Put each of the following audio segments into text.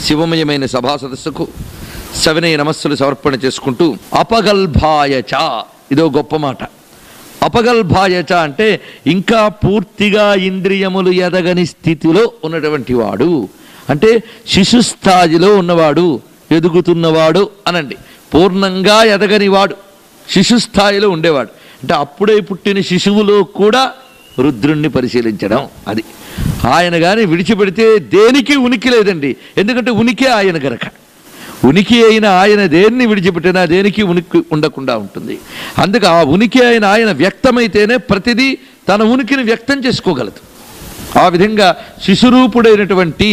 శివమయమైన సభా సదస్సుకు సవినయ నమస్సులు సమర్పణ చేసుకుంటూ అపగల్భాయచ, ఇదో గొప్ప మాట. అపగల్భాయచ అంటే ఇంకా పూర్తిగా ఇంద్రియములు ఎదగని స్థితిలో ఉన్నటువంటి వాడు, అంటే శిశుస్థాయిలో ఉన్నవాడు, ఎదుగుతున్నవాడు అనండి. పూర్ణంగా ఎదగనివాడు, శిశుస్థాయిలో ఉండేవాడు అంటే అప్పుడే పుట్టిన శిశువులో కూడా రుద్రుణ్ణి పరిశీలించడం. అది ఆయన కానీ విడిచిపెడితే దేనికి ఉనికి లేదండి. ఎందుకంటే ఉనికి ఆయన గనక. ఉనికి అయిన ఆయన దేన్ని విడిచిపెట్టినా దేనికి ఉనికి ఉండకుండా ఉంటుంది. అందుకే ఆ ఉనికి అయిన ఆయన వ్యక్తమైతేనే ప్రతిదీ తన ఉనికిని వ్యక్తం చేసుకోగలదు. ఆ విధంగా శిశురూపుడైనటువంటి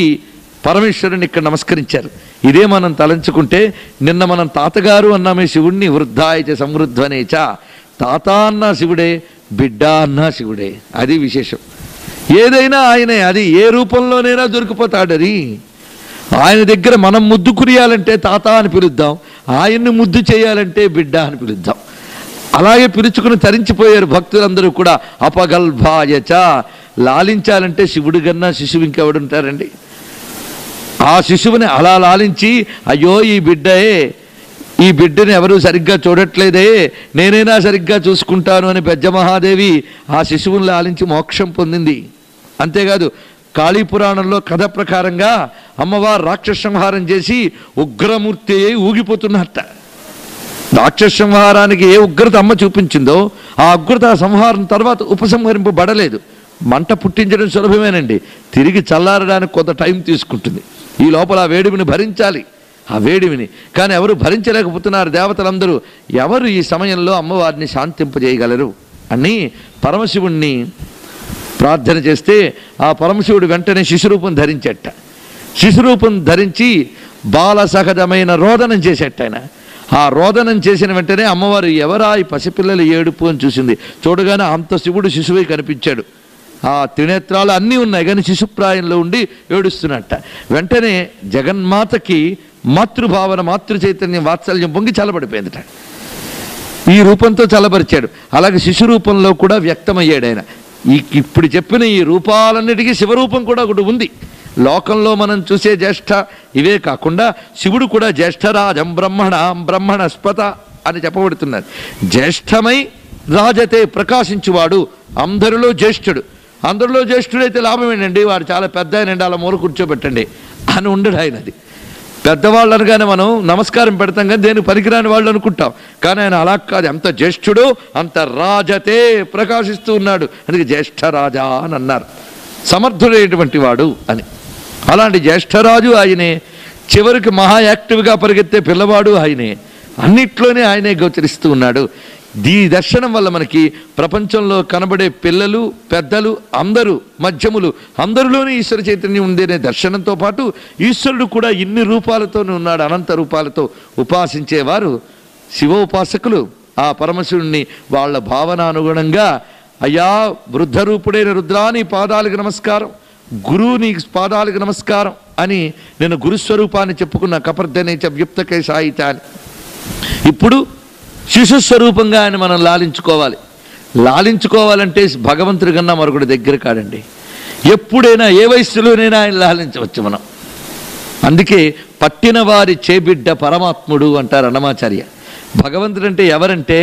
పరమేశ్వరుని ఇక్కడ నమస్కరించారు. ఇదే మనం తలంచుకుంటే, నిన్న మనం తాతగారు అన్నామే శివుణ్ణి, వృద్ధాయచ సమృద్ధనేచ. తాత అన్నా శివుడే, బిడ్డ అన్నా శివుడే. అది విశేషం. ఏదైనా ఆయనే, అది ఏ రూపంలోనైనా దొరికిపోతాడు. అది ఆయన దగ్గర మనం ముద్దు కురియాలంటే తాత అని పిలుద్దాం, ఆయన్ని ముద్దు చేయాలంటే బిడ్డ అని పిలుద్దాం. అలాగే పిలుచుకుని తరించిపోయారు భక్తులందరూ కూడా. అపగల్భాయచ, లాలించాలంటే శివుడి కన్నా శిశువు ఇంకెవడుంటారండి? ఆ శిశువుని అలా లాలించి, అయ్యో ఈ బిడ్డని ఎవరు సరిగ్గా చూడట్లేదే, నేనైనా సరిగ్గా చూసుకుంటాను అని పెద్ద మహాదేవి ఆ శిశువుని లాలించి మోక్షం పొందింది. అంతేకాదు, కాళీపురాణంలో కథ ప్రకారంగా అమ్మవారు రాక్షస సంహారం చేసి ఉగ్రమూర్తి అయి ఊగిపోతున్నట్ట. రాక్షస సంహారానికి ఏ ఉగ్రత అమ్మ చూపించిందో ఆ ఉగ్రత సంహారం తర్వాత ఉపసంహరింపబడలేదు. మంట పుట్టించడం సులభమేనండి, తిరిగి చల్లారడానికి కొంత టైం తీసుకుంటుంది. ఈ లోపల ఆ వేడిమిని భరించాలి, ఆ వేడిమిని. కానీ ఎవరు భరించలేకపోతున్నారు దేవతలందరూ. ఎవరు ఈ సమయంలో అమ్మవారిని శాంతింపజేయగలరు అని పరమశివుణ్ణి ప్రార్థన చేస్తే ఆ పరమశివుడు వెంటనే శిశురూపం ధరించేట. శిశురూపం ధరించి బాల సహజమైన రోదనం చేసేట ఆయన. ఆ రోదనం చేసిన వెంటనే అమ్మవారు ఎవరా ఈ పసిపిల్లల ఏడుపు అని చూసింది. చూడగానే అంత శివుడు శిశువై కనిపించాడు. ఆ త్రినేత్రాలు అన్నీ ఉన్నాయి కానీ శిశుప్రాయంలో ఉండి ఏడుస్తున్నట్ట. వెంటనే జగన్మాతకి మాతృభావన, మాతృ చైతన్యం, వాత్సల్యం పొంగి చల్లబడిపోయిందట. ఈ రూపంతో చల్లబరిచాడు. అలాగే శిశు రూపంలో కూడా వ్యక్తమయ్యాడు ఆయన. ఇప్పుడు చెప్పిన ఈ రూపాలన్నిటికీ శివరూపం కూడా ఒకటి ఉంది. లోకంలో మనం చూసే జ్యేష్ఠ ఇవే కాకుండా శివుడు కూడా జ్యేష్ఠరాజం బ్రహ్మణస్పత అని చెప్పబడుతున్నారు. జ్యేష్ఠమై రాజతే, ప్రకాశించువాడు, అందరిలో జ్యేష్ఠుడు. అందరిలో జ్యేష్ఠుడైతే లాభం ఏంటండి, వాడు చాలా పెద్ద ఆయనండి, అలా మూల కూర్చోబెట్టండి అని ఉండడు ఆయనది. పెద్దవాళ్ళు అనగానే మనం నమస్కారం పెడతాం కానీ దేనికి పనికిరాని వాళ్ళు అనుకుంటాం. కానీ ఆయన అలా కాదు, ఎంత జ్యేష్ఠుడు అంత రాజతే, ప్రకాశిస్తూ ఉన్నాడు. అందుకే జ్యేష్ఠరాజా అని అన్నారు, సమర్థుడైనటువంటి వాడు అని. అలాంటి జ్యేష్ఠరాజు ఆయనే. చివరికి మహా యాక్టివ్గా పరిగెత్తే పిల్లవాడు ఆయనే. అన్నిట్లోనే ఆయనే గోచరిస్తూ ఉన్నాడు. ఈ దర్శనం వల్ల మనకి ప్రపంచంలో కనబడే పిల్లలు, పెద్దలు, అందరూ, మధ్యములు, అందరిలోనే ఈశ్వర చైతన్యం ఉందనే దర్శనంతో పాటు ఈశ్వరుడు కూడా ఇన్ని రూపాలతోనే ఉన్నాడు, అనంత రూపాలతో. ఉపాసించేవారు శివోపాసకులు ఆ పరమశివుణ్ణి వాళ్ళ భావన అనుగుణంగా, అయ్యా వృద్ధ రూపుడైన రుద్రా నీ పాదాలకు నమస్కారం, గురువు నీ పాదాలకు నమస్కారం అని నేను గురుస్వరూపాన్ని చెప్పుకున్న కపర్ధనేచ వ్యుప్తకే సాయిత అని. ఇప్పుడు శిశుస్వరూపంగా ఆయన మనం లాలించుకోవాలి. లాలించుకోవాలంటే భగవంతుడి కన్నా మరొకటి దగ్గర కాడండి. ఎప్పుడైనా ఏ వయస్సులోనైనా ఆయన లాలించవచ్చు మనం. అందుకే పట్టిన వారి చేబిడ్డ పరమాత్ముడు అంటారు అన్నమాచార్య. భగవంతుడు అంటే ఎవరంటే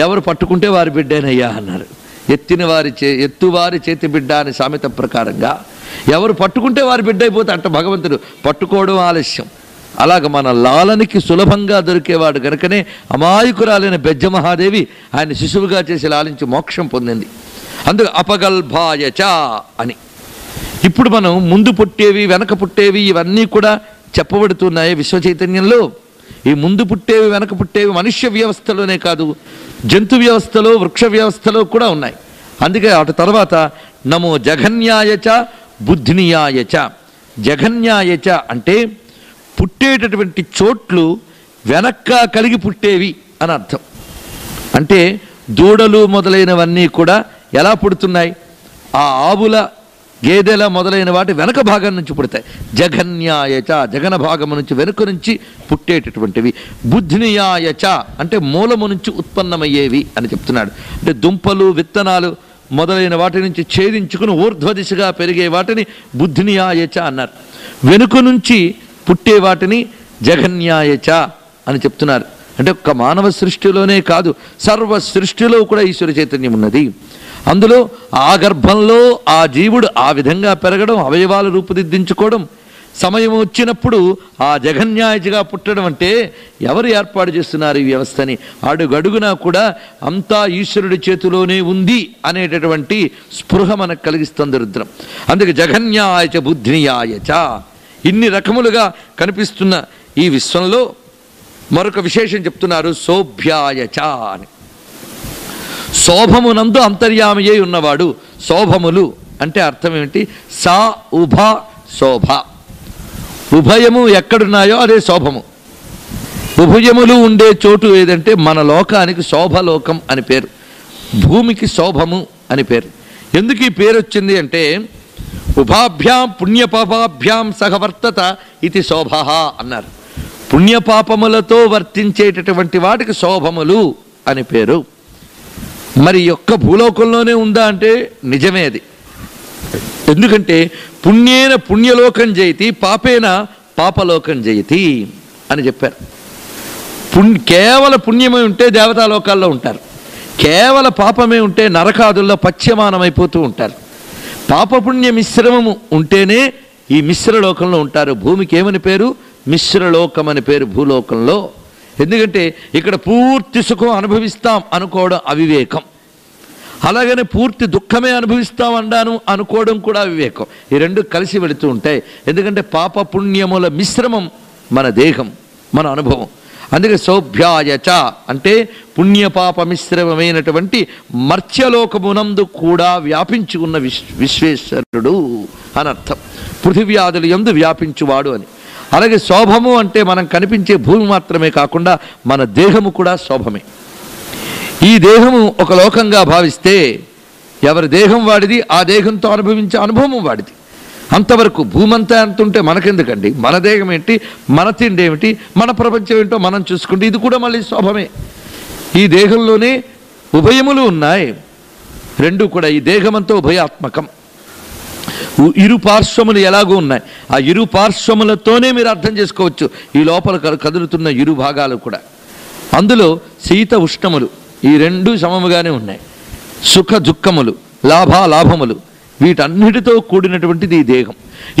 ఎవరు పట్టుకుంటే వారి బిడ్డేనయ్యా అన్నారు. ఎత్తువారి చేతి బిడ్డ అని సామెత ప్రకారంగా ఎవరు పట్టుకుంటే వారి బిడ్డ అయిపోతే అంట భగవంతుడు. పట్టుకోవడం ఆలస్యం. అలాగ మన లాలనికి సులభంగా దొరికేవాడు గనుకనే అమాయకురాలైన బెజ్జ మహాదేవి ఆయన శిశువుగా చేసి లాలించి మోక్షం పొందింది. అందుకు అపగల్భాయచ అని. ఇప్పుడు మనం ముందు పుట్టేవి, వెనక పుట్టేవి, ఇవన్నీ కూడా చెప్పబడుతున్నాయి విశ్వచైతన్యంలో. ఈ ముందు పుట్టేవి, వెనక పుట్టేవి మనుష్య వ్యవస్థలోనే కాదు, జంతు వ్యవస్థలో, వృక్ష వ్యవస్థలో కూడా ఉన్నాయి. అందుకే అటు తర్వాత నమో జఘన్యాయచ బుద్ధినియాయచ. జఘన్యాయచ అంటే పుట్టేటటువంటి చోట్లు వెనక్క కలిగి పుట్టేవి అని అర్థం. అంటే దూడలు మొదలైనవన్నీ కూడా ఎలా పుడుతున్నాయి, ఆ ఆవుల, గేదెల మొదలైన వాటి వెనక భాగం నుంచి పుడతాయి. జఘన్యాయచ, జగన భాగము నుంచి, వెనుక నుంచి పుట్టేటటువంటివి. బుద్ధినియాయచ అంటే మూలము నుంచి ఉత్పన్నమయ్యేవి అని చెప్తున్నాడు. అంటే దుంపలు, విత్తనాలు మొదలైన వాటి నుంచి ఛేదించుకుని ఊర్ధ్వ దిశగా పెరిగే వాటిని బుద్ధినియాయచ అన్నారు. వెనుక నుంచి పుట్టే వాటిని జఘన్యాయచ అని చెప్తున్నారు. అంటే ఒక్క మానవ సృష్టిలోనే కాదు, సర్వ సృష్టిలో కూడా ఈశ్వర చైతన్యం ఉన్నది. అందులో ఆ గర్భంలో ఆ జీవుడు ఆ విధంగా పెరగడం, అవయవాలు రూపుదిద్దించుకోవడం, సమయం వచ్చినప్పుడు ఆ జగన్యాయచిగా పుట్టడం అంటే ఎవరు ఏర్పాటు చేస్తున్నారు ఈ వ్యవస్థని? అడుగడుగునా కూడా అంతా ఈశ్వరుడి చేతిలోనే ఉంది అనేటటువంటి స్పృహ మనకు కలిగిస్తుంది రుద్రం. అందుకే జగన్యాయచ బుద్ధినియాయచ ఇన్ని రకములుగా కనిపిస్తున్న ఈ విశ్వంలో మరొక విశేషం చెప్తున్నారు, శోభ్యాయచ అని. శోభమునందు అంతర్యామియే ఉన్నవాడు. శోభములు అంటే అర్థం ఏమిటి? సా ఉభ శోభ. ఉభయము ఎక్కడున్నాయో అదే శోభము. ఉభయములు ఉండే చోటు ఏదంటే మన లోకానికి శోభలోకం అని పేరు, భూమికి శోభము అని పేరు. ఎందుకు ఈ పేరు వచ్చింది అంటే ఉభాభ్యాం పుణ్యపాపాభ్యాం సహవర్తత ఇది శోభ అన్నారు. పుణ్యపాపములతో వర్తించేటటువంటి వాటికి శోభములు అని పేరు. మరి యొక్క భూలోకంలోనే ఉందా అంటే నిజమే అది. ఎందుకంటే పుణ్యేన పుణ్యలోకం జయతి, పాపేన పాపలోకం జయతి అని చెప్పారు. కేవల పుణ్యమే ఉంటే దేవతాలోకాల్లో ఉంటారు, కేవల పాపమే ఉంటే నరకాదుల్లో పచ్యమానమైపోతూ ఉంటారు. పాపపుణ్య మిశ్రమము ఉంటేనే ఈ మిశ్రలోకంలో ఉంటారు. భూమికి ఏమని పేరు? మిశ్రలోకం అని పేరు భూలోకంలో. ఎందుకంటే ఇక్కడ పూర్తి సుఖం అనుభవిస్తాం అనుకోవడం అవివేకం, అలాగనే పూర్తి దుఃఖమే అనుభవిస్తాం అనుకోవడం కూడా అవివేకం. ఈ రెండు కలిసి వెళుతూ ఉంటాయి. ఎందుకంటే పాప పుణ్యముల మిశ్రమం మన దేహం, మన అనుభవం. అందుకే శోభ్యాయచ అంటే పుణ్యపాప మిశ్రమమైనటువంటి మర్త్యలోకమునందు కూడా వ్యాపించి ఉన్న విశ్వేశ్వరుడు అని అర్థం. పృథివ్యాదులు యందు వ్యాపించువాడు అని. అలాగే శోభము అంటే మనం కనిపించే భూమి మాత్రమే కాకుండా మన దేహము కూడా శోభమే. ఈ దేహము ఒక లోకంగా భావిస్తే ఎవరి దేహం వాడిది, ఆ దేహంతో అనుభవించే అనుభవం వాడిది. అంతవరకు భూమంతా అంటుంటే మనకెందుకండి? మన దేహం ఏంటి, మన తిండి ఏమిటి, మన ప్రపంచం ఏంటో మనం చూసుకుంటే ఇది కూడా మళ్ళీ శోభమే. ఈ దేహంలోనే ఉభయములు ఉన్నాయి, రెండు కూడా. ఈ దేహమంతా ఉభయాత్మకం. ఇరు పార్శ్వములు ఎలాగూ ఉన్నాయి, ఆ ఇరు పార్శ్వములతోనే మీరు అర్థం చేసుకోవచ్చు ఈ లోపల కదులుతున్న ఇరు భాగాలు కూడా. అందులో శీత ఉష్ణములు ఈ రెండు సమముగానే ఉన్నాయి. సుఖ దుఃఖములు, లాభాలాభములు వీటన్నిటితో కూడినటువంటిది ఈ దేహం.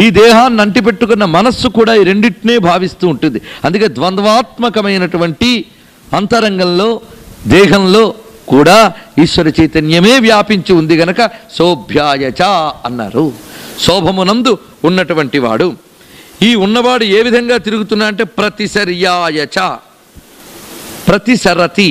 ఈ దేహాన్ని అంటిపెట్టుకున్న మనస్సు కూడా ఈ రెండింటినే భావిస్తూ ఉంటుంది. అందుకే ద్వంద్వాత్మకమైనటువంటి అంతరంగంలో దేహంలో కూడా ఈశ్వర చైతన్యమే వ్యాపించి ఉంది గనక శోభ్యాయచ అన్నారు. శోభమునందు ఉన్నటువంటి వాడు. ఈ ఉన్నవాడు ఏ విధంగా తిరుగుతున్నా అంటే ప్రతిసర్యాయచ. ప్రతిసరతి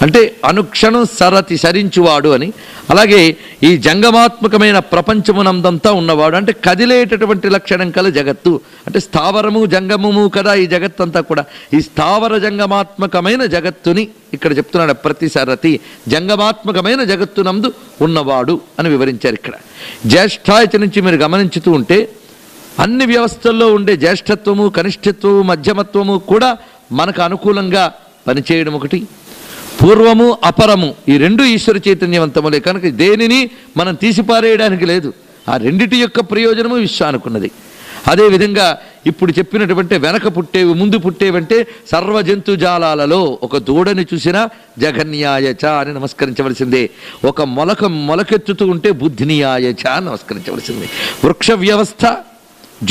అంటే అనుక్షణం సరతి, సరించువాడు అని. అలాగే ఈ జంగమాత్మకమైన ప్రపంచమునందంతా ఉన్నవాడు అంటే కదిలేటటువంటి లక్షణం కల జగత్తు. అంటే స్థావరము జంగమము కదా ఈ జగత్తంతా కూడా. ఈ స్థావర జంగమాత్మకమైన జగత్తుని ఇక్కడ చెప్తున్నాడు ప్రతిసరతి. జంగమాత్మకమైన జగత్తునందు ఉన్నవాడు అని వివరించారు ఇక్కడ. జ్యేష్ఠాయత నుంచి మీరు గమనించుతూ ఉంటే అన్ని వ్యవస్థల్లో ఉండే జ్యేష్ఠత్వము, కనిష్ఠత్వము, మధ్యమత్వము కూడా మనకు అనుకూలంగా పనిచేయడం ఒకటి. పూర్వము అపరము ఈ రెండు ఈశ్వర చైతన్యవంతములే కనుక దేనిని మనం తీసిపారేయడానికి లేదు. ఆ రెండిటి యొక్క ప్రయోజనము విశ్వానుకున్నది. అదేవిధంగా ఇప్పుడు చెప్పినటువంటి వెనక పుట్టేవి ముందు పుట్టేవంటే సర్వ జంతుజాలాలలో ఒక దూడని చూసినా జఘన్యాయచ అని నమస్కరించవలసిందే. ఒక మొలకెత్తుతూ ఉంటే బుద్ధినియాయచ అని నమస్కరించవలసిందే. వృక్ష వ్యవస్థ,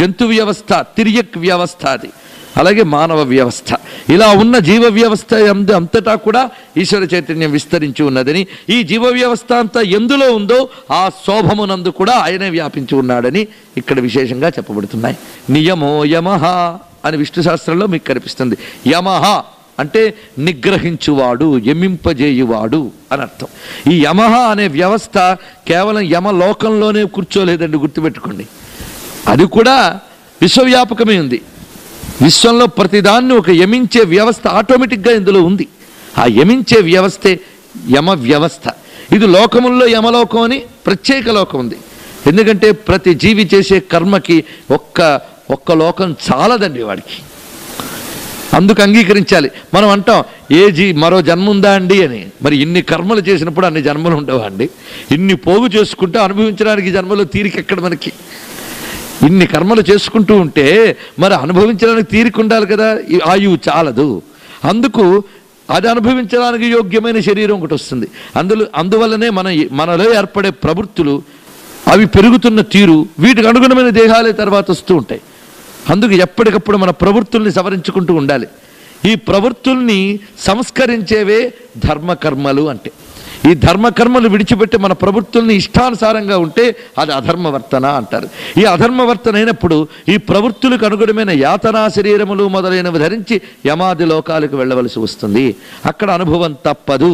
జంతు వ్యవస్థ, తిర్యక్ వ్యవస్థ, అది అలాగే మానవ వ్యవస్థ, ఇలా ఉన్న జీవ వ్యవస్థ అంతటా కూడా ఈశ్వర చైతన్యం విస్తరించి ఉన్నదని, ఈ జీవ వ్యవస్థ అంతా ఎందులో ఉందో ఆ శోభమునందు కూడా ఆయనే వ్యాపించి ఉన్నాడని ఇక్కడ విశేషంగా చెప్పబడుతున్నాయి. నియమో యమః అని విష్ణు శాస్త్రంలో మీకు కనిపిస్తుంది. యమః అంటే నిగ్రహించువాడు, యమింపజేయువాడు అని అర్థం. ఈ యమః అనే వ్యవస్థ కేవలం యమలోకంలోనే కూర్చోలేదండి, గుర్తుపెట్టుకోండి. అది కూడా విశ్వవ్యాపకమే ఉంది. విశ్వంలో ప్రతిదాన్ని ఒక యమించే వ్యవస్థ ఆటోమేటిక్గా ఇందులో ఉంది. ఆ యమించే వ్యవస్థే యమ వ్యవస్థ. ఇది లోకముల్లో యమలోకం అని ప్రత్యేక లోకం ఉంది. ఎందుకంటే ప్రతి జీవి చేసే కర్మకి ఒక్క లోకం చాలదండి వాడికి. అందుకు అంగీకరించాలి. మనం అంటాం మరో జన్మ ఉందా అండి అని. మరి ఇన్ని కర్మలు చేసినప్పుడు అన్ని జన్మలు ఉండవా అండి? ఇన్ని పోగు చేసుకుంటే అనుభవించడానికి జన్మలో తీరికెక్కడ మనకి? ఇన్ని కర్మలు చేసుకుంటూ ఉంటే మరి అనుభవించడానికి తీరిక ఉండాలి కదా, ఈ ఆయువు చాలదు. అందుకు అది అనుభవించడానికి యోగ్యమైన శరీరం ఒకటి వస్తుంది. అందువల్లనే మనలో ఏర్పడే ప్రవృత్తులు అవి పెరుగుతున్న తీరు, వీటికి అనుగుణమైన దేహాలే తర్వాత వస్తూ ఉంటాయి. అందుకు ఎప్పటికప్పుడు మన ప్రవృత్తుల్ని సవరించుకుంటూ ఉండాలి. ఈ ప్రవృత్తుల్ని సంస్కరించేవే ధర్మకర్మలు అంటే. ఈ ధర్మకర్మలు విడిచిపెట్టి మన ప్రవృత్తుల్ని ఇష్టానుసారంగా ఉంటే అది అధర్మవర్తన అంటారు. ఈ అధర్మవర్తన అయినప్పుడు ఈ ప్రవృత్తులకు అనుగుణమైన యాతనా శరీరములు మొదలైనవి ధరించి యమాది లోకాలకు వెళ్ళవలసి వస్తుంది. అక్కడ అనుభవం తప్పదు.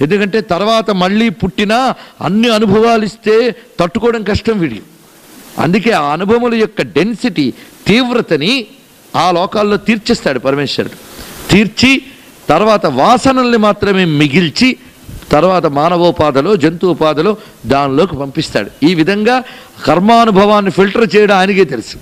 ఎందుకంటే తర్వాత మళ్ళీ పుట్టినా అన్ని అనుభవాలు ఇస్తే తట్టుకోవడం కష్టం వీడి. అందుకే ఆ అనుభవముల యొక్క డెన్సిటీ, తీవ్రతని ఆ లోకాల్లో తీర్చేస్తాడు పరమేశ్వరుడు. తీర్చి తర్వాత వాసనల్ని మాత్రమే మిగిల్చి తర్వాత మానవోపాధలో జంతువుపాధలో దానిలోకి పంపిస్తాడు. ఈ విధంగా కర్మానుభవాన్ని ఫిల్టర్ చేయడం ఆయనకే తెలుసు.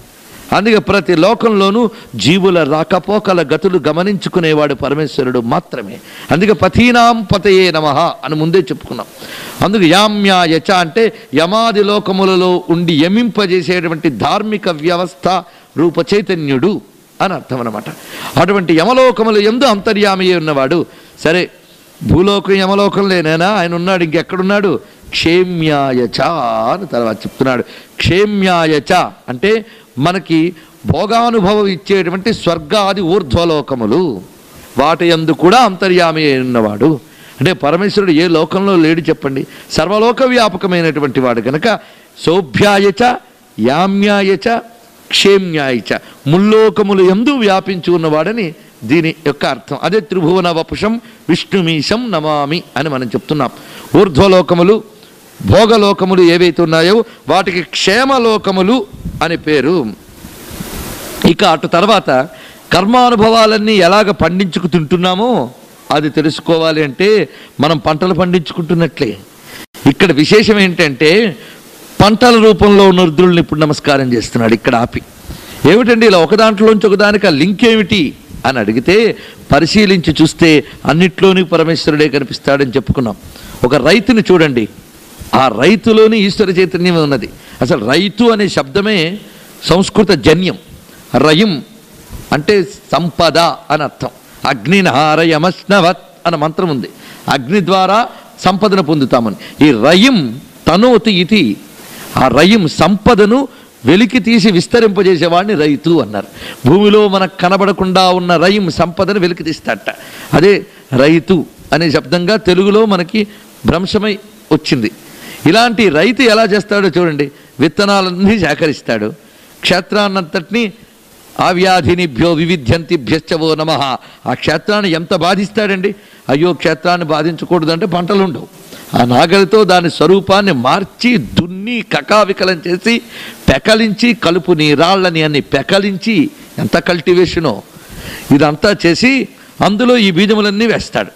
అందుకే ప్రతి లోకంలోనూ జీవుల రాకపోకల గతులు గమనించుకునేవాడు పరమేశ్వరుడు మాత్రమే. అందుకే పతీనాం పతయే నమః అని ముందే చెప్పుకున్నాం. అందుకు యామ్యాయచ అంటే యమాది లోకములలో ఉండి యమింపజేసేటువంటి ధార్మిక వ్యవస్థ రూప చైతన్యుడు అని అర్థం అన్నమాట. అటువంటి యమలోకములు యందు అంతర్యామయ్యే ఉన్నవాడు. సరే, భూలోకం యమలోకం లేనేనా, ఆయన ఉన్నాడు. ఇంకెక్కడున్నాడు? క్షేమ్యాయచ అని తర్వాత చెప్తున్నాడు. క్షేమ్యాయచ అంటే మనకి భోగానుభవం ఇచ్చేటువంటి స్వర్గాది ఊర్ధ్వలోకములు, వాటి యందు కూడా అంతర్యామి ఉన్నవాడు. అంటే పరమేశ్వరుడు ఏ లోకంలో లేడు చెప్పండి, సర్వలోక వ్యాపకమైనటువంటి వాడు కనుక సౌభ్యాయచ యామ్యాయచ క్షేమ్యాయచ ముల్లోకములు యందు వ్యాపించి ఉన్నవాడని దీని యొక్క అర్థం. అదే త్రిభువన వపుషం విష్ణుమీశం నమామి అని మనం చెప్తున్నాం. ఊర్ధ్వలోకములు భోగలోకములు ఏవైతే ఉన్నాయో వాటికి క్షేమలోకములు అని పేరు. ఇక అటు తర్వాత కర్మానుభవాలన్నీ ఎలాగ పండించుకు తింటున్నామో అది తెలుసుకోవాలి అంటే మనం పంటలు పండించుకుంటున్నట్లే. ఇక్కడ విశేషం ఏంటంటే పంటల రూపంలో ఉన్న రుద్రుల్ని ఇప్పుడు నమస్కారం చేస్తున్నాడు. ఇక్కడ ఆపి ఏమిటండి ఇలా ఒక దాంట్లోంచి ఒకదానికి ఆ లింక్ ఏమిటి అని అడిగితే పరిశీలించి చూస్తే అన్నిట్లోని పరమేశ్వరుడే కనిపిస్తాడని చెప్పుకున్నాం. ఒక రైతుని చూడండి, ఆ రైతులోని ఈశ్వర చైతన్యం ఉన్నది. అసలు రైతు అనే శబ్దమే సంస్కృత జన్యం. రయం అంటే సంపద అని అర్థం. అగ్నినారయమస్నవత్ అన్న మంత్రం ఉంది. అగ్ని ద్వారా సంపదను పొందుతామని. ఈ రయం తనోతి ఇది, ఆ రయం సంపదను వెలికి తీసి విస్తరింపజేసేవాడిని రైతు అన్నారు. భూమిలో మనకు కనబడకుండా ఉన్న రయం సంపదను వెలికి తీస్తాడట. అదే రైతు అనే శబ్దంగా తెలుగులో మనకి భ్రంశమై వచ్చింది. ఇలాంటి రైతు ఎలా చేస్తాడో చూడండి. విత్తనాలన్నీ సేకరిస్తాడు, క్షేత్రాన్నంతటినీ ఆవ్యాధినిభ్యో వివిధ్యంతిభ్యశ్చవో నమః. ఆ క్షేత్రాన్ని ఎంత బాధిస్తాడండి. అయ్యో క్షేత్రాన్ని బాధించకూడదంటే పంటలు ఉండవు. ఆ నాగలితో దాని స్వరూపాన్ని మార్చి దున్ని కకావికలం చేసి పెకలించి కలుపుని రాళ్ళని అన్ని పెకలించి ఎంత కల్టివేషనో ఇదంతా చేసి అందులో ఈ బీజములన్నీ వేస్తాడు.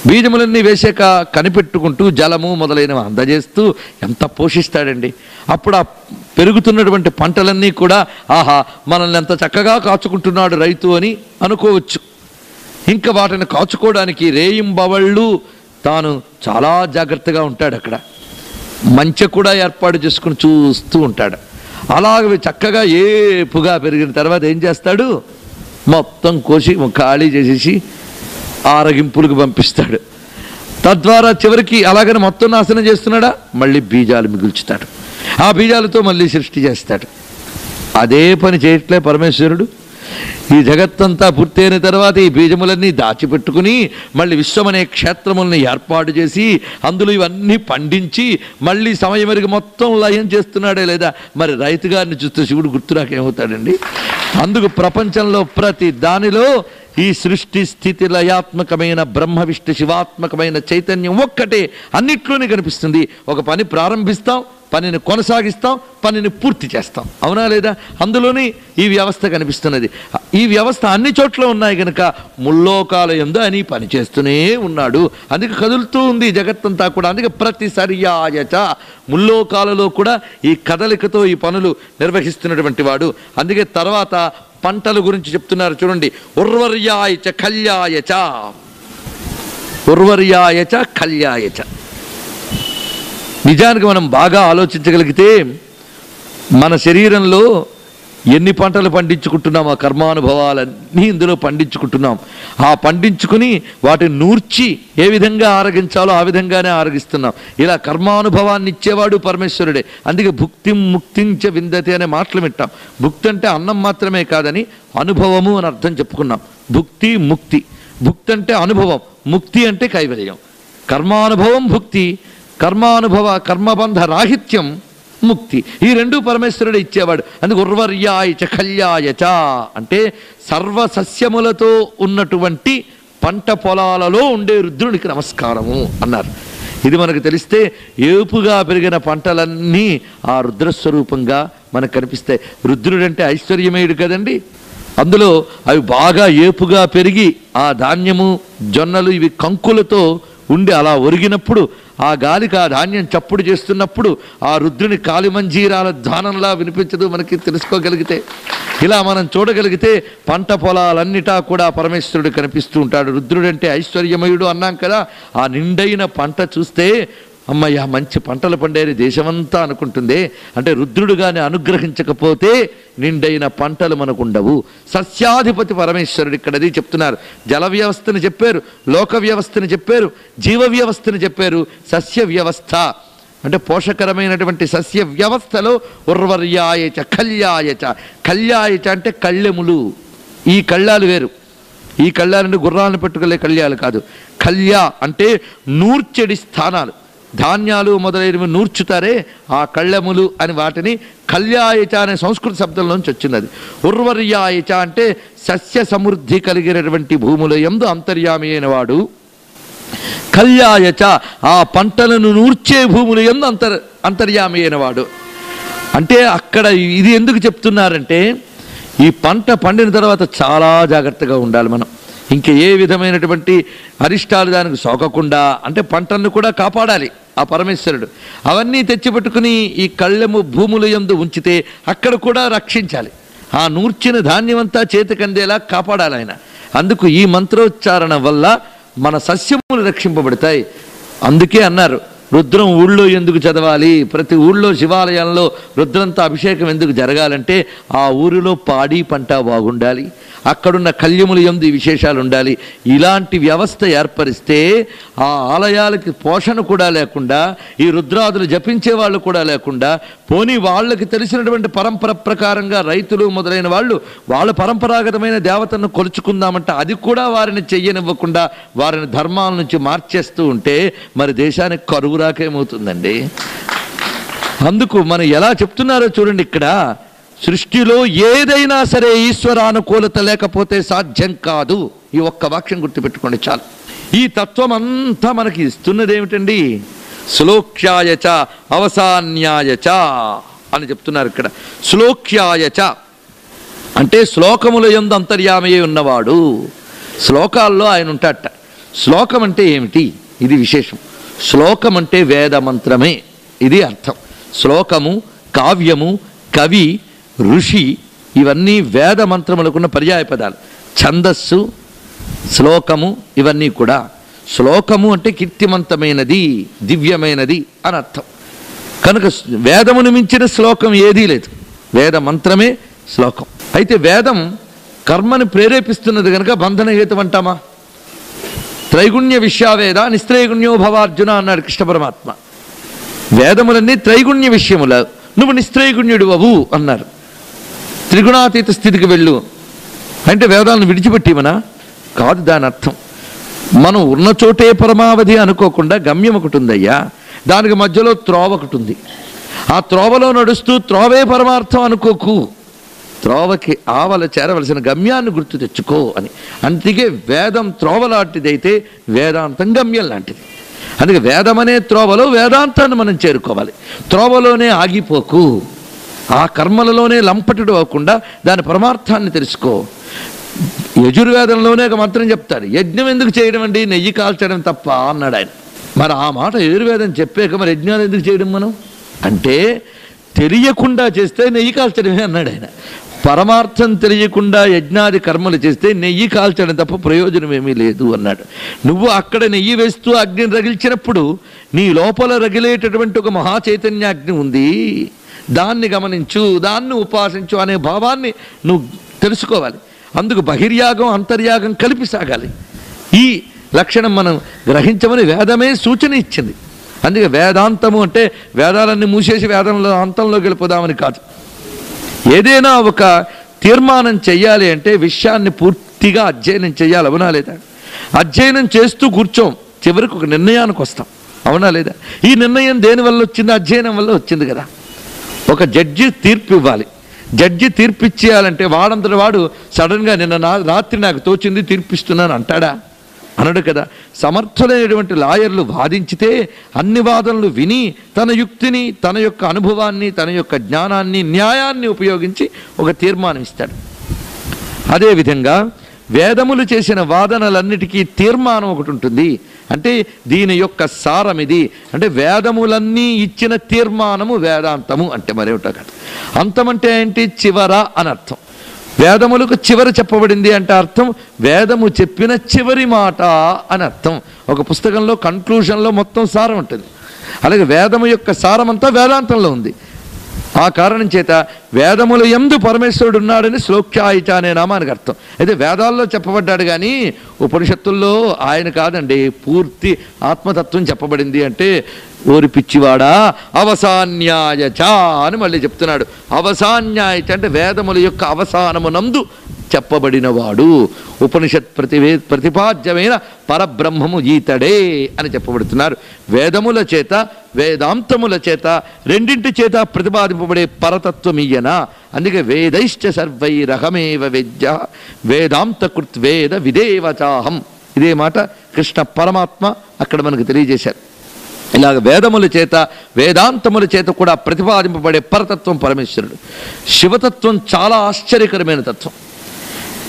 బీజములన్నీ వేసాక కనిపెట్టుకుంటూ జలము మొదలైనవి అందజేస్తూ ఎంత పోషిస్తాడండి. అప్పుడు ఆ పెరుగుతున్నటువంటి పంటలన్నీ కూడా ఆహా మనల్ని ఎంత చక్కగా కాచుకుంటున్నాడు రైతు అని అనుకోవచ్చు. ఇంకా వాటిని కాచుకోవడానికి రేయింబవళ్ళు తాను చాలా జాగ్రత్తగా ఉంటాడు. అక్కడ మంచె కూడా ఏర్పాటు చేసుకుని చూస్తూ ఉంటాడు. అలాగే చక్కగా ఏపుగా పెరిగిన తర్వాత ఏం చేస్తాడు, మొత్తం కోసి ఖాళీ చేసేసి ఆరగింపులకు పంపిస్తాడు. తద్వారా చివరికి అలాగని మొత్తం నాశనం చేస్తున్నాడా, మళ్ళీ బీజాలు మిగుల్చుతాడు. ఆ బీజాలతో మళ్ళీ సృష్టి చేస్తాడు. అదే పని చేయట్లే పరమేశ్వరుడు. ఈ జగత్తంతా పూర్తయిన తర్వాత ఈ బీజములన్నీ దాచిపెట్టుకుని మళ్ళీ విశ్వమనే క్షేత్రములని ఏర్పాటు చేసి అందులో ఇవన్నీ పండించి మళ్ళీ సమయమరిగి మొత్తం లయం చేస్తున్నాడే లేదా. మరి రైతు గారిని చూస్తే శివుడు గుర్తురాకేమవుతాడండి. అందుకు ప్రపంచంలో ప్రతి దానిలో ఈ సృష్టి స్థితి లయాత్మకమైన బ్రహ్మ విష్ణు శివాత్మకమైన చైతన్యం ఒక్కటే అన్నిట్లోనే కనిపిస్తుంది. ఒక పని ప్రారంభిస్తాం, పనిని కొనసాగిస్తాం, పనిని పూర్తి చేస్తాం, అవునా లేదా. అందులోనే ఈ వ్యవస్థ కనిపిస్తున్నది. ఈ వ్యవస్థ అన్ని చోట్ల ఉన్నాయి కనుక ముల్లోకాల యందు అని పని చేస్తూనే ఉన్నాడు. అందుకే కదులుతూ ఉంది జగత్తంతా కూడా. అందుకే ప్రతి సర్యాయచ ముల్లోకాలలో కూడా ఈ కదలికతో ఈ పనులు నిర్వహిస్తున్నటువంటి వాడు. అందుకే తర్వాత పంటల గురించి చెప్తున్నారు చూడండి. ఉర్వర్యాయచ కళ్యాయచ, ఉర్వర్యాయచ కళ్యాయచ. నిజానికి మనం బాగా ఆలోచించగలిగితే మన శరీరంలో ఎన్ని పంటలు పండించుకుంటున్నాం, ఆ కర్మానుభవాలన్నీ ఇందులో పండించుకుంటున్నాం. ఆ పండించుకుని వాటిని నూర్చి ఏ విధంగా ఆరగించాలో ఆ విధంగానే ఆరగిస్తున్నాం. ఇలా కర్మానుభవాన్ని ఇచ్చేవాడు పరమేశ్వరుడే. అందుకే భుక్తిం ముక్తించ విందతి అనే మాటలు వింటాం. భుక్తి అంటే అన్నం మాత్రమే కాదని అనుభవము అని అర్థం చెప్పుకున్నాం. భుక్తి ముక్తి. భుక్తి అంటే అనుభవం, ముక్తి అంటే కైవల్యం. కర్మానుభవం భుక్తి, కర్మబంధ రాహిత్యం ముక్తి. ఈ రెండు పరమేశ్వరుడు ఇచ్చేవాడు. అందుకు ఉర్వర్యాయచ కళ్యాయచ అంటే సర్వసస్యములతో ఉన్నటువంటి పంట పొలాలలో ఉండే రుద్రుడికి నమస్కారము అన్నారు. ఇది మనకు తెలిస్తే ఏపుగా పెరిగిన పంటలన్నీ ఆ రుద్రస్వరూపంగా మనకు కనిపిస్తాయి. రుద్రుడంటే ఐశ్వర్యమేయుడు కదండి. అందులో అవి బాగా ఏపుగా పెరిగి ఆ ధాన్యము జొన్నలు ఇవి కంకులతో ఉండి అలా ఒరిగినప్పుడు ఆ గాలికి ఆ ధాన్యం చప్పుడు చేస్తున్నప్పుడు ఆ రుద్రుని కాలిమంజీరాల ధ్వానంలా వినిపించదు మనకి తెలుసుకోగలిగితే. ఇలా మనం చూడగలిగితే పంట పొలాలన్నిటా కూడా పరమేశ్వరుడు కనిపిస్తూ ఉంటాడు. రుద్రుడంటే ఐశ్వర్యమయుడు అన్నాం కదా. ఆ నిండైన పంట చూస్తే అమ్మయ్య మంచి పంటలు పండేది దేశమంతా అనుకుంటుంది. అంటే రుద్రుడు గాని అనుగ్రహించకపోతే నిండైన పంటలు మనకు ఉండవు. సస్యాధిపతి పరమేశ్వరుడు ఇక్కడ అది చెప్తున్నారు. జల వ్యవస్థను చెప్పారు, లోక వ్యవస్థను చెప్పారు, జీవ వ్యవస్థను చెప్పారు. సస్య వ్యవస్థ అంటే పోషకరమైనటువంటి సస్య వ్యవస్థలో ఉర్వర్యాయచ కళ్యాయచ. కళ్యాయచ అంటే కళ్ళెములు. ఈ కళ్ళాలు వేరు. ఈ కళ్ళాలంటే గుర్రాలను పెట్టుకెళ్ళే కళ్యాలు కాదు. కళ్య అంటే నూర్చెడి స్థానాలు. ధాన్యాలు మొదలైనవి నూర్చుతారే ఆ కళ్ళెములు అని వాటిని కళ్యాయచ అనే సంస్కృత శబ్దంలోంచి వచ్చినది. ఉర్వర్యాయచ అంటే సస్య సమృద్ధి కలిగినటువంటి భూముల యందు అంతర్యామి అయిన వాడు. కళ్యాయచ ఆ పంటలను నూర్చే భూముల యందు అంతర్యామి అయిన వాడు. అంటే అక్కడ ఇది ఎందుకు చెప్తున్నారంటే ఈ పంట పండిన తర్వాత చాలా జాగ్రత్తగా ఉండాలి మనం. ఇంక ఏ విధమైనటువంటి అరిష్టాలు దానికి సోకకుండా అంటే పంటను కూడా కాపాడాలి ఆ పరమేశ్వరుడు. అవన్నీ తెచ్చిపెట్టుకుని ఈ కళ్ళెము భూముల యందు ఉంచితే అక్కడ కూడా రక్షించాలి. ఆ నూర్చిన ధాన్యమంతా చేతికందేలా కాపాడాలి ఆయన. అందుకు ఈ మంత్రోచ్చారణ వల్ల మన సస్యములు రక్షింపబడతాయి. అందుకే అన్నారు రుద్రం ఊళ్ళో ఎందుకు చదవాలి, ప్రతి ఊళ్ళో శివాలయంలో రుద్రంతో అభిషేకం ఎందుకు జరగాలంటే ఆ ఊరిలో పాడి పంట బాగుండాలి, అక్కడున్న కళ్యములు యందు విశేషాలు ఉండాలి. ఇలాంటి వ్యవస్థ ఏర్పరిస్తే ఆ ఆలయాలకి పోషణ కూడా లేకుండా ఈ రుద్రాదులు జపించే వాళ్ళు కూడా లేకుండా పోనీ వాళ్ళకి తెలిసినటువంటి పరంపర ప్రకారంగా రైతులు మొదలైన వాళ్ళు వాళ్ళ పరంపరాగతమైన దేవతను కొలుచుకుందామంటే అది కూడా వారిని చెయ్యనివ్వకుండా వారిని ధర్మాల నుంచి మార్చేస్తూ ఉంటే మరి దేశానికి కరువు రాకేమవుతుందండి. అందుకు మనం ఎలా చెప్తున్నారో చూడండి. ఇక్కడ సృష్టిలో ఏదైనా సరే ఈశ్వరానుకూలత లేకపోతే సాధ్యం కాదు. ఈ ఒక్క వాక్యం గుర్తుపెట్టుకోండి చాలు. ఈ తత్వం అంతా మనకి ఇస్తున్నది ఏమిటండి? శ్లోక్ష్యాయచ అవసాన్యాయచ అని చెప్తున్నారు ఇక్కడ. శ్లోక్ష్యాయచ అంటే శ్లోకముల యందు అంతర్యామయ్యే ఉన్నవాడు. శ్లోకాల్లో ఆయన ఉంటాట. శ్లోకం అంటే ఏమిటి? ఇది విశేషం. శ్లోకం అంటే వేద మంత్రమే, ఇది అర్థం. శ్లోకము, కావ్యము, కవి, ఋషి ఇవన్నీ వేద మంత్రములకున్న పర్యాయ పదాలు. ఛందస్సు, శ్లోకము ఇవన్నీ కూడా. శ్లోకము అంటే కీర్తిమంతమైనది, దివ్యమైనది అని అర్థం. కనుక వేదమును మించిన శ్లోకం ఏదీ లేదు. వేద మంత్రమే శ్లోకం. అయితే వేదం కర్మను ప్రేరేపిస్తున్నది కనుక బంధనహేతు అంటామా? త్రైగుణ్య విశ్వావేద నిస్త్రైగుణ్యో భవార్జున అన్నాడు కృష్ణ పరమాత్మ. వేదములన్నీ త్రైగుణ్య విషయముల, నువ్వు నిస్త్రైగుణ్యుడు అవు అన్నారు. త్రిగుణాతీత స్థితికి వెళ్ళు అంటే వేదాలను విడిచిపెట్టిమనా? కాదు దాని అర్థం. మనం ఉన్న చోటే పరమావధి అనుకోకుండా గమ్యం ఒకటి ఉందయ్యా, దానికి మధ్యలో త్రోవ ఒకటి ఉంది. ఆ త్రోవలో నడుస్తూ త్రోవే పరమార్థం అనుకోకు. త్రోవకి ఆవల చేరవలసిన గమ్యాన్ని గుర్తు తెచ్చుకో అని. అందుకే వేదం త్రోవ లాంటిదైతే వేదాంతం గమ్యం లాంటిది. అందుకే వేదం అనే త్రోవలో వేదాంతాన్ని మనం చేరుకోవాలి. త్రోవలోనే ఆగిపోకు, ఆ కర్మలలోనే లంపటుడు అవ్వకుండా దాని పరమార్థాన్ని తెలుసుకో. యజుర్వేదంలోనే ఒక మంత్రం చెప్తాడు. యజ్ఞం ఎందుకు చేయడం అండి? నెయ్యి కాల్చడం తప్ప అన్నాడు ఆయన. మరి ఆ మాట యజుర్వేదం చెప్పాక మరి యజ్ఞాలు ఎందుకు చేయడం మనం అంటే తెలియకుండా చేస్తే నెయ్యి కాల్చడమే అన్నాడు ఆయన. పరమార్థం తెలియకుండా యజ్ఞాది కర్మలు చేస్తే నెయ్యి కాల్చడం తప్ప ప్రయోజనం ఏమీ లేదు అన్నాడు. నువ్వు అక్కడ నెయ్యి వేస్తూ అగ్నిని రగిల్చినప్పుడు నీ లోపల రగిలేటటువంటి ఒక మహాచైతన్యాగ్ని ఉంది. దాన్ని గమనించు, దాన్ని ఉపాసించు అనే భావాన్ని నువ్వు తెలుసుకోవాలి. అందుకు బహిర్యాగం అంతర్యాగం కలిపి సాగాలి. ఈ లక్షణం మనం గ్రహించమని వేదమే సూచన ఇచ్చింది. అందుకే వేదాంతము అంటే వేదాలన్నీ మూసేసి వేదంలో అంతంలోకి వెళ్ళిపోదామని కాదు. ఏదైనా ఒక తీర్మానం చెయ్యాలి అంటే విషయాన్ని పూర్తిగా అధ్యయనం చేయాలి, అవునా లేదా? అధ్యయనం చేస్తూ కూర్చోం, చివరికి ఒక నిర్ణయానికి వస్తాం, అవునా లేదా? ఈ నిర్ణయం దేనివల్ల వచ్చింది? అధ్యయనం వల్ల వచ్చింది కదా. ఒక జడ్జి తీర్పు ఇవ్వాలి. జడ్జి తీర్పు ఇచ్చేయాలంటే వాడంతటి వాడు సడన్గా నిన్న రాత్రి నాకు తోచింది తీర్పిస్తున్నాను అంటాడా? అనడు కదా. సమర్థులైనటువంటి లాయర్లు వాదించితే అన్ని వాదనలు విని తన యుక్తిని, తన యొక్క అనుభవాన్ని, తన యొక్క జ్ఞానాన్ని, న్యాయాన్ని ఉపయోగించి ఒక తీర్మానం ఇస్తాడు. అదేవిధంగా వేదములు చేసిన వాదనలన్నిటికీ తీర్మానం ఒకటి ఉంటుంది. అంటే దీని యొక్క సారం ఇది. అంటే వేదములన్నీ ఇచ్చిన తీర్మానము వేదాంతము అంటే మరేమిటో కాదు. అంతం అంటే ఏంటి? చివర అని అర్థం. వేదములకు చివరి చెప్పబడింది అంటే అర్థం వేదము చెప్పిన చివరి మాట అని అర్థం. ఒక పుస్తకంలో కన్క్లూషన్లో మొత్తం సారం ఉంటుంది. అలాగే వేదము యొక్క సారమంతా వేదాంతంలో ఉంది. ఆ కారణం చేత వేదముల యందు పరమేశ్వరుడు ఉన్నాడని శ్లోక్యాయిచ అనే నామానికి అర్థం. అయితే వేదాల్లో చెప్పబడ్డాడు కానీ ఉపనిషత్తుల్లో ఆయన కాదండి. పూర్తి ఆత్మతత్వం చెప్పబడింది. అంటే ఓరి పిచ్చివాడా అవసాన్యాయచ అని మళ్ళీ చెప్తున్నాడు. అవసాన్యాయచ అంటే వేదముల యొక్క అవసానమునందు చెప్పబడినవాడు. ఉపనిషత్ ప్రతిపాద్యమైన పరబ్రహ్మము ఈతడే అని చెప్పబడుతున్నారు. వేదముల చేత, వేదాంతముల చేత, రెండింటి చేత ప్రతిపాదింపబడే పరతత్వం ఈయన. అందుకే వేదైశ్చ సర్వైరహమేవ వేద్య వేదాంతకృత్ వేద విదేవచాహం. ఇదే మాట కృష్ణ పరమాత్మ అక్కడ మనకు తెలియజేశారు. ఇలాగ వేదముల చేత, వేదాంతముల చేత కూడా ప్రతిపాదింపబడే పరతత్వం పరమేశ్వరుడు. శివతత్వం చాలా ఆశ్చర్యకరమైన తత్వం.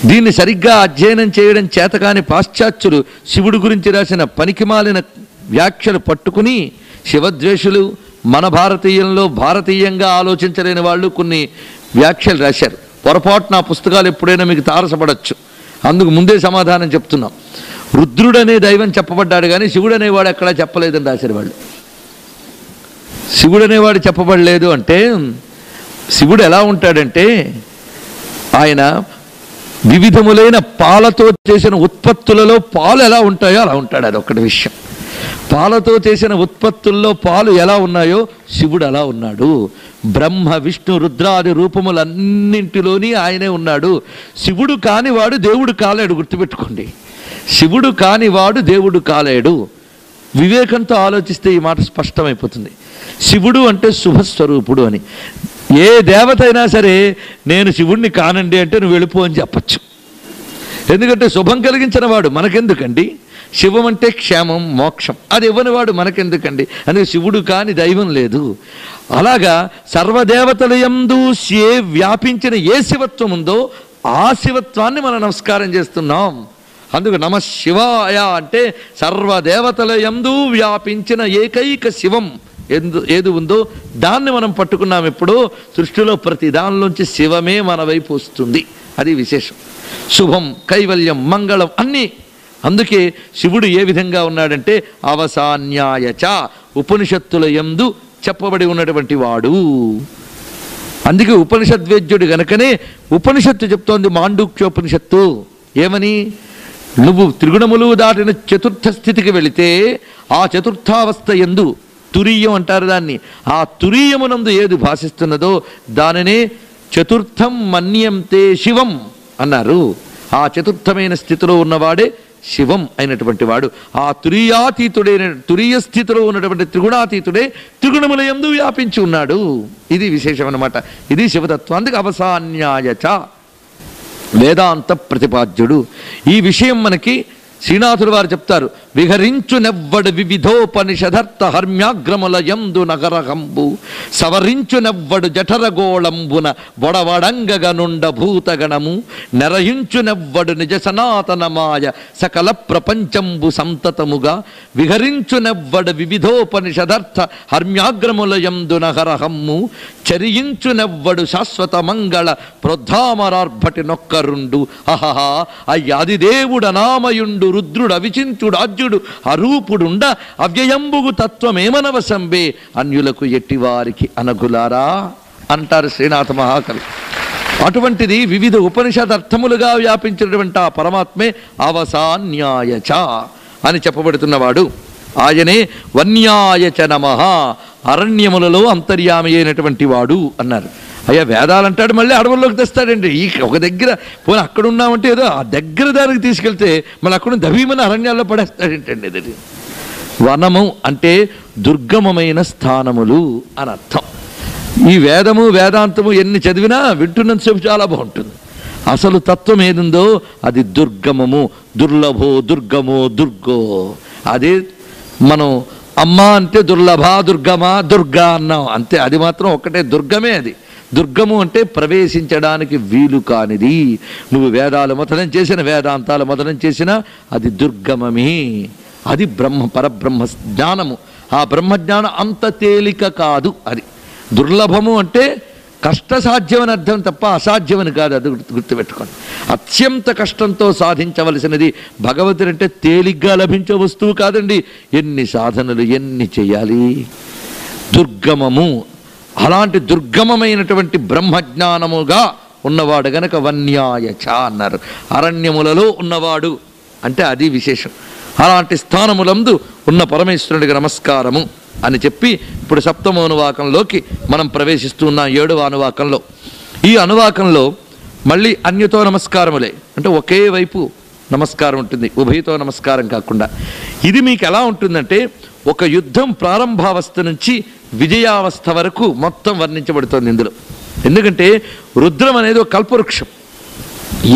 దీన్ని సరిగ్గా అధ్యయనం చేయడం చేతకాని పాశ్చాత్యులు శివుడు గురించి రాసిన పనికిమాలిన వ్యాఖ్యలు పట్టుకుని శివద్వేషులు, మన భారతీయంలో భారతీయంగా ఆలోచించలేని వాళ్ళు కొన్ని వ్యాఖ్యలు రాశారు. పొరపాటున ఆ పుస్తకాలు ఎప్పుడైనా మీకు తారసపడచ్చు. అందుకు ముందే సమాధానం చెప్తున్నాం. రుద్రుడనే దైవం చెప్పబడ్డాడు కానీ శివుడు అనేవాడు ఎక్కడా చెప్పలేదని రాశారు వాళ్ళు. శివుడు అనేవాడు చెప్పబడలేదు అంటే శివుడు ఎలా ఉంటాడంటే ఆయన వివిధములైన పాలతో చేసిన ఉత్పత్తులలో పాలు ఎలా ఉంటాయో అలా ఉంటాడు. అది ఒక్కటి విషయం. పాలతో చేసిన ఉత్పత్తుల్లో పాలు ఎలా ఉన్నాయో శివుడు అలా ఉన్నాడు. బ్రహ్మ విష్ణు రుద్రాది రూపములన్నింటిలోని ఆయనే ఉన్నాడు. శివుడు కానివాడు దేవుడు కాలేడు. గుర్తుపెట్టుకోండి, శివుడు కానివాడు దేవుడు కాలేడు. వివేకంతో ఆలోచిస్తే ఈ మాట స్పష్టమైపోతుంది. శివుడు అంటే శుభస్వరూపుడు అని. ఏ దేవత అయినా సరే నేను శివుణ్ణి కానండి అంటే నువ్వు వెళ్ళిపో అని చెప్పచ్చు. ఎందుకంటే శుభం కలిగించిన వాడు మనకెందుకండి? శివం అంటే క్షేమం, మోక్షం. అది ఇవ్వనివాడు మనకెందుకండి? అందుకే శివుడు కాని దైవం లేదు. అలాగా సర్వదేవతల యందు వ్యాపించిన ఏ శివత్వం ఉందో ఆ శివత్వాన్ని మనం నమస్కారం చేస్తున్నాం. అందుకు నమ శివాయ అంటే సర్వదేవతల యందు వ్యాపించిన ఏకైక శివం ఏది ఉందో దాన్ని మనం పట్టుకున్నాం. ఎప్పుడో సృష్టిలో ప్రతి దానిలోంచి శివమే మన వైపు వస్తుంది. అది విశేషం. శుభం, కైవల్యం, మంగళం అన్నీ. అందుకే శివుడు ఏ విధంగా ఉన్నాడంటే అవసాన్యాయచ ఉపనిషత్తుల యందు చెప్పబడి ఉన్నటువంటి వాడు. అందుకే ఉపనిషద్వేద్యుడు గనుకనే ఉపనిషత్తు చెప్తోంది, మాండూక్యోపనిషత్తు ఏమని? నువ్వు త్రిగుణములు దాటిన చతుర్థ స్థితికి వెళితే ఆ చతుర్థావస్థ యందు తురీయం అంటారు దాన్ని. ఆ తురీయమునందు ఏది భాషిస్తున్నదో దానినే చతుర్థం మన్యంతే శివం అన్నారు. ఆ చతుర్థమైన స్థితిలో ఉన్నవాడే శివం అయినటువంటి వాడు. ఆ తురీయాతీతుడైన తురీయ స్థితిలో ఉన్నటువంటి త్రిగుణాతీతుడే త్రిగుణముల యందు వ్యాపించి ఉన్నాడు. ఇది విశేషం అన్నమాట. ఇది శివతత్వం. అందుకే అవసాన్యాయచ వేదాంత ప్రతిపాద్యుడు. ఈ విషయం మనకి శ్రీనాథుడు వారు చెప్తారు. విహరించునెవ్వడు వివిధోపనిషదర్థ హర్మ్యాగ్రముల యందు నగరహంబు సవరించునెవ్వడు జఠరగోళంబున బొడవడంగగనుండ భూతగణము నెరయించునెవ్వడు నిజ సనాతనమాయ సకల ప్రపంచంబు సంతతముగా విహరించునెవ్వడు వివిధోపనిషదర్థ హర్మ్యాగ్రముల యందు నగరహమ్ము చరించునెవ్వడు శాశ్వత మంగళ ప్రోద్ధామరార్భటి నొక్కరుండు అహహా అయ్యాదిదేవుడ నామయుండు రుద్రుడు అవిచింతుడు ఆజ్యుడు అరూపుడుండ అవ్యయంబుగు తత్వమేమనవసంబే అన్యులకు ఎట్టివారికి అనగులారా అంటారు శ్రీనాథ మహాకవి. అటువంటిది వివిధ ఉపనిషద్ అర్థములుగా వ్యాపించినటువంటి ఆ పరమాత్మే అవసాన్యాయచ అని చెప్పబడుతున్నవాడు. ఆయనే వన్యాయచ నమః, అరణ్యములలో అంతర్యామి అయినటువంటి వాడు అన్నారు. అయ్యా వేదాలంటాడు, మళ్ళీ అడవుల్లోకి తెస్తాడండి. ఈ ఒక దగ్గర పోనీ అక్కడ ఉన్నామంటే ఏదో ఆ దగ్గర దానికి తీసుకెళ్తే మళ్ళీ అక్కడ దభీమని అరణ్యాల్లో పడేస్తాడేంటండి. ఇది వనము అంటే దుర్గమమైన స్థానములు అని అర్థం. ఈ వేదము వేదాంతము ఎన్ని చదివినా వింటున్నంతసేపు చాలా బాగుంటుంది. అసలు తత్వం ఏదుందో అది దుర్గమము, దుర్లభో దుర్గమో దుర్గో. అదే మనం అమ్మ అంటే దుర్లభ దుర్గమా దుర్గా అన్నాం అంతే. అది మాత్రం ఒకటే దుర్గమే. అది దుర్గము అంటే ప్రవేశించడానికి వీలు కానిది. నువ్వు వేదాలు మథనం చేసిన, వేదాంతాలు మథనం చేసినా అది దుర్గమమే. అది పరబ్రహ్మ జ్ఞానము. ఆ బ్రహ్మజ్ఞానం అంత తేలిక కాదు. అది దుర్లభము అంటే కష్టసాధ్యమని అర్థం తప్ప అసాధ్యమని కాదు. అది గుర్తుపెట్టుకోండి. అత్యంత కష్టంతో సాధించవలసినది. భగవతుడు అంటే తేలిగ్గా లభించే వస్తువు కాదండి. ఎన్ని సాధనలు ఎన్ని చేయాలి. దుర్గమము, అలాంటి దుర్గమమైనటువంటి బ్రహ్మజ్ఞానముగా ఉన్నవాడు గనక వన్యాయచ అన్నారు. అరణ్యములలో ఉన్నవాడు అంటే అది విశేషం. అలాంటి స్థానములందు ఉన్న పరమేశ్వరుడికి నమస్కారము అని చెప్పి ఇప్పుడు సప్తమ అనువాకంలోకి మనం ప్రవేశిస్తున్నాం. 7వ అనువాకంలో. ఈ అనువాకంలో మళ్ళీ అన్యతో నమస్కారములే, అంటే ఒకే వైపు నమస్కారం ఉంటుంది, ఉభయతో నమస్కారం కాకుండా. ఇది మీకు ఎలా ఉంటుందంటే ఒక యుద్ధం ప్రారంభావస్థ నుంచి విజయావస్థ వరకు మొత్తం వర్ణించబడుతుంది ఇందులో. ఎందుకంటే రుద్రం అనేది ఒక కల్పవృక్షం.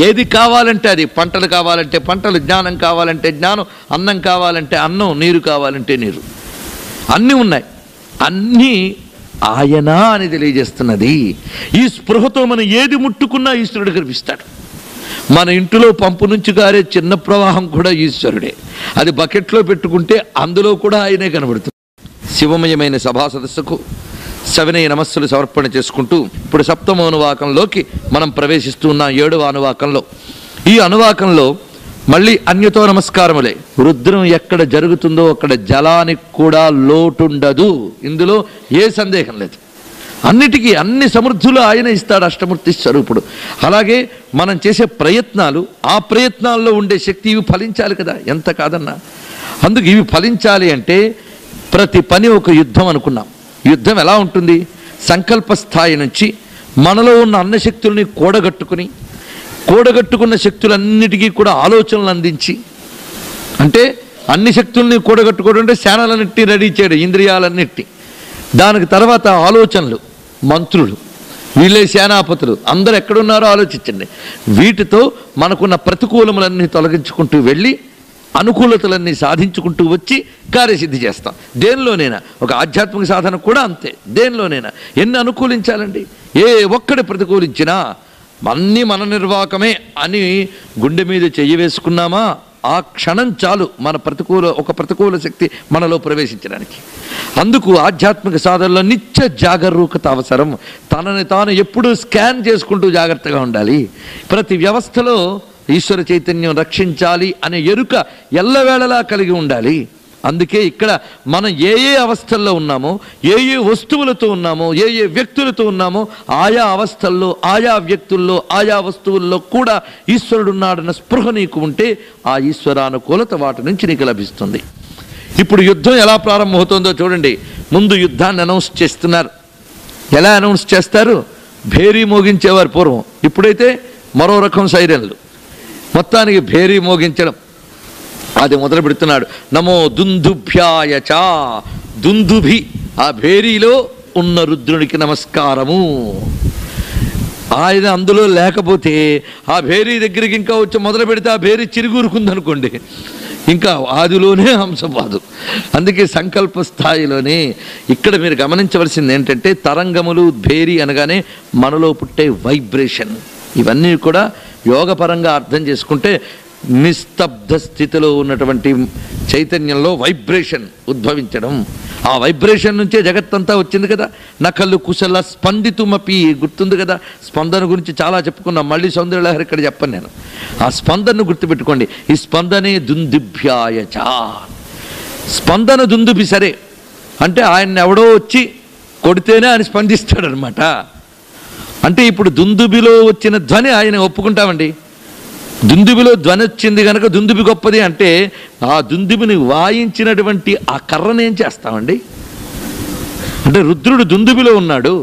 ఏది కావాలంటే అది, పంటలు కావాలంటే పంటలు, జ్ఞానం కావాలంటే జ్ఞానం, అన్నం కావాలంటే అన్నం, నీరు కావాలంటే నీరు, అన్నీ ఉన్నాయి. అన్నీ ఆయన అని తెలియజేస్తున్నది. ఈ స్పృహతో మనం ఏది ముట్టుకున్నా ఈశ్వరుడు కనిపిస్తాడు. మన ఇంటిలో పంపు నుంచి గారే చిన్న ప్రవాహం కూడా ఈశ్వరుడే. అది బకెట్లో పెట్టుకుంటే అందులో కూడా ఆయనే కనబడుతుంది. శివమయమైన సభా సదస్సుకు సవినయ నమస్సులు సమర్పణ చేసుకుంటూ ఇప్పుడు సప్తమ అనువాకంలోకి మనం ప్రవేశిస్తున్నాం. 7వ అనువాకంలో. ఈ అనువాకంలో మళ్ళీ అన్యతో నమస్కారములే. రుద్రం ఎక్కడ జరుగుతుందో అక్కడ జలానికి కూడా లోటుండదు. ఇందులో ఏ సందేహం లేదు. అన్నిటికీ అన్ని సమృద్ధులు ఆయన ఇస్తాడు, అష్టమూర్తి స్వరూపుడు. అలాగే మనం చేసే ప్రయత్నాలు, ఆ ప్రయత్నాల్లో ఉండే శక్తి ఇవి ఫలించాలి కదా, ఎంత కాదన్నా. అందుకు ఇవి ఫలించాలి అంటే ప్రతి పని ఒక యుద్ధం అనుకున్నాం. యుద్ధం ఎలా ఉంటుంది? సంకల్ప స్థాయి నుంచి మనలో ఉన్న అన్న శక్తుల్ని కూడగట్టుకున్న శక్తులన్నిటికీ కూడా ఆలోచనలు అందించి, అంటే అన్ని శక్తుల్ని కూడగట్టుకోవడం అంటే శానాలన్నిటి రెడీ చేయడం, ఇంద్రియాలన్నిటి. దానికి తర్వాత ఆలోచనలు, మంత్రులు, వీళ్ళే సేనాపతులు, అందరు ఎక్కడున్నారో ఆలోచించండి. వీటితో మనకున్న ప్రతికూలములన్నీ తొలగించుకుంటూ వెళ్ళి అనుకూలతలన్నీ సాధించుకుంటూ వచ్చి కార్యసిద్ధి చేస్తాం. దేనిలోనైనా, ఒక ఆధ్యాత్మిక సాధన కూడా అంతే. దేనిలోనైనా ఎన్ని అనుకూలించాలండి? ఏ ఒక్కడి ప్రతికూలించినా అన్నీ మన నిర్వాకమే అని గుండె మీద చెయ్యి వేసుకున్నామా ఆ క్షణం చాలు మన ప్రతికూల శక్తి మనలో ప్రవేశించడానికి. అందుకు ఆధ్యాత్మిక సాధనలో నిత్య జాగరూకత అవసరం. తనని తాను ఎప్పుడూ స్కాన్ చేసుకుంటూ జాగ్రత్తగా ఉండాలి. ప్రతి వ్యవస్థలో ఈశ్వర చైతన్యం రక్షించాలి అనే ఎరుక ఎల్లవేళలా కలిగి ఉండాలి. అందుకే ఇక్కడ మనం ఏ ఏ అవస్థల్లో ఉన్నామో, ఏ ఏ వస్తువులతో ఉన్నామో, ఏ ఏ వ్యక్తులతో ఉన్నామో, ఆయా అవస్థల్లో, ఆయా వ్యక్తుల్లో, ఆయా వస్తువుల్లో కూడా ఈశ్వరుడు ఉన్నాడన్న స్పృహ నీకు ఉంటే ఆ ఈశ్వరానుకూలత వాటి నుంచి నీకు లభిస్తుంది. ఇప్పుడు యుద్ధం ఎలా ప్రారంభమవుతుందో చూడండి. ముందు యుద్ధాన్ని అనౌన్స్ చేస్తున్నారు. ఎలా అనౌన్స్ చేస్తారు? భేరీ మోగించేవారు పూర్వం. ఇప్పుడైతే మరో రకం సైరన్లు. మొత్తానికి భేరీ మోగించడం అది మొదలు పెడుతున్నాడు. నమో దుందుభ్యాయచ. దుందుభి, ఆ భేరీలో ఉన్న రుద్రునికి నమస్కారము. ఆయన అందులో లేకపోతే ఆ భేరీ దగ్గరికి ఇంకా వచ్చి మొదలు పెడితే ఆ భేరీ చిరుగురుకుందనుకోండి, ఇంకా ఆదిలోనే హంసపాదు. అందుకే సంకల్ప స్థాయిలోనే ఇక్కడ మీరు గమనించవలసింది ఏంటంటే తరంగములు, భేరీ అనగానే మనలో పుట్టే వైబ్రేషన్. ఇవన్నీ కూడా యోగపరంగా అర్థం చేసుకుంటే నిస్తబ్ద స్థితిలో ఉన్నటువంటి చైతన్యంలో వైబ్రేషన్ ఉద్భవించడం. ఆ వైబ్రేషన్ నుంచే జగత్తంతా వచ్చింది కదా. నకలు కుశల స్పందితుమపి, గుర్తుంది కదా. స్పందన గురించి చాలా చెప్పుకున్నాం. మళ్ళీ సౌందర్యలహరి ఇక్కడ చెప్పను నేను. ఆ స్పందనను గుర్తుపెట్టుకోండి. ఈ స్పందనే దుందుభ్యాయచ. స్పందన దుందుభి సరే అంటే ఆయన ఎవడో వచ్చి కొడితేనే ఆయన స్పందిస్తాడనమాట. అంటే ఇప్పుడు దుందుబిలో వచ్చిన ధ్వని ఆయన ఒప్పుకుంటామండి. దుందుబిలో ధ్వని వచ్చింది కనుక దుందుబి గొప్పది అంటే ఆ దుందుబిని వాయించినటువంటి ఆ కర్రను ఏం చేస్తామండి? అంటే రుద్రుడు దుందుబిలో ఉన్నాడు,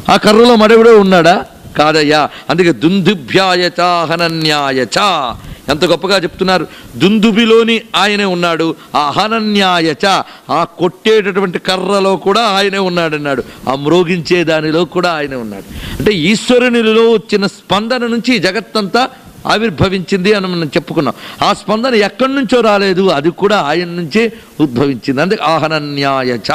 ఆ కర్రలో మడవిడో ఉన్నాడా? కాదయ్యా. అందుకే దుందుభ్యాయచ హనన్యాయచ ఎంత గొప్పగా చెప్తున్నారు. దుందుబిలోని ఆయనే ఉన్నాడు, ఆ హనన్యాయచ ఆ కొట్టేటటువంటి కర్రలో కూడా ఆయనే ఉన్నాడు అన్నాడు, ఆ మ్రోగించే దానిలో కూడా ఆయనే ఉన్నాడు. అంటే ఈశ్వరునిలో వచ్చిన స్పందన నుంచి జగత్తంతా ఆవిర్భవించింది అని మనం చెప్పుకున్నాం. ఆ స్పందన ఎక్కడి నుంచో రాలేదు, అది కూడా ఆయన నుంచే ఉద్భవించింది. అందుకే ఆహనన్యాయచ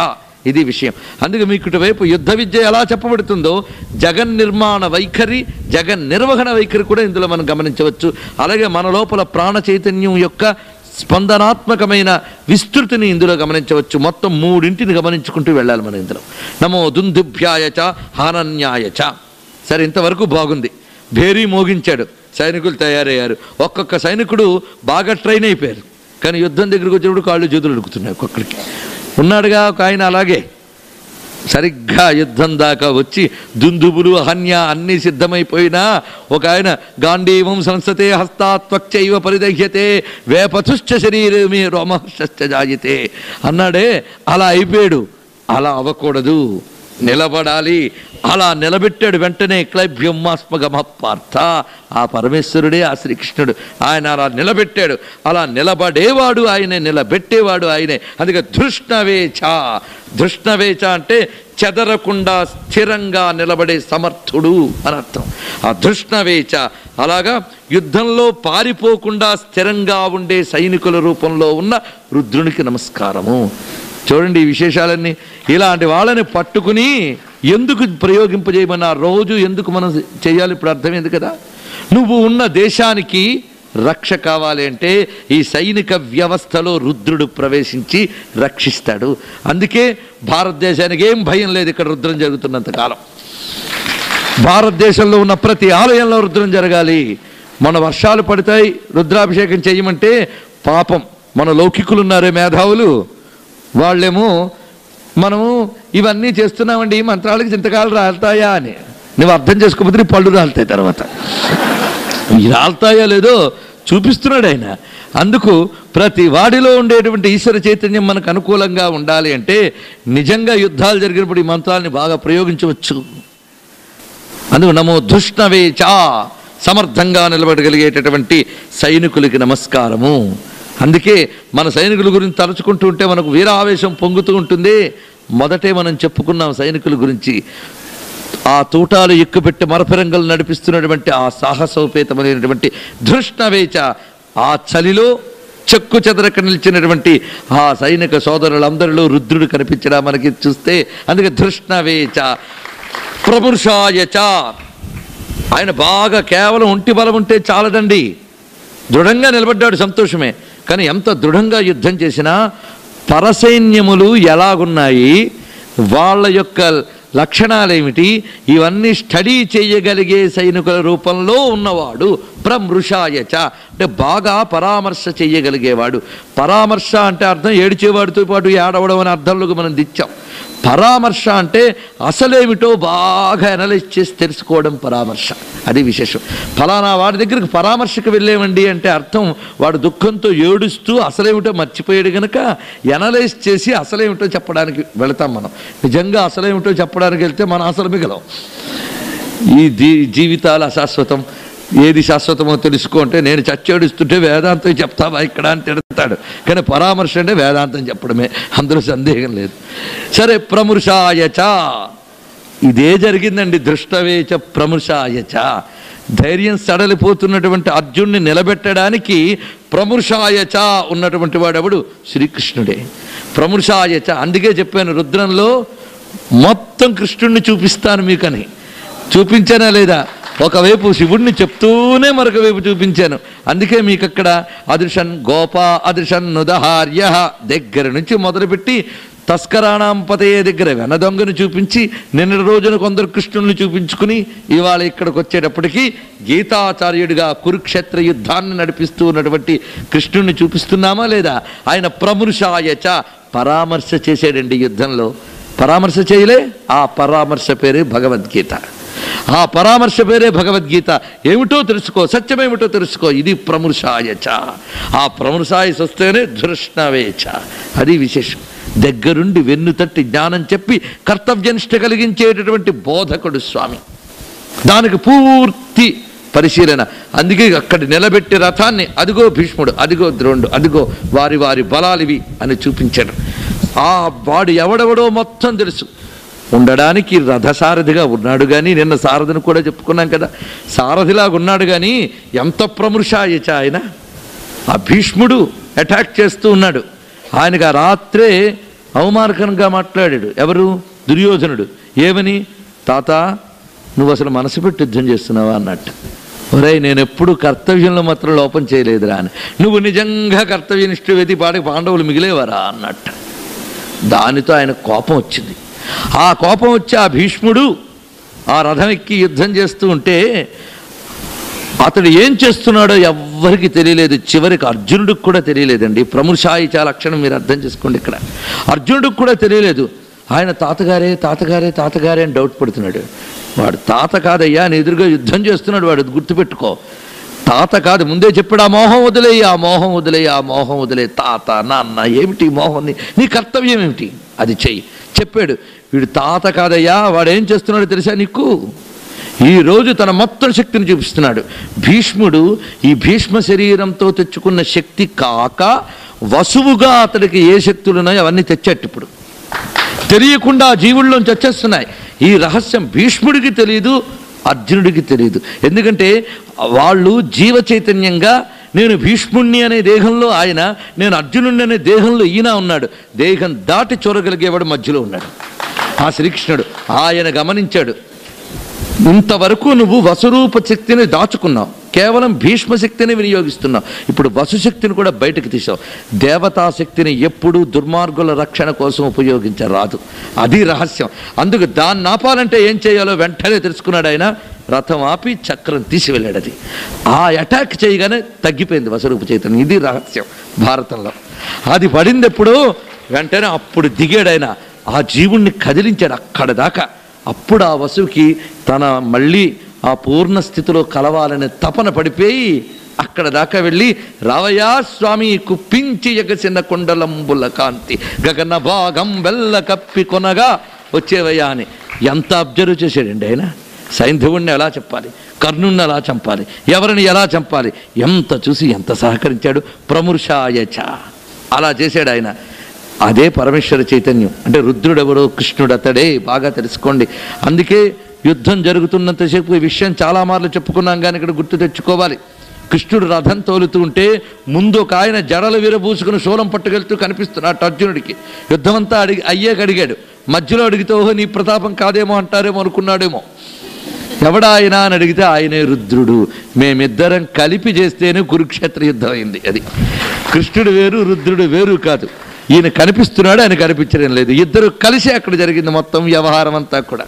ఇది విషయం. అందుకే మీకు ఇటువైపు యుద్ధ విద్య ఎలా చెప్పబడుతుందో జగన్ నిర్మాణ వైఖరి, జగన్ నిర్వహణ వైఖరి కూడా ఇందులో మనం గమనించవచ్చు. అలాగే మన లోపల ప్రాణ చైతన్యం యొక్క స్పందనాత్మకమైన విస్తృతిని ఇందులో గమనించవచ్చు. మొత్తం మూడింటిని గమనించుకుంటూ వెళ్ళాలి మనం ఇందులో. నమో దుందుభ్యాయచ హానన్యాయచ. సరే, ఇంతవరకు బాగుంది. భేరీ మోగించాడు, సైనికులు తయారయ్యారు. ఒక్కొక్క సైనికుడు బాగా ట్రైన్ అయిపోయారు. కానీ యుద్ధం దగ్గరికి వచ్చినప్పుడు కాళ్ళు చేతులు అడుగుతున్నాయి. ఒక్కొక్కరికి ఉన్నాడుగా ఒక ఆయన అలాగే సరిగ్గా యుద్ధం దాకా వచ్చి దుందుబులు హన్య అన్నీ సిద్ధమైపోయినా ఒక ఆయన గాంధీవం సంస్థతే హస్తాత్వక్చైవ పరిదహ్యతే వేపతుశ్చ శరీరమే రోమశ్చ జాయితే అన్నాడే. అలా అయిపోయాడు. అలా అవ్వకూడదు, నిలబడాలి. అలా నిలబెట్టాడు. వెంటనే క్లైభ్యమాస్మగమ పార్థ, ఆ పరమేశ్వరుడే ఆ శ్రీకృష్ణుడు. ఆయన అలా నిలబెట్టాడు. అలా నిలబడేవాడు ఆయనే, నిలబెట్టేవాడు ఆయనే. అందుకే ధృష్ణవేచ. ధృష్ణవేచ అంటే చెదరకుండా స్థిరంగా నిలబడే సమర్థుడు అని అర్థం. ఆ ధృష్ణవేచ అలాగా యుద్ధంలో పారిపోకుండా స్థిరంగా ఉండే సైనికుల రూపంలో ఉన్న రుద్రునికి నమస్కారము. చూడండి ఈ విశేషాలన్నీ. ఇలాంటి వాళ్ళని పట్టుకుని ఎందుకు ప్రయోగింపజేయమన్నా, రోజు ఎందుకు మనం చేయాలి? ఇప్పుడు అర్థమైంది కదా. నువ్వు ఉన్న దేశానికి రక్ష కావాలి అంటే ఈ సైనిక వ్యవస్థలో రుద్రుడు ప్రవేశించి రక్షిస్తాడు. అందుకే భారతదేశానికి ఏం భయం లేదు ఇక్కడ రుద్రం జరుగుతున్నంత కాలం. భారతదేశంలో ఉన్న ప్రతి ఆలయంలో రుద్రం జరగాలి. మన వర్షాలు పడతాయి, రుద్రాభిషేకం చేయమంటే పాపం మన లౌకికులు ఉన్నారే మేధావులు, వాళ్ళేమో మనము ఇవన్నీ చేస్తున్నామండి, ఈ మంత్రాలకి చింతకాలు రాలుతాయా అని. నువ్వు అర్థం చేసుకోకపోతే పళ్ళు రాలుతాయి, తర్వాత రాలుతాయా లేదో చూపిస్తున్నాడు ఆయన. అందుకు ప్రతి వాడిలో ఉండేటువంటి ఈశ్వర చైతన్యం మనకు అనుకూలంగా ఉండాలి అంటే నిజంగా యుద్ధాలు జరిగినప్పుడు ఈ మంత్రాలని బాగా ప్రయోగించవచ్చు. అందుకు నమో ధృష్ణవేచ, సమర్థంగా నిలబడగలిగేటటువంటి సైనికులకి నమస్కారము. అందుకే మన సైనికుల గురించి తలుచుకుంటూ ఉంటే మనకు వీరావేశం పొంగుతూ ఉంటుంది. మొదటే మనం చెప్పుకున్నాం సైనికుల గురించి. ఆ తూటాలు ఎక్కుపెట్టి మరఫిరంగలు నడిపిస్తున్నటువంటి ఆ సాహసోపేతమైనటువంటి ధృష్ణవేచ, ఆ చలిలో చెక్కు చెదరక నిలిచినటువంటి ఆ సైనిక సోదరులందరిలో రుద్రుడు కనిపించడా మనకి చూస్తే. అందుకే ధృష్ణవేచ. ప్రముషాయచ, ఆయన బాగా కేవలం ఒంటి బలం ఉంటే చాలదండి, దృఢంగా నిలబడ్డాడు, సంతోషమే. కానీ ఎంత దృఢంగా యుద్ధం చేసినా పరసైన్యములు ఎలాగున్నాయి, వాళ్ళ యొక్క లక్షణాలేమిటి, ఇవన్నీ స్టడీ చేయగలిగే సైనికుల రూపంలో ఉన్నవాడు ప్రమృషాయచ. అంటే బాగా పరామర్శ చేయగలిగేవాడు. పరామర్శ అంటే అర్థం ఏడిచేవాడితో పాటు ఏడవడం అనే అర్థంలోకి మనం దిచ్చాం. పరామర్శ అంటే అసలేమిటో బాగా అనలైజ్ చేసి తెలుసుకోవడం పరామర్శ. అది విశేషం. ఫలానా వాడి దగ్గరికి పరామర్శకు వెళ్ళేవండి అంటే అర్థం వాడు దుఃఖంతో ఏడుస్తూ అసలేమిటో మర్చిపోయాడు కనుక ఎనలైజ్ చేసి అసలేమిటో చెప్పడానికి వెళతాం మనం. నిజంగా అసలేమిటో చెప్పడానికి వెళ్తే మనం అసలు మిగలం. ఈ జీవితాలు అశాశ్వతం, ఏది శాశ్వతమో తెలుసుకో అంటే నేను చచ్చేడుస్తుంటే వేదాంతం చెప్తావా ఇక్కడ అని తిడతాడు. కానీ పరామర్శ అంటే వేదాంతం చెప్పడమే, అందులో సందేహం లేదు. సరే, ప్రమృషాయచ, ఇదే జరిగిందండి. దృష్టవేచ ప్రమృషాయచ. ధైర్యం సడలిపోతున్నటువంటి అర్జున్ని నిలబెట్టడానికి ప్రమృషాయచ ఉన్నటువంటి వాడెవడు? శ్రీకృష్ణుడే. ప్రమృషాయచ. అందుకే చెప్పాను రుద్రంలో మొత్తం కృష్ణుడిని చూపిస్తాను మీకని. చూపించానా లేదా? ఒకవైపు శివుడిని చెప్తూనే మరొక వైపు చూపించాను. అందుకే మీకు అక్కడ అదృశన్ గోప అదృశన్ నుదహార్య దగ్గర నుంచి మొదలుపెట్టి తస్కరాణాంపతయ్య దగ్గర వెనదొంగను చూపించి నిన్న రోజున కొందరు కృష్ణుల్ని చూపించుకుని ఇవాళ ఇక్కడికి వచ్చేటప్పటికీ గీతాచార్యుడిగా కురుక్షేత్ర యుద్ధాన్ని నడిపిస్తూ ఉన్నటువంటి కృష్ణుడిని చూపిస్తున్నామా లేదా? ఆయన ప్రమృషాయచ, పరామర్శ చేసాడండి యుద్ధంలో. పరామర్శ చేయలే, ఆ పరామర్శ పేరే భగవద్గీత. ఆ పరామర్శ పేరే భగవద్గీత. ఏమిటో తెలుసుకో, సత్యమేమిటో తెలుసుకో. ఇది ప్రమృషాయచ. ఆ ప్రమృషాయస్ వస్తేనే ధృష్ణవేచ. అది విశేషం. దగ్గరుండి వెన్ను తట్టి జ్ఞానం చెప్పి కర్తవ్యనిష్ట కలిగించేటటువంటి బోధకుడు స్వామి. దానికి పూర్తి పరిశీలన. అందుకే అక్కడ నిలబెట్టి రథాన్ని అదిగో భీష్ముడు, అదిగో ద్రోణుడు, అదిగో వారి వారి బలాలివి అని చూపించాడు. ఆ వాడు ఎవడెవడో మొత్తం తెలుసు. ఉండడానికి రథసారథిగా ఉన్నాడు కానీ, నిన్న సారథిని కూడా చెప్పుకున్నాం కదా, సారథిలాగా ఉన్నాడు కానీ ఎంత ప్రమృషాయచ ఆయన. ఆ భీష్ముడు అటాక్ చేస్తూ ఉన్నాడు. ఆయనకు ఆ రాత్రే అవమానకరంగా మాట్లాడాడు. ఎవరు? దుర్యోధనుడు. ఏమని? తాత నువ్వు అసలు మనసు పెట్టి యుద్ధం చేస్తున్నావా అన్నట్టు. ఒరే, నేను ఎప్పుడు కర్తవ్యంలో మాత్రం లోపం చేయలేదురా అని. నువ్వు నిజంగా కర్తవ్యనిష్ఠువైతే పాడికి పాండవులు మిగిలేవారా అన్నట్టు. దానితో ఆయన కోపం వచ్చింది. ఆ కోపం వచ్చి ఆ భీష్ముడు ఆ రథం ఎక్కి యుద్ధం చేస్తూ ఉంటే అతడు ఏం చేస్తున్నాడో ఎవ్వరికి తెలియలేదు. చివరికి అర్జునుడికి కూడా తెలియలేదండి. ప్రమృషాయిచ లక్షణం మీరు అర్థం చేసుకోండి. ఇక్కడ అర్జునుడికి కూడా తెలియలేదు. ఆయన తాతగారే తాతగారే తాతగారే అని డౌట్ పడుతున్నాడు. వాడు తాత కాదయ్యా, నీ ఎదురుగా యుద్ధం చేస్తున్నాడు వాడు, గుర్తుపెట్టుకో. తాత కాదు, ముందే చెప్పాడు. ఆ మోహం వదిలేయి, ఆ మోహం వదిలేయి, ఆ మోహం వదిలే. తాత నాన్న ఏమిటి మోహం? నీ కర్తవ్యం ఏమిటి? అది చెయ్యి చెప్పాడు. వీడు తాత కాదయ్యా, వాడు ఏం చేస్తున్నాడో తెలుసా నీకు? ఈరోజు తన మొత్తం శక్తిని చూపిస్తున్నాడు. భీష్ముడు ఈ భీష్మ శరీరంతో తెచ్చుకున్న శక్తి కాక వసువుగా అతడికి ఏ శక్తులు ఉన్నాయో అవన్నీ తెచ్చాడు. ఇప్పుడు తెలియకుండా జీవుల్లోంచి వచ్చేస్తున్నాయి. ఈ రహస్యం భీష్ముడికి తెలియదు, అర్జునుడికి తెలియదు. ఎందుకంటే వాళ్ళు జీవ చైతన్యంగా, నేను భీష్ముణ్ణి అనే దేహంలో ఆయన, నేను అర్జునుడిని అనే దేహంలో ఈయన ఉన్నాడు. దేహం దాటి చూడగలిగేవాడు మధ్యలో ఉన్నాడు ఆ శ్రీకృష్ణుడు. ఆయన గమనించాడు, ఇంతవరకు నువ్వు వసురూప శక్తిని దాచుకున్నావు, కేవలం భీష్మ శక్తిని వినియోగిస్తున్నావు. ఇప్పుడు వసుశక్తిని కూడా బయటకు తీసావు. దేవతాశక్తిని ఎప్పుడూ దుర్మార్గుల రక్షణ కోసం ఉపయోగించరాదు. అది రహస్యం. అందుకు దాన్ని ఆపాలంటే ఏం చేయాలో వెంటనే తెలుసుకున్నాడు ఆయన. రథం ఆపి చక్రం తీసి వెళ్ళాడు. అది ఆ అటాక్ చేయగానే తగ్గిపోయింది వసురూప చైతన్యం. ఇది రహస్యం భారతంలో. అది పడింది ఎప్పుడు? వెంటనే అప్పుడు దిగాడు ఆయన. ఆ జీవుణ్ణి కదిలించాడు అక్కడ దాకా. అప్పుడు ఆ వసుకి తన మళ్ళీ ఆ పూర్ణ స్థితిలో కలవాలనే తపన పడిపోయి అక్కడ దాకా వెళ్ళి, రావయ్యా స్వామి కుప్పించి ఎగసిన కొండలంబుల కాంతి గగన భాగం వెల్ల కప్పి కొనగా వచ్చేవయ్యా అని ఎంత అబ్జర్వ్ చేశాడండి ఆయన. సైంధవుణ్ణి ఎలా చెప్పాలి, కర్ణుణ్ణి ఎలా చంపాలి, ఎవరిని ఎలా చంపాలి, ఎంత చూసి ఎంత సహకరించాడు. ప్రమృషాయచ అలా చేశాడు ఆయన. అదే పరమేశ్వర చైతన్యం. అంటే రుద్రుడెవరో కృష్ణుడు అతడే. బాగా తెలుసుకోండి. అందుకే యుద్ధం జరుగుతున్నంతసేపు ఈ విషయం చాలా మార్లు చెప్పుకున్నాం కానీ ఇక్కడ గుర్తు తెచ్చుకోవాలి. కృష్ణుడు రథం తోలుతూ ఉంటే ముందు ఒక ఆయన జడలు విరబూసుకుని శూలం పట్టుకెళ్తూ కనిపిస్తున్నాడు అర్జునుడికి. యుద్ధమంతా అయ్యాక అడిగాడు. మధ్యలో అడిగితే ఓహో నీ ప్రతాపం కాదేమో అంటారేమో అనుకున్నాడేమో. ఎవడా ఆయన అని అడిగితే ఆయనే రుద్రుడు. మేమిద్దరం కలిపి చేస్తేనే కురుక్షేత్ర యుద్ధం అయింది. అది కృష్ణుడు వేరు, రుద్రుడు వేరు కాదు. ఈయన కనిపిస్తున్నాడు, ఆయన కనిపించడం లేదు. ఇద్దరు కలిసి అక్కడ జరిగింది మొత్తం వ్యవహారం అంతా కూడా.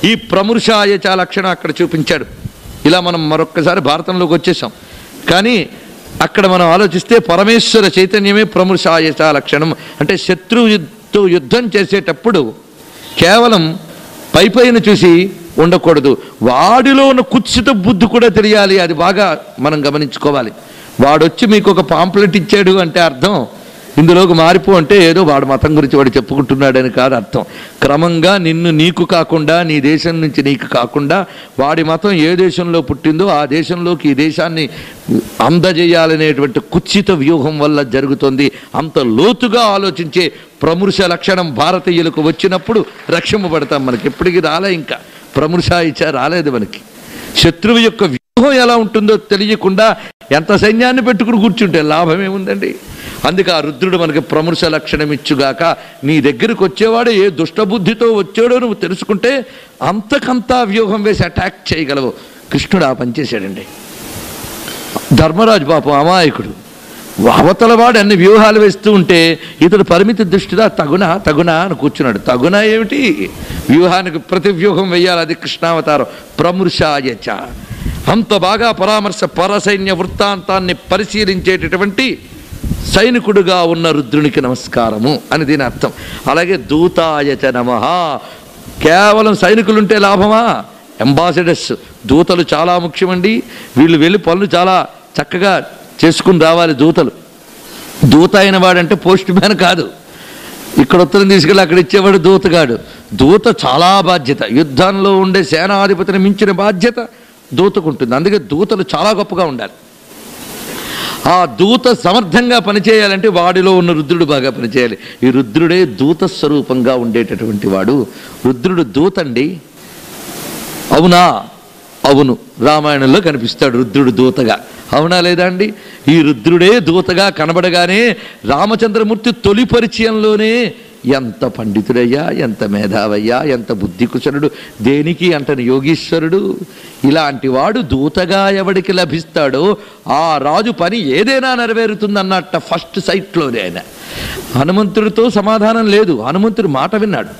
ఈ ప్రమృషాయచ లక్షణం అక్కడ చూపించాడు. ఇలా మనం మరొక్కసారి భారతంలోకి వచ్చేసాం. కానీ అక్కడ మనం ఆలోచిస్తే పరమేశ్వర చైతన్యమే ప్రమృషాయచ లక్షణం. అంటే శత్రువుతో యుద్ధం చేసేటప్పుడు కేవలం పైపైన చూసి ఉండకూడదు. వాడిలో ఉన్న కుత్సిత బుద్ధి కూడా తెలియాలి. అది బాగా మనం గమనించుకోవాలి. వాడొచ్చి మీకు ఒక పాంప్లెట్ ఇచ్చాడు అంటే అర్థం ఇందులోకి మారిపో అంటే ఏదో వాడు మతం గురించి వాడు చెప్పుకుంటున్నాడని కాదు అర్థం. క్రమంగా నిన్ను నీకు కాకుండా, నీ దేశం నుంచి నీకు కాకుండా, వాడి మతం ఏ దేశంలో పుట్టిందో ఆ దేశంలోకి ఈ దేశాన్ని అందజేయాలనేటువంటి కుత్సిత వ్యూహం వల్ల జరుగుతుంది. అంత లోతుగా ఆలోచించే ప్రమృష లక్షణం భారతీయులకు వచ్చినప్పుడు రక్షింపబడతాం. మనకి ఎప్పటికీ రాలే, ఇంకా ప్రమృషాయిచ రాలేదు మనకి. శత్రువు యొక్క వ్యూహం ఎలా ఉంటుందో తెలియకుండా ఎంత సైన్యాన్ని పెట్టుకుని కూర్చుంటే లాభం ఏముందండి. అందుకే ఆ రుద్రుడు మనకి ప్రమృష లక్షణం ఇచ్చుగాక. నీ దగ్గరకు వచ్చేవాడు ఏ దుష్టబుద్ధితో వచ్చాడో నువ్వు తెలుసుకుంటే అంతకంతా వ్యూహం వేసి అటాక్ చేయగలవు. కృష్ణుడు ఆ పనిచేశాడండి. ధర్మరాజు పాపం అమాయకుడు, అవతలవాడు అన్ని వ్యూహాలు వేస్తూ ఉంటే ఇతడు పరిమితి దృష్టిగా తగునా అని కూర్చున్నాడు. తగునా ఏమిటి? వ్యూహానికి ప్రతి వ్యూహం వేయాలి. అది కృష్ణావతారం. ప్రమృషాయచ అంత బాగా పరామర్శ పరసైన్య వృత్తాంతాన్ని పరిశీలించేటటువంటి సైనికుడుగా ఉన్న రుద్రునికి నమస్కారము అని దీని అర్థం. అలాగే దూతాయచ నమః. కేవలం సైనికులుంటే లాభమా? అంబాసిడర్స్, దూతలు చాలా ముఖ్యమండి. వీళ్ళు వెళ్ళి పనులు చాలా చక్కగా చేసుకుని రావాలి. దూత అయిన వాడంటే పోస్ట్ మ్యాన్ కాదు, ఇక్కడ ఉత్తరం తీసుకెళ్ళి అక్కడ ఇచ్చేవాడు దూతగాడు. దూత చాలా బాధ్యత, యుద్ధంలో ఉండే సేనాధిపతిని మించిన బాధ్యత దూతకు ఉంటుంది. అందుకే దూతలు చాలా గొప్పగా ఉండాలి. ఆ దూత సమర్థంగా పనిచేయాలంటే వాడిలో ఉన్న రుద్రుడు బాగా పనిచేయాలి. ఈ రుద్రుడే దూత స్వరూపంగా ఉండేటటువంటి వాడు. రుద్రుడు దూతండి. అవునా? అవును, రామాయణంలో కనిపిస్తాడు రుద్రుడు దూతగా. అవునా లేదా అండి? ఈ రుద్రుడే దూతగా కనబడగానే రామచంద్రమూర్తి తొలి పరిచయంలోనే ఎంత పండితుడయ్యా, ఎంత మేధావయ్యా, ఎంత బుద్ధికుశలుడు, దేనికి అంటని యోగీశ్వరుడు, ఇలాంటి వాడు దూతగా ఎవడికి లభిస్తాడో ఆ రాజు పని ఏదైనా నెరవేరుతుందన్నట్ట ఫస్ట్ సైట్లోనే. ఆయన హనుమంతుడితో సమాధానం లేదు, హనుమంతుడు మాట విన్నాడు.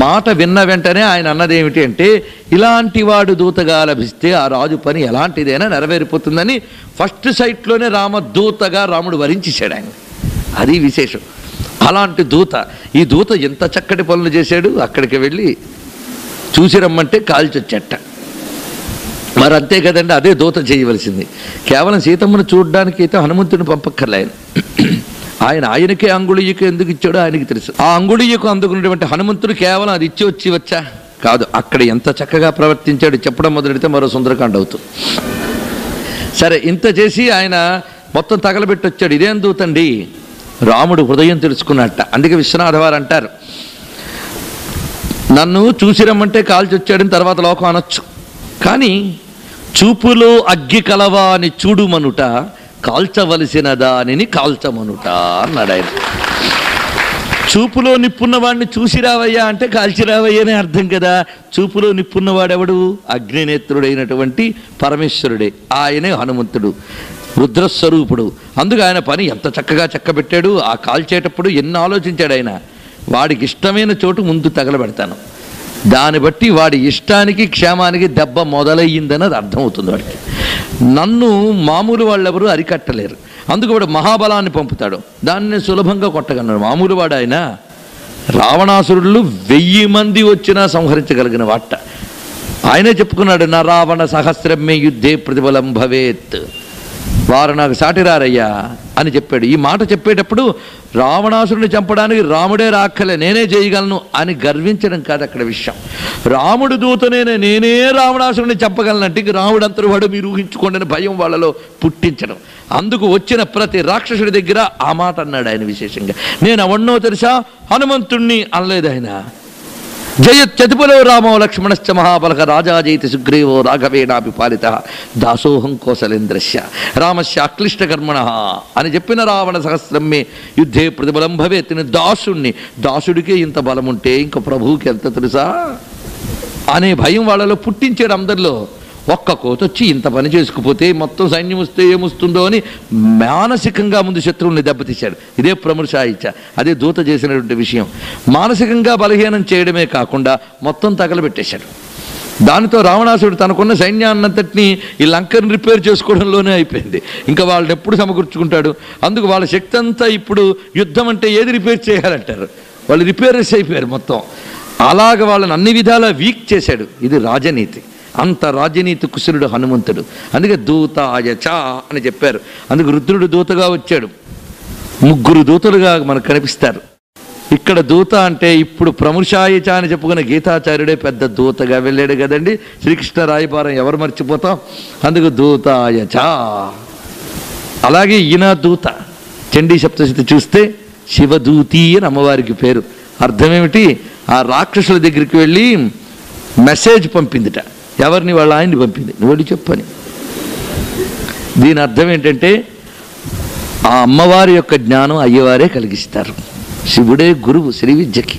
మాట విన్న వెంటనే ఆయన అన్నదేమిటి అంటే, ఇలాంటి వాడు దూతగా లభిస్తే ఆ రాజు పని ఎలాంటిదైనా నెరవేరిపోతుందని ఫస్ట్ సైట్లోనే రామదూతగా రాముడు వరించేశాడు ఆయన. అది విశేషం. అలాంటి దూత, ఈ దూత ఎంత చక్కటి పనులు చేశాడు. అక్కడికి వెళ్ళి చూసి రమ్మంటే కాల్చొచ్చట. మరి అంతే కదండి, అదే దూత చేయవలసింది. కేవలం సీతమ్మను చూడడానికి అయితే హనుమంతుడిని పంపక్కర్లే. ఆయనకే అంగుళీయకు ఎందుకు ఇచ్చాడో ఆయనకి తెలుసు. ఆ అంగుళీయకు అందుకున్నటువంటి హనుమంతుడు కేవలం అది ఇచ్చి వచ్చా కాదు, అక్కడ ఎంత చక్కగా ప్రవర్తించాడు చెప్పడం మొదలెడితే మరో సుందరకాండ అవుతుంది. సరే, ఇంత చేసి ఆయన మొత్తం తగలబెట్టి వచ్చాడు. ఇదేం దూతండి? రాముడు హృదయం తెలుసుకున్నట్ట. అందుకే విశ్వనాథ వారు అంటారు, నన్ను చూసి రమ్మంటే కాల్చొచ్చాడని తర్వాత లోకం అనొచ్చు, కానీ చూపులో అగ్గి కలవా అని చూడుమనుట, కాల్చవలసిన దానిని కాల్చమనుట అన్నాడు ఆయన. చూపులో నిప్పున్నవాడిని చూసి రావయ్యా అంటే కాల్చి రావయ్యనే అర్థం కదా. చూపులో నిప్పున్నవాడెవడు? అగ్నినేత్రుడైనటువంటి పరమేశ్వరుడే. ఆయనే హనుమంతుడు, రుద్రస్వరూపుడు. అందుకు ఆయన పని ఎంత చక్కగా చక్కబెట్టాడు. ఆ కాల్చేటప్పుడు ఎన్ని ఆలోచించాడు ఆయన. వాడికి ఇష్టమైన చోటు ముందు తగలబెడతాను, దాన్ని బట్టి వాడి ఇష్టానికి క్షేమానికి దెబ్బ మొదలయ్యిందన్నది అర్థమవుతుంది వాడికి. నన్ను మామూలు వాళ్ళెవరూ అరికట్టలేరు, అందుకు వాడు మహాబలాన్ని పంపుతాడు, దాన్ని సులభంగా కొట్టగలడు. మామూలు వాడు ఆయన. రావణాసురులు 1000 మంది వచ్చినా సంహరించగలిగిన వాట. ఆయనే చెప్పుకున్నాడు, నా రావణ సహస్రమే యుద్ధే ప్రతిఫలం భవేత్, వారు నాకు సాటిరారయ్యా అని చెప్పాడు. ఈ మాట చెప్పేటప్పుడు రావణాసురుని చంపడానికి రాముడే రాక్కలే, నేనే చేయగలను అని గర్వించడం కాదు అక్కడ విషయం. రాముడు దూతనేనే, నేనే రావణాసురుని చంపగలనంటే ఇంక రాముడు అంతరు వాడు మీరు ఊహించుకోండి అని భయం వాళ్ళలో పుట్టించడం. అందుకు వచ్చిన ప్రతి రాక్షసుడి దగ్గర ఆ మాట అన్నాడు ఆయన విశేషంగా. నేను అవన్నో తెలుసా, హనుమంతుణ్ణి అనలేదు ఆయన. జయత్యతిపులో రామో లక్ష్మణశ్చ మహాబలక రాజా జయతి సుగ్రీవో రాఘవేణాపి పాలిత దాసోహం కోసలేంద్రస్య రామస్య అక్లిష్టకర్మణ అని చెప్పిన రావణ సహస్రమే యుద్ధే ప్రతిబలం భవేత్. దాసుణ్ణి, దాసుడికే ఇంత బలం ఉంటే ఇంకా ప్రభువుకి ఎంత తెలుసా అనే భయం వాళ్ళలో పుట్టించాడు అందరిలో. ఒక్క కోతొచ్చి ఇంత పని చేసుకుపోతే మొత్తం సైన్యం వస్తే ఏమొస్తుందో అని మానసికంగా ముందు శత్రువుల్ని దెబ్బతీశాడు. ఇదే ప్రముషాయిచ్చ, అదే దూత చేసినటువంటి విషయం. మానసికంగా బలహీనం చేయడమే కాకుండా మొత్తం తగలబెట్టేశాడు. దానితో రావణాసుడు తనకున్న సైన్యాన్నంతటినీ ఈ లంకను రిపేర్ చేసుకోవడంలోనే అయిపోయింది. ఇంకా వాళ్ళని ఎప్పుడు సమకూర్చుకుంటాడు? అందుకు వాళ్ళ శక్తి అంతా ఇప్పుడు యుద్ధం అంటే ఏది రిపేర్ చేయాలంటారు, వాళ్ళు రిపేర్స్ అయిపోయారు మొత్తం. అలాగ వాళ్ళని అన్ని విధాలా వీక్ చేశాడు. ఇది రాజనీతి. అంత రాజనీతి కుశలుడు హనుమంతుడు. అందుకే దూతాయచ అని చెప్పారు. అందుకు రుద్రుడు దూతగా వచ్చాడు. 3 దూతలుగా మనకు కనిపిస్తారు. ఇక్కడ దూత అంటే ఇప్పుడు ప్రముషాయచ అని చెప్పుకున్న గీతాచార్యుడే పెద్ద దూతగా వెళ్ళాడు కదండి. శ్రీకృష్ణ రాయబారం ఎవరు మర్చిపోతాం. అందుకు దూతాయచ. అలాగే ఈయన దూత. చండీ సప్తశతి చూస్తే శివదూతి అని అమ్మవారికి పేరు. అర్థమేమిటి? ఆ రాక్షసుల దగ్గరికి వెళ్ళి మెసేజ్ పంపిందిట. ఎవరిని? వాళ్ళ ఆయన్ని పంపింది, నువ్వు వెళ్ళి చెప్పని. దీని అర్థం ఏంటంటే ఆ అమ్మవారి యొక్క జ్ఞానం అయ్యవారే కలిగిస్తారు. శివుడే గురువు శ్రీ విద్యకి,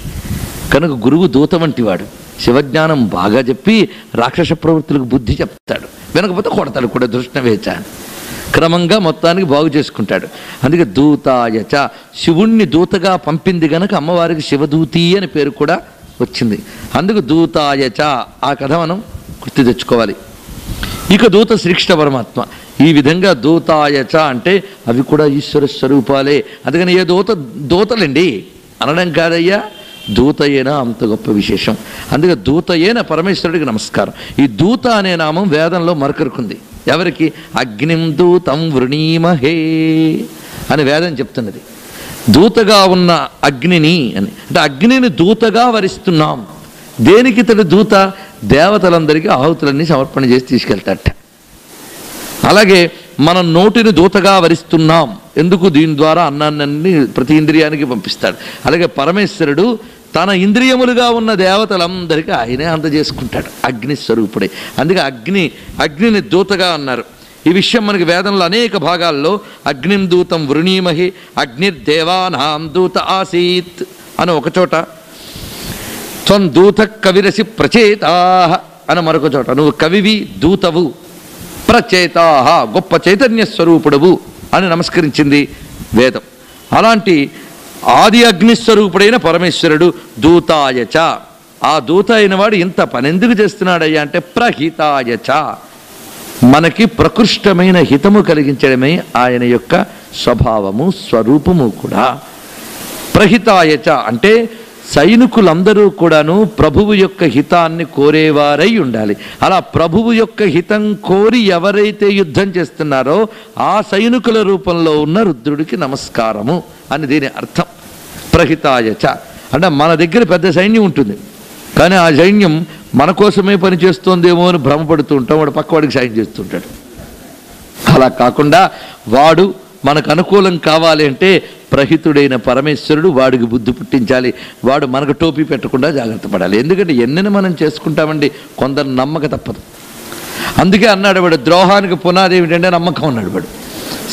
కనుక గురువు దూత వంటి వాడు. శివజ్ఞానం బాగా చెప్పి రాక్షస ప్రవృత్తులకు బుద్ధి చెప్తాడు, వినకపోతే కొడతాడు కూడా. దృష్ణవేచ క్రమంగా మొత్తానికి బాగు చేసుకుంటాడు. అందుకే దూతాయచ, శివుణ్ణి దూతగా పంపింది గనక అమ్మవారికి శివదూతి అని పేరు కూడా వచ్చింది. అందుకు దూతాయచ. ఆ కథ మనం గుర్తు తెచ్చుకోవాలి. ఇక దూత శ్రీకృష్ణ పరమాత్మ. ఈ విధంగా దూతాయచ అంటే అవి కూడా ఈశ్వర స్వరూపాలే. అందుకని ఏ దూతలండి అనడం కాదయ్యా, దూతయేన అంత గొప్ప విశేషం. అందుకే దూతయేన పరమేశ్వరుడికి నమస్కారం. ఈ దూత అనే నామం వేదంలో మరకరుకుంది. ఎవరికి? అగ్నిం దూతం వృణీమహే అని వేదం చెప్తున్నది. దూతగా ఉన్న అగ్నిని అని, అంటే అగ్నిని దూతగా వరిస్తున్నాం. దేనికి ఇతడు దూత? దేవతలందరికీ ఆహుతులన్నీ సమర్పణ చేసి తీసుకెళ్తాట. అలాగే మనం నోటిని దూతగా వరిస్తున్నాం. ఎందుకు? దీని ద్వారా అన్నాన్ని ప్రతి ఇంద్రియానికి పంపిస్తాడు. అలాగే పరమేశ్వరుడు తన ఇంద్రియములుగా ఉన్న దేవతలందరికీ ఆయనే అందజేసుకుంటాడు, అగ్నిస్వరూపుడే. అందుకే అగ్నిని దూతగా అన్నారు. ఈ విషయం మనకి వేదంలో అనేక భాగాల్లో అగ్నిం దూతం వృణీమహి, అగ్నిర్దేవానాం దూత ఆసీత్ అని ఒకచోట, త్వం దూత కవిరసి ప్రచేతాః అని మరొక చోట, నువ్వు కవివి దూతవు, ప్రచేతాః గొప్ప చైతన్య స్వరూపుడవు అని నమస్కరించింది వేదం. అలాంటి ఆది అగ్నిస్వరూపుడైన పరమేశ్వరుడు దూతాయచ. ఆ దూత అయిన వాడు ఇంత పనెందుకు చేస్తున్నాడయ్యా అంటే ప్రహితాయచ, మనకి ప్రకృష్టమైన హితము కలిగించడమే ఆయన యొక్క స్వభావము స్వరూపము కూడా. ప్రహితాయచ అంటే సైనికులందరూ కూడాను ప్రభువు యొక్క హితాన్ని కోరేవారై ఉండాలి. అలా ప్రభువు యొక్క హితం కోరి ఎవరైతే యుద్ధం చేస్తున్నారో ఆ సైనికుల రూపంలో ఉన్న రుద్రుడికి నమస్కారము అని దీని అర్థం. ప్రహితాయచ అంటే మన దగ్గర పెద్ద సైన్యం ఉంటుంది, కానీ ఆ సైన్యం మన కోసమే పనిచేస్తోందేమో అని భ్రమపడుతూ ఉంటాం, వాడు పక్కవాడికి సాయం చేస్తుంటాడు. అలా కాకుండా వాడు మనకు అనుకూలం కావాలి అంటే ప్రహితుడైన పరమేశ్వరుడు వాడికి బుద్ధి పుట్టించాలి. వాడు మనకు టోపీ పెట్టకుండా జాగ్రత్త పడాలి. ఎందుకంటే ఎన్నెన్ని మనం చేసుకుంటామండి, కొందరు నమ్మక తప్పదు. అందుకే అన్నాడు వాడు, ద్రోహానికి పునాది ఏమిటంటే నమ్మకం అన్నాడు వాడు.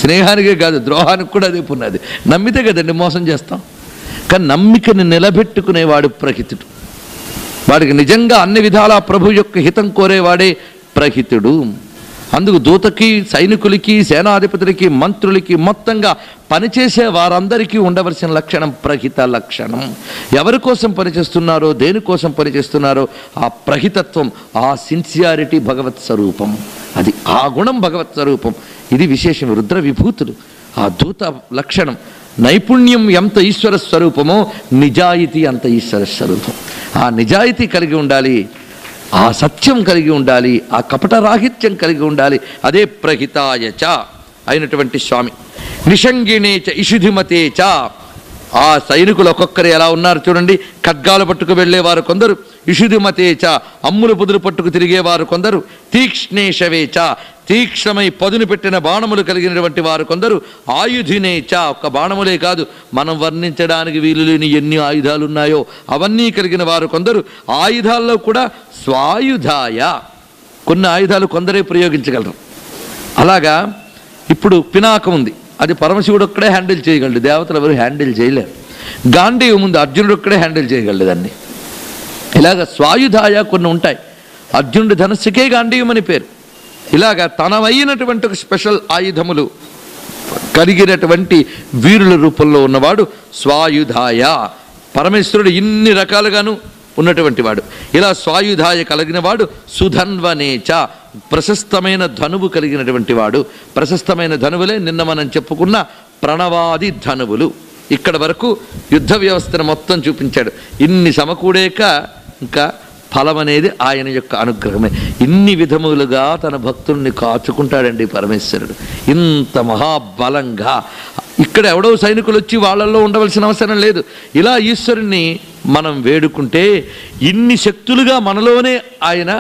స్నేహానికే కాదు, ద్రోహానికి కూడా అదే పునాది. నమ్మితే కదండి మోసం చేస్తాం. కానీ నమ్మికని నిలబెట్టుకునేవాడు ప్రహితుడు. వాడికి నిజంగా అన్ని విధాలా ప్రభు యొక్క హితం కోరేవాడే ప్రహితుడు. అందుకు దూతకి, సైనికులకి, సేనాధిపతులకి, మంత్రులకి, మొత్తంగా పనిచేసే వారందరికీ ఉండవలసిన లక్షణం ప్రహిత లక్షణం. ఎవరి కోసం పనిచేస్తున్నారో, దేనికోసం పనిచేస్తున్నారో ఆ ప్రహితత్వం, ఆ సిన్సియారిటీ భగవత్ స్వరూపం. అది ఆ గుణం భగవత్ స్వరూపం. ఇది విశేషం. రుద్ర విభూతులు ఆ దూత లక్షణం. నైపుణ్యం ఎంత ఈశ్వర స్వరూపమో నిజాయితీ అంత ఈశ్వర స్వరూపం. ఆ నిజాయితీ కలిగి ఉండాలి, ఆ సత్యం కలిగి ఉండాలి, ఆ కపటరాహిత్యం కలిగి ఉండాలి. అదే ప్రహితాయచ అయినటువంటి స్వామి. నిషంగిణేచ ఇషుధిమతేచ. ఆ సైనికులు ఒక్కొక్కరు ఎలా ఉన్నారు చూడండి. ఖడ్గాలు పట్టుకు వెళ్ళేవారు కొందరు, ఇషుధిమతేచ అమ్ములు పొదులు పట్టుకు తిరిగేవారు కొందరు, తీక్ష్ణేశవేచ తీక్ష్ణమై పదును పెట్టిన బాణములు కలిగినటువంటి వారు కొందరు, ఆయుధినేచ ఒక్క బాణములే కాదు మనం వర్ణించడానికి వీలు లేని ఎన్ని ఆయుధాలు ఉన్నాయో అవన్నీ కలిగిన వారు కొందరు. ఆయుధాల్లో కూడా స్వాయుధాయ, కొన్ని ఆయుధాలు కొందరే ప్రయోగించగలరు. అలాగా ఇప్పుడు పినాకం ఉంది, అది పరమశివుడు ఒక్కడే హ్యాండిల్ చేయగలడు, దేవతలు ఎవరు హ్యాండిల్ చేయలేరు. గాంధీవం ఉంది, అర్జునుడు ఒక్కడే హ్యాండిల్ చేయగలడు దాన్ని. ఇలాగ స్వాయుధాయ కొన్ని ఉంటాయి. అర్జునుడి ధనస్సుకే గాంధీవం అని పేరు. ఇలాగా తనవైనటువంటి ఒక స్పెషల్ ఆయుధములు కలిగినటువంటి వీరుల రూపంలో ఉన్నవాడు స్వాయుధాయ. పరమేశ్వరుడు ఇన్ని రకాలుగాను ఉన్నటువంటి వాడు. ఇలా స్వాయుధాయ కలిగిన వాడు సుధన్వనేచ ప్రశస్తమైన ధనువు కలిగినటువంటి వాడు. ప్రశస్తమైన ధనువులే నిన్న మనం చెప్పుకున్న ప్రణవాది ధనువులు. ఇక్కడ వరకు యుద్ధ వ్యవస్థను మొత్తం చూపించాడు. ఇన్ని సమకూడాక ఇంకా ఫలం అనేది ఆయన యొక్క అనుగ్రహమే. ఇన్ని విధములుగా తన భక్తుల్ని కాచుకుంటాడండి పరమేశ్వరుడు ఇంత మహాబలంగా. ఇక్కడ ఎవడో సైనికులు వచ్చి వాళ్ళల్లో ఉండవలసిన అవసరం లేదు. ఇలా ఈశ్వరుణ్ణి మనం వేడుకుంటే ఇన్ని శక్తులుగా మనలోనే ఆయన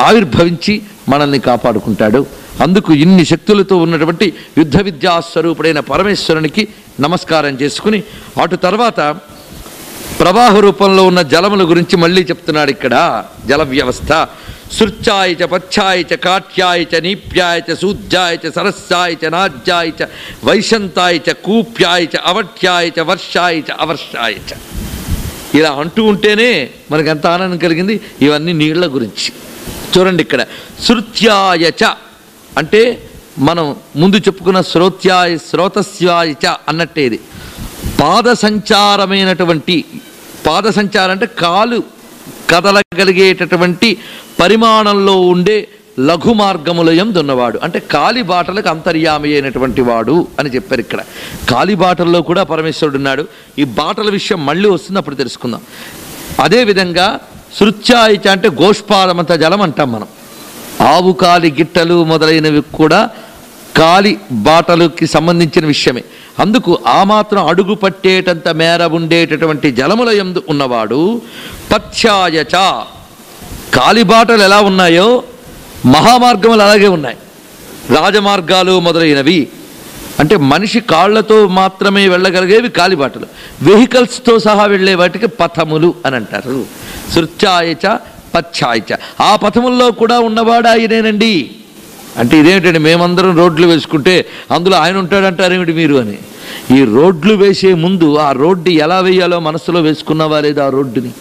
ఆవిర్భవించి మనల్ని కాపాడుకుంటాడు. అందుకు ఇన్ని శక్తులతో ఉన్నటువంటి యుద్ధ విద్యాస్వరూపుడైన పరమేశ్వరునికి నమస్కారం చేసుకుని అటు తర్వాత ప్రవాహ రూపంలో ఉన్న జలముల గురించి మళ్ళీ చెప్తున్నాడు ఇక్కడ. జల వ్యవస్థ సృచ్చాయచ పచ్చాయచ కాట్యాయచ నీప్యాయచ సూజ్యాయచ సరస్యాయచ నాజ్యాయచ వైశంతాయచ కూప్యాయచ అవట్యాయచ వర్షాయచ అవర్షాయచ. ఇలా అంటూ ఉంటేనే మనకు ఎంత ఆనందం కలిగింది. ఇవన్నీ నీళ్ల గురించి చూడండి. ఇక్కడ శృత్యాయచ అంటే మనం ముందు చెప్పుకున్న శ్రోతస్యాయచ అన్నట్టే ఇది పాద సంచారమైనటువంటి. పాద సంచారం అంటే కాలు కదలగలిగేటటువంటి పరిమాణంలో ఉండే లఘు మార్గముల యందు ఉన్నవాడు అంటే కాలిబాటలకు అంతర్యామి అయినటువంటి వాడు అని చెప్పారు. ఇక్కడ కాలిబాటల్లో కూడా పరమేశ్వరుడు ఉన్నాడు. ఈ బాటల విషయం మళ్ళీ వస్తుంది, అప్పుడు తెలుసుకుందాం. అదేవిధంగా శృత్యాయిచ అంటే గోష్పాదమంత జలం అంటాం మనం. ఆవు కాలి గిట్టలు మొదలైనవి కూడా కాలి బాటలకి సంబంధించిన విషయమే. అందుకు ఆ మాత్రం అడుగు పట్టేటంత మేర ఉండేటటువంటి జలముల యందు ఉన్నవాడు. పథ్యాయచ కాలిబాటలు ఎలా ఉన్నాయో మహామార్గములు అలాగే ఉన్నాయి. రాజమార్గాలు మొదలైనవి అంటే మనిషి కాళ్లతో మాత్రమే వెళ్ళగలిగేవి కాలిబాటలు. వెహికల్స్తో సహా వెళ్ళే వాటికి పథములు అని అంటారు. శృత్యాయచ పథ్యాయచ ఆ పథముల్లో కూడా ఉన్నవాడు ఆయనేనండి. అంటే ఇదేమిటండి, మేమందరం రోడ్లు వేసుకుంటే అందులో ఆయన ఉంటాడంటారేమిటి మీరు అని. ఈ రోడ్లు వేసే ముందు ఆ రోడ్డు ఎలా వేయాలో మనసులో వేసుకున్నావా లేదా? ఆ రోడ్డుని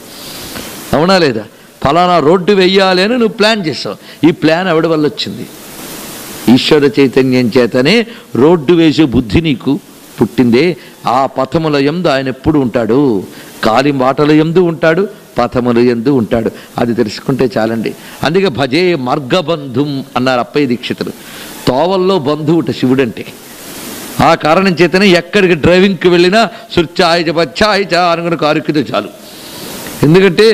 అవునా లేదా? ఫలానా రోడ్డు వేయాలి అని నువ్వు ప్లాన్ చేసావు. ఈ ప్లాన్ ఎవడి వల్ల వచ్చింది? ఈశ్వర చైతన్యం చేతనే రోడ్డు వేసే బుద్ధి నీకు పుట్టిందే. ఆ పథముల యందు ఆయన ఎప్పుడు ఉంటాడు? కాలి బాటల యందు ఉంటాడు, పథముల యందు ఉంటాడు. అది తెలుసుకుంటే చాలండి. అందుకే భజే మార్గబంధుం అన్నారు అప్పయ్య దీక్షితులు. తోవల్లో బంధువుట శివుడంటే. ఆ కారణం చేతనే ఎక్కడికి డ్రైవింగ్కి వెళ్ళినా శృత్యాయచ పథ్యాయచ అనుకున్న కారుకితో చాలు. ఎందుకంటే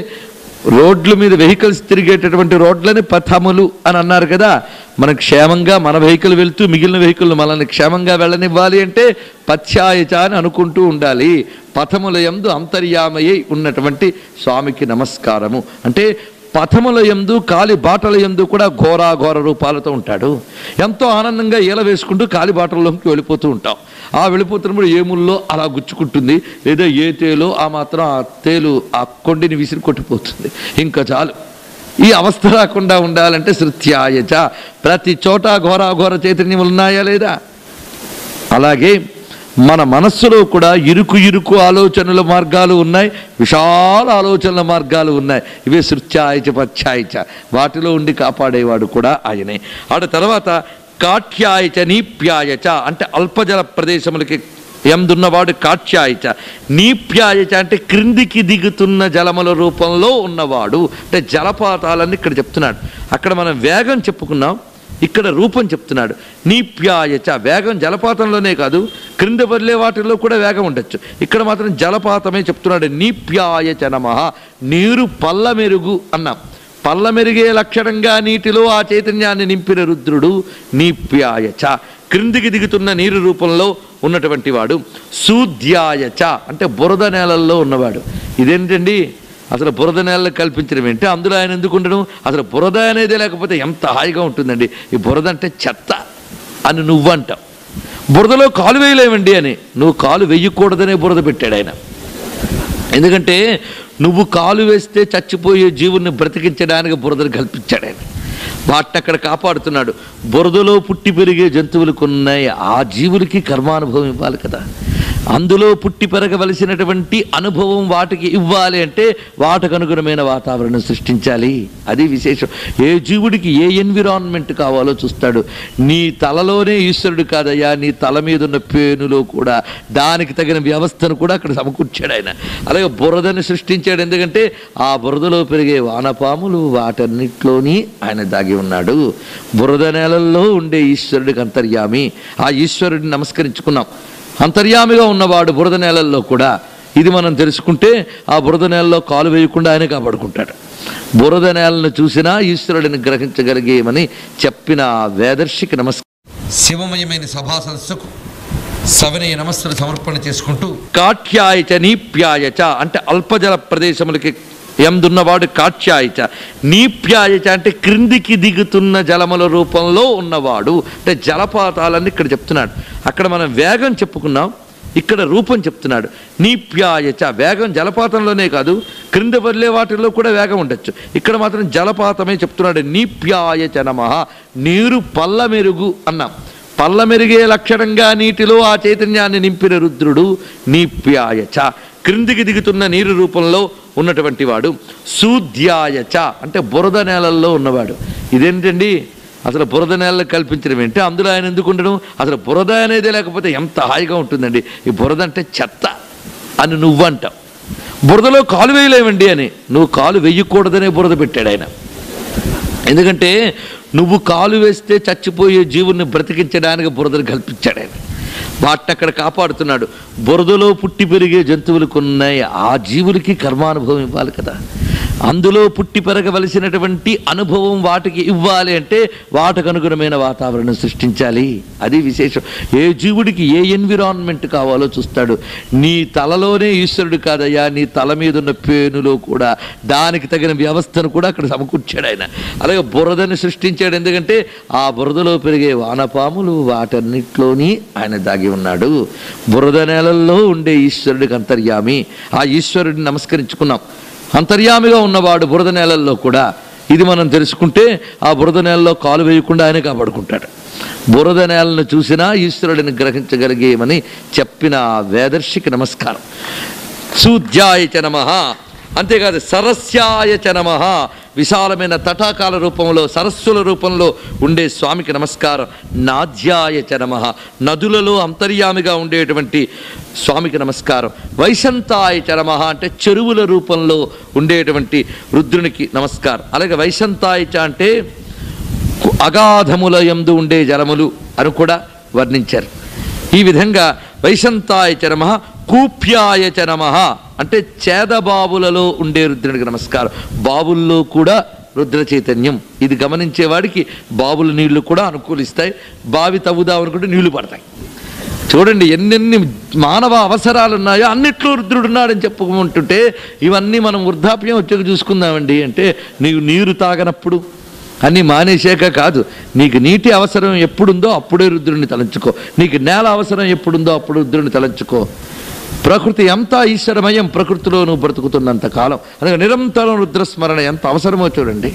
రోడ్ల మీద వెహికల్స్ తిరిగేటటువంటి రోడ్లని పథములు అని అన్నారు కదా. మనం క్షేమంగా మన వెహికల్ వెళ్తూ మిగిలిన వెహికల్ మనల్ని క్షేమంగా వెళ్ళనివ్వాలి అంటే పథ్యాయచ అని అనుకుంటూ ఉండాలి. పథముల యందు అంతర్యామయ్యి ఉన్నటువంటి స్వామికి నమస్కారము అంటే పథముల యందు కాలి బాటల యందు కూడా ఘోరాఘోర రూపాలతో ఉంటాడు. ఎంతో ఆనందంగా ఈల వేసుకుంటూ కాలి బాటల్లోకి వెళ్ళిపోతూ ఉంటాం. ఆ వెళ్ళిపోతున్నప్పుడు ఏముల్లో అలా గుచ్చుకుంటుంది, లేదా ఏ తేలో ఆ మాత్రం ఆ తేలు ఆ కొండిని విసిరి కొట్టిపోతుంది. ఇంకా చాలు. ఈ అవస్థ రాకుండా ఉండాలంటే శృత్యాయచ ప్రతి చోట ఘోరాఘోర చైతన్యములు ఉన్నాయా లేదా? అలాగే మన మనస్సులో కూడా ఇరుకు ఇరుకు ఆలోచనల మార్గాలు ఉన్నాయి, విశాల ఆలోచనల మార్గాలు ఉన్నాయి. ఇవే శృత్యాయచ పథ్యాయచ. వాటిలో ఉండి కాపాడేవాడు కూడా ఆయనే. ఆడ తర్వాత కాఠ్యాయచ నీప్యాయచ అంటే అల్పజల ప్రదేశములకి ఎందున్నవాడు కాఠ్యాయచ. నీప్యాయచ అంటే క్రిందికి దిగుతున్న జలముల రూపంలో ఉన్నవాడు అంటే జలపాతాలన్నీ ఇక్కడ చెప్తున్నాడు. అక్కడ మనం వేగం చెప్పుకున్నాం, ఇక్కడ రూపం చెప్తున్నాడు. నీప్యాయచ వేగం జలపాతంలోనే కాదు, క్రింద వదిలే వాటిల్లో కూడా వేగం ఉండొచ్చు. ఇక్కడ మాత్రం జలపాతమే చెప్తున్నాడు. నీప్యాయచ నమః నీరు పల్ల మెరుగు అన్నాం. పల్ల మెరిగే లక్షణంగా నీటిలో ఆ చైతన్యాన్ని నింపిన రుద్రుడు నీప్యాయచ క్రిందికి దిగుతున్న నీరు రూపంలో ఉన్నటువంటి వాడు. సూద్యాయచ అంటే బురద నేలల్లో ఉన్నవాడు. ఇదేంటండి, అసలు బురద నేలలో కల్పించడం ఏంటి? అందులో ఆయన ఎందుకు ఉండడం? అసలు బురద అనేది లేకపోతే ఎంత హాయిగా ఉంటుందండి. ఈ బురద అంటే చెత్త అని నువ్వంటావు. బురదలో కాలు వేయలేమండి అని. నువ్వు కాలు వేయకూడదనే బురద పెట్టాడు ఆయన. ఎందుకంటే నువ్వు కాలు వేస్తే చచ్చిపోయే జీవుల్ని బ్రతికించడానికి బురదను కల్పించాడు ఆయన. వాటిని అక్కడ కాపాడుతున్నాడు. బురదలో పుట్టి పెరిగే జంతువులకు ఉన్నాయి, ఆ జీవులకి కర్మానుభవం ఇవ్వాలి కదా. అందులో పుట్టి పెరగవలసినటువంటి అనుభవం వాటికి ఇవ్వాలి అంటే వాటికి అనుగుణమైన వాతావరణం సృష్టించాలి. అది విశేషం. ఏ జీవుడికి ఏ ఎన్విరాన్మెంట్ కావాలో చూస్తాడు. నీ తలలోనే ఈశ్వరుడు కాదయ్యా, నీ తల మీద ఉన్న పేనులో కూడా దానికి తగిన వ్యవస్థను కూడా అక్కడ సమకూర్చాడు ఆయన. అలాగే బురదను సృష్టించాడు. ఎందుకంటే ఆ బురదలో పెరిగే వానపాములు వాటన్నిటిలోని ఆయన దాగి ఉన్నాడు. బురద నేలల్లో ఉండే ఈశ్వరుడికి అంతర్యామి. ఆ ఈశ్వరుడిని నమస్కరించుకున్నాం. అంతర్యామిగా ఉన్నవాడు బురద నేలల్లో కూడా. ఇది మనం తెలుసుకుంటే ఆ బురద నేలలో కాలు వేయకుండా ఆయన కాపాడుకుంటాడు. బురద నేలను చూసినా ఈశ్వరుడిని గ్రహించగలిగేమని చెప్పిన వేదర్శికి నమస్కారం. శివమయమైన సభా సంస్థకు సవినయ నమస్సులు సమర్పణ చేసుకుంటూ కాఠ్యాయచ నీప్యాయచ అంటే అల్పజల ప్రదేశములకి ఎందున్నవాడు కాఠ్యాయచ. నీప్యాయచ అంటే క్రిందికి దిగుతున్న జలముల రూపంలో ఉన్నవాడు అంటే జలపాతాలన్నీ ఇక్కడ చెప్తున్నాడు. అక్కడ మనం వేగం చెప్పుకున్నాం, ఇక్కడ రూపం చెప్తున్నాడు. నీప్యాయచ వేగం జలపాతంలోనే కాదు, క్రింద వదిలే వాటిల్లో కూడా వేగం ఉండొచ్చు. ఇక్కడ మాత్రం జలపాతమే చెప్తున్నాడు. నీప్యాయచ నమః నీరు పల్ల మెరుగు అన్నాం. పల్ల మెరిగే లక్షణంగా నీటిలో ఆ చైతన్యాన్ని నింపిన రుద్రుడు నీప్యాయచ క్రిందికి దిగుతున్న నీరు రూపంలో ఉన్నటువంటి వాడు. సూద్యాయచ అంటే బురద నేలల్లో ఉన్నవాడు. ఇదేంటండి, అసలు బురద నేలలో కల్పించడం ఏంటి? అందులో ఆయన ఎందుకు ఉండడం? అసలు బురద అనేది లేకపోతే ఎంత హాయిగా ఉంటుందండి. ఈ బురద అంటే చెత్త అని నువ్వంటావు. బురదలో కాలు వేయలేమండి అని. నువ్వు కాలు వేయకూడదనే బురద పెట్టాడు ఆయన. ఎందుకంటే నువ్వు కాలు వేస్తే చచ్చిపోయే జీవుని బ్రతికించడానికి బురదను కల్పించాడు ఆయన. వాటిని అక్కడ కాపాడుతున్నాడు. బురదలో పుట్టి పెరిగే జంతువులకు ఉన్నాయి, ఆ జీవులకి కర్మానుభవం ఇవ్వాలి కదా. అందులో పుట్టి పెరగవలసినటువంటి అనుభవం వాటికి ఇవ్వాలి అంటే వాటికి అనుగుణమైన వాతావరణం సృష్టించాలి. అది విశేషం. ఏ జీవుడికి ఏ ఎన్విరాన్మెంట్ కావాలో చూస్తాడు. నీ తలలోనే ఈశ్వరుడు కాదయ్యా, నీ తల మీద ఉన్న పేనులో కూడా దానికి తగిన వ్యవస్థను కూడా అక్కడ సమకూర్చాడు ఆయన. అలాగే బురదను సృష్టించాడు. ఎందుకంటే ఆ బురదలో పెరిగే వానపాములు వాటన్నిటిలోని ఆయన దాగి ఉన్నాడు. బురద నేలల్లో ఉండే ఈశ్వరుడికి అంతర్యామి. ఆ ఈశ్వరుడిని నమస్కరించుకున్నాం. అంతర్యామిగా ఉన్నవాడు బురద నేలల్లో కూడా. ఇది మనం తెలుసుకుంటే ఆ బురద నేలలో కాలు వేయకుండా ఆయన కాపాడుకుంటాడు. బురద నేలను చూసినా ఈశ్వరుడిని గ్రహించగలిగేమని చెప్పిన వేదర్శికి నమస్కారం. సూద్యాయ చ నమః. అంతేకాదు సరస్యాయ చ నమః. విశాలమైన తటాకాల రూపంలో, సరస్సుల రూపంలో ఉండే స్వామికి నమస్కారం. నాద్యాయ చ నమః. నదులలో అంతర్యామిగా ఉండేటువంటి స్వామికి నమస్కారం. వైశంతాయ చ నమః అంటే చెరువుల రూపంలో ఉండేటువంటి రుద్రునికి నమస్కారం. అలాగే వైశంతాయ చ అంటే అగాధముల యందు ఉండే జలములు అని కూడా వర్ణించారు. ఈ విధంగా వైశంతాయ చ నమః. కూప్యాయ చ నమః అంటే చేదబావులలో ఉండే రుద్రునికి నమస్కారం. బావుల్లో కూడా రుద్ర చైతన్యం. ఇది గమనించేవాడికి బావుల నీళ్లు కూడా అనుకూలిస్తాయి. బావి తవ్వుదాం అనుకుంటే నీళ్లు పడతాయి. చూడండి ఎన్నెన్ని మానవ అవసరాలు ఉన్నాయో అన్నిట్లో రుద్రుడున్నాడని చెప్పుకుంటుంటే ఇవన్నీ మనం వృద్ధాప్యం వచ్చాక చూసుకుందామండి అంటే నీవు నీరు తాగనప్పుడు అన్నీ మానేశాక కాదు. నీకు నీటి అవసరం ఎప్పుడుందో అప్పుడే రుద్రుడిని తలంచుకో. నీకు నేల అవసరం ఎప్పుడుందో అప్పుడు రుద్రుడిని తలంచుకో. ప్రకృతి ఎంత ఈశ్వరమయం. ప్రకృతిలో నువ్వు బ్రతుకుతున్నంత కాలం అలాగే నిరంతరం రుద్రస్మరణ ఎంత అవసరమో చూడండి.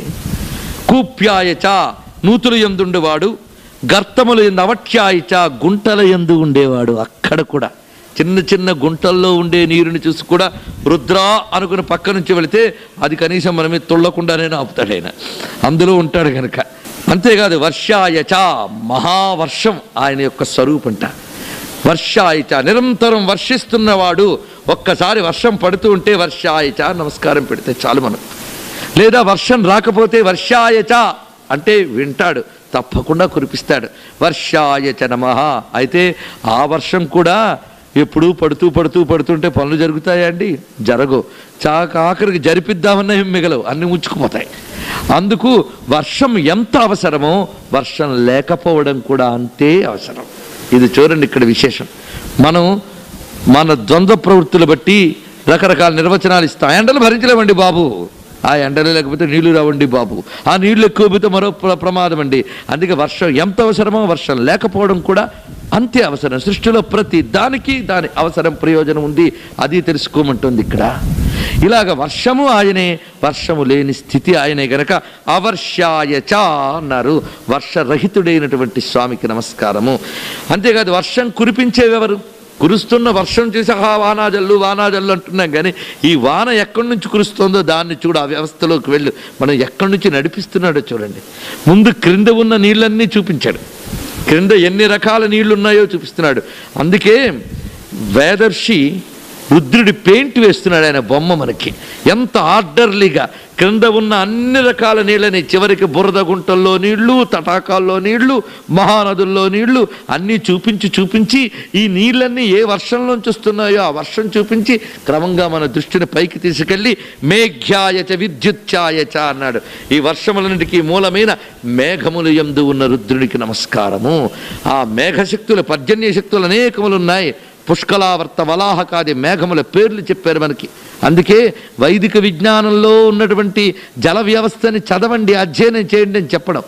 కూప్యాయచ నూతులు ఎందుండేవాడు. గర్తములు ఎందు అవట్యాయచ గుంటల ఎందు ఉండేవాడు. అక్కడ కూడా చిన్న చిన్న గుంటల్లో ఉండే నీరుని చూసి కూడా రుద్రా అనుకుని పక్క నుంచి వెళితే అది కనీసం మనమే తుళ్ళకుండానే ఆపుతాడు ఆయన. అందులో ఉంటాడు కనుక. అంతేకాదు వర్షాయచ మహావర్షం ఆయన యొక్క స్వరూపంట. వర్షాయచ నిరంతరం వర్షిస్తున్నవాడు. ఒక్కసారి వర్షం పడుతూ ఉంటే వర్షాయచ నమస్కారం పెడితే చాలు మనం. లేదా వర్షం రాకపోతే వర్షాయచ అంటే వింటాడు, తప్పకుండా కురిపిస్తాడు. వర్షాయచ నమః. అయితే ఆ వర్షం కూడా ఎప్పుడూ పడుతుంటే పనులు జరుగుతాయా అండి? జరగవు. ఆఖరికి జరిపిద్దామన్నా మిగలవు, అన్నీ ముచ్చుకుపోతాయి. అందుకు వర్షం ఎంత అవసరమో వర్షం లేకపోవడం కూడా అంతే అవసరం. ఇది చూడండి ఇక్కడ విశేషం. మనం మన ద్వంద్వ ప్రవృత్తులు బట్టి రకరకాల నిర్వచనాలు ఇస్తాం. ఎండలు భరించలేమండి బాబు, ఆ ఎండలు లేకపోతే నీళ్లు రావండి బాబు, ఆ నీళ్లు ఎక్కువైతే మరో ప్రమాదం అండి. అందుకే వర్షం ఎంత అవసరమో వర్షం లేకపోవడం కూడా అంతే అవసరం. సృష్టిలో ప్రతి దానికి దాని అవసరం ప్రయోజనం ఉంది. అది తెలుసుకోమంటుంది ఇక్కడ. ఇలాగ వర్షము ఆయనే, వర్షము లేని స్థితి ఆయనే గనక అవర్షాయచ అన్నారు. వర్షరహితుడైనటువంటి స్వామికి నమస్కారము. అంతేకాదు వర్షం కురిపించేవెవరు? కురుస్తున్న వర్షం చూసి వానాజల్లు వానాజల్లు అంటున్నాం, కానీ ఈ వాన ఎక్కడి నుంచి కురుస్తుందో దాన్ని చూడు. ఆ వ్యవస్థలోకి వెళ్ళి మనం ఎక్కడి నుంచి నడిపిస్తున్నాడో చూడండి. ముందు క్రింద ఉన్న నీళ్ళన్నీ చూపించాడు, క్రింద ఎన్ని రకాల నీళ్లు ఉన్నాయో చూపిస్తున్నాడు. అందుకే వేదర్షి రుద్రుడి పెయింట్ వేస్తున్నాడు ఆయన బొమ్మ మనకి. ఎంత ఆర్డర్లీగా క్రింద ఉన్న అన్ని రకాల నీళ్ళని, చివరికి బురద గుంటల్లో నీళ్లు, తటాకాల్లో నీళ్లు, మహానదుల్లో నీళ్లు అన్నీ చూపించి ఈ నీళ్ళన్నీ ఏ వర్షంలోంచి వస్తున్నాయో ఆ వర్షం చూపించి క్రమంగా మన దృష్టిని పైకి తీసుకెళ్ళి మేఘ్యాయచ విద్యుత్యాయచ అన్నాడు. ఈ వర్షములన్నిటికీ మూలమైన మేఘములు యందు ఉన్న రుద్రుడికి నమస్కారము. ఆ మేఘశక్తులు, పర్జన్య శక్తులు అనేకములు ఉన్నాయి. పుష్కలావర్త వలాహకాది మేఘముల పేర్లు చెప్పారు మనకి. అందుకే వైదిక విజ్ఞానంలో ఉన్నటువంటి జల వ్యవస్థని చదవండి, అధ్యయనం చేయండి అని చెప్పడం.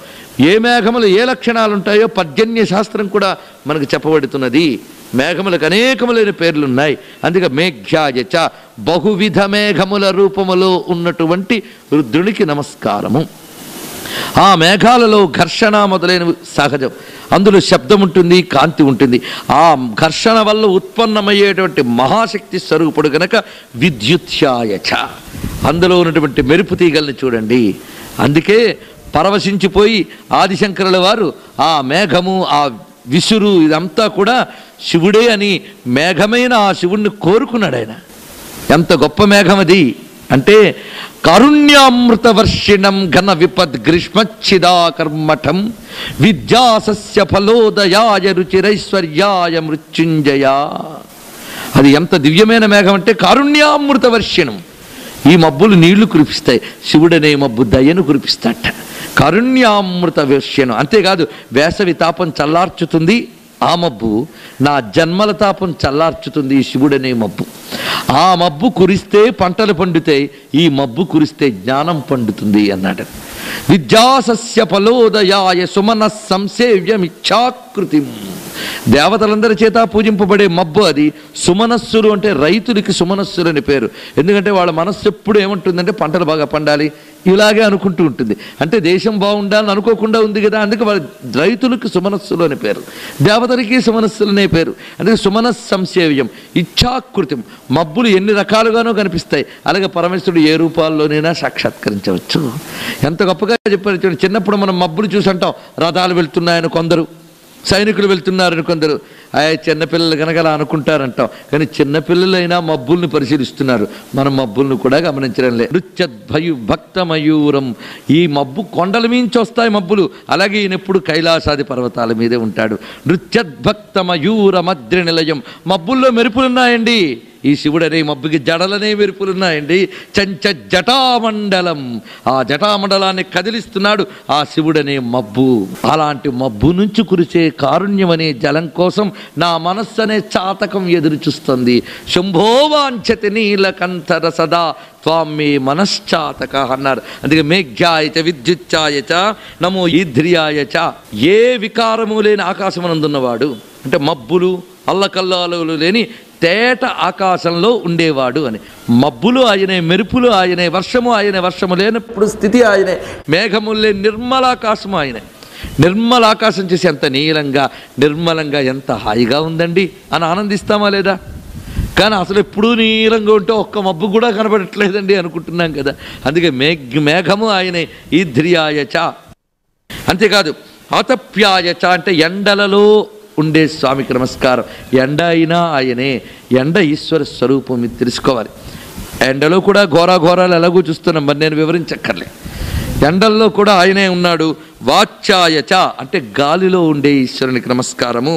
ఏ మేఘములు ఏ లక్షణాలు ఉంటాయో పర్జన్య శాస్త్రం కూడా మనకు చెప్పబడుతున్నది. మేఘములకు అనేకములైన పేర్లున్నాయి. అందుకే మేఘ్యాయచ బహువిధ మేఘముల రూపములో ఉన్నటువంటి రుద్రునికి నమస్కారము. ఆ మేఘాలలో ఘర్షణ మొదలైనవి సహజం. అందులో శబ్దం ఉంటుంది, కాంతి ఉంటుంది. ఆ ఘర్షణ వల్ల ఉత్పన్నమయ్యేటువంటి మహాశక్తి స్వరూపుడు గనక విద్యుత్యాయచ. అందులో ఉన్నటువంటి మెరుపు తీగల్ని చూడండి. అందుకే పరవశించిపోయి ఆదిశంకరుల వారు ఆ మేఘము, ఆ విసురు ఇదంతా కూడా శివుడే అని మేఘమైన ఆ శివుణ్ణి కోరుకున్నాడు ఆయన. ఎంత గొప్ప మేఘం అది అంటే కారుణ్యామృతవర్షిణం ఘన విపద్ గ్రీష్మచ్చిదాకర్మఠం విద్యాసస్య ఫలోదయాయ రుచిరైశ్వర్యాయ మృత్యుంజయ. అది ఎంత దివ్యమైన మేఘం అంటే కారుణ్యామృతవర్షిణం. ఈ మబ్బులు నీళ్లు కురిపిస్తాయి, శివుడనే మబ్బు దయను కురిపిస్తాట. కారుణ్యామృత వర్షిణం. అంతేకాదు వేసవి తాపం చల్లార్చుతుంది ఆ మబ్బు, నా జన్మల తాపం చల్లార్చుతుంది ఈ శివుడనే మబ్బు. ఆ మబ్బు కురిస్తే పంటలు పండుతాయి, ఈ మబ్బు కురిస్తే జ్ఞానం పండుతుంది అన్నాడు. విద్యాసస్య ఫలోదయాయ సుమన సంసేవ్యమిచ్ఛాకృతి. దేవతలందరి చేత పూజింపబడే మబ్బు అది. సుమనస్సులు అంటే రైతులకి సుమనస్సులు అని పేరు. ఎందుకంటే వాళ్ళ మనస్సు ఎప్పుడు ఏమంటుందంటే పంటలు బాగా పండాలి ఇలాగే అనుకుంటూ ఉంటుంది. అంటే దేశం బాగుండాలని అనుకోకుండా ఉంది కదా, అందుకే వాళ్ళ రైతులకు సుమనస్సులు అని పేరు, దేవతలకి సుమనస్సులు అనే పేరు. అందుకే సుమనస్ సంసేవ్యం ఇచ్ఛాకృతం. మబ్బులు ఎన్ని రకాలుగానో కనిపిస్తాయి, అలాగే పరమేశ్వరుడు ఏ రూపాల్లోనైనా సాక్షాత్కరించవచ్చు. ఎంత గొప్పగా చెప్పారు. చిన్నప్పుడు మనం మబ్బులు చూసి అంటాం రథాలు వెళ్తున్నాయని కొందరు, సైనికులు వెళ్తున్నారని కొందరు. చిన్నపిల్లలు కనుక అలా అనుకుంటారంటాం. కానీ చిన్నపిల్లలైనా మబ్బుల్ని పరిశీలిస్తున్నారు, మనం మబ్బుల్ని కూడా గమనించడం లేదు. నృత్యద్భయు భక్తమయూరం. ఈ మబ్బు కొండల మించి వస్తాయి మబ్బులు, అలాగే ఈయన ఎప్పుడు కైలాసాది పర్వతాల మీదే ఉంటాడు. నృత్యద్భక్తమయూర మద్రి నిలయం. మబ్బుల్లో మెరుపులున్నాయండి, ఈ శివుడనే మబ్బుకి జడలనే మెరుపులున్నాయండి. చంచ జటామండలం, ఆ జటామండలాన్ని కదిలిస్తున్నాడు ఆ శివుడనే మబ్బు. అలాంటి మబ్బు నుంచి కురిసే కారుణ్యం అనే జలం కోసం నా మనస్సు అనే చాతకం ఎదురు చూస్తుంది. శంభోవాంఛతి నీలకంఠర సదా త్వామే మనశ్చాతక అన్నారు. అందుకే మేఘ్యాయచ విద్యుచ్ఛాయచ నమో ఈధ్రియాయచ. ఏ వికారము లేని ఆకాశమనందున్నవాడు అంటే మబ్బులు అల్లకల్లాలు లేని తేట ఆకాశంలో ఉండేవాడు అని. మబ్బులు ఆయనే, మెరుపులు ఆయనే, వర్షము ఆయనే, వర్షము లేనప్పుడు స్థితి ఆయనే, మేఘములు లేని నిర్మలాకాశము ఆయనే. నిర్మల ఆకాశం చేసి ఎంత నీలంగా నిర్మలంగా ఎంత హాయిగా ఉందండి అని ఆనందిస్తామా లేదా? కానీ అసలు ఎప్పుడూ నీలంగా ఉంటే ఒక్క మబ్బు కూడా కనబడట్లేదండి అనుకుంటున్నాం కదా. అందుకే మేఘము ఆయనే, ఈధ్రియాయచ. అంతేకాదు ఆతప్యాయచ అంటే ఎండలలో ఉండే స్వామికి నమస్కారం. ఎండ అయినా ఆయనే, ఎండ ఈశ్వర స్వరూపం ఇది తెలుసుకోవాలి. ఎండలో కూడా ఘోరాలు ఎలాగో చూస్తున్నాం, మరి నేను వివరించక్కర్లే. ఎండల్లో కూడా ఆయనే ఉన్నాడు. వాచ్యాయచ అంటే గాలిలో ఉండే ఈశ్వరునికి నమస్కారము.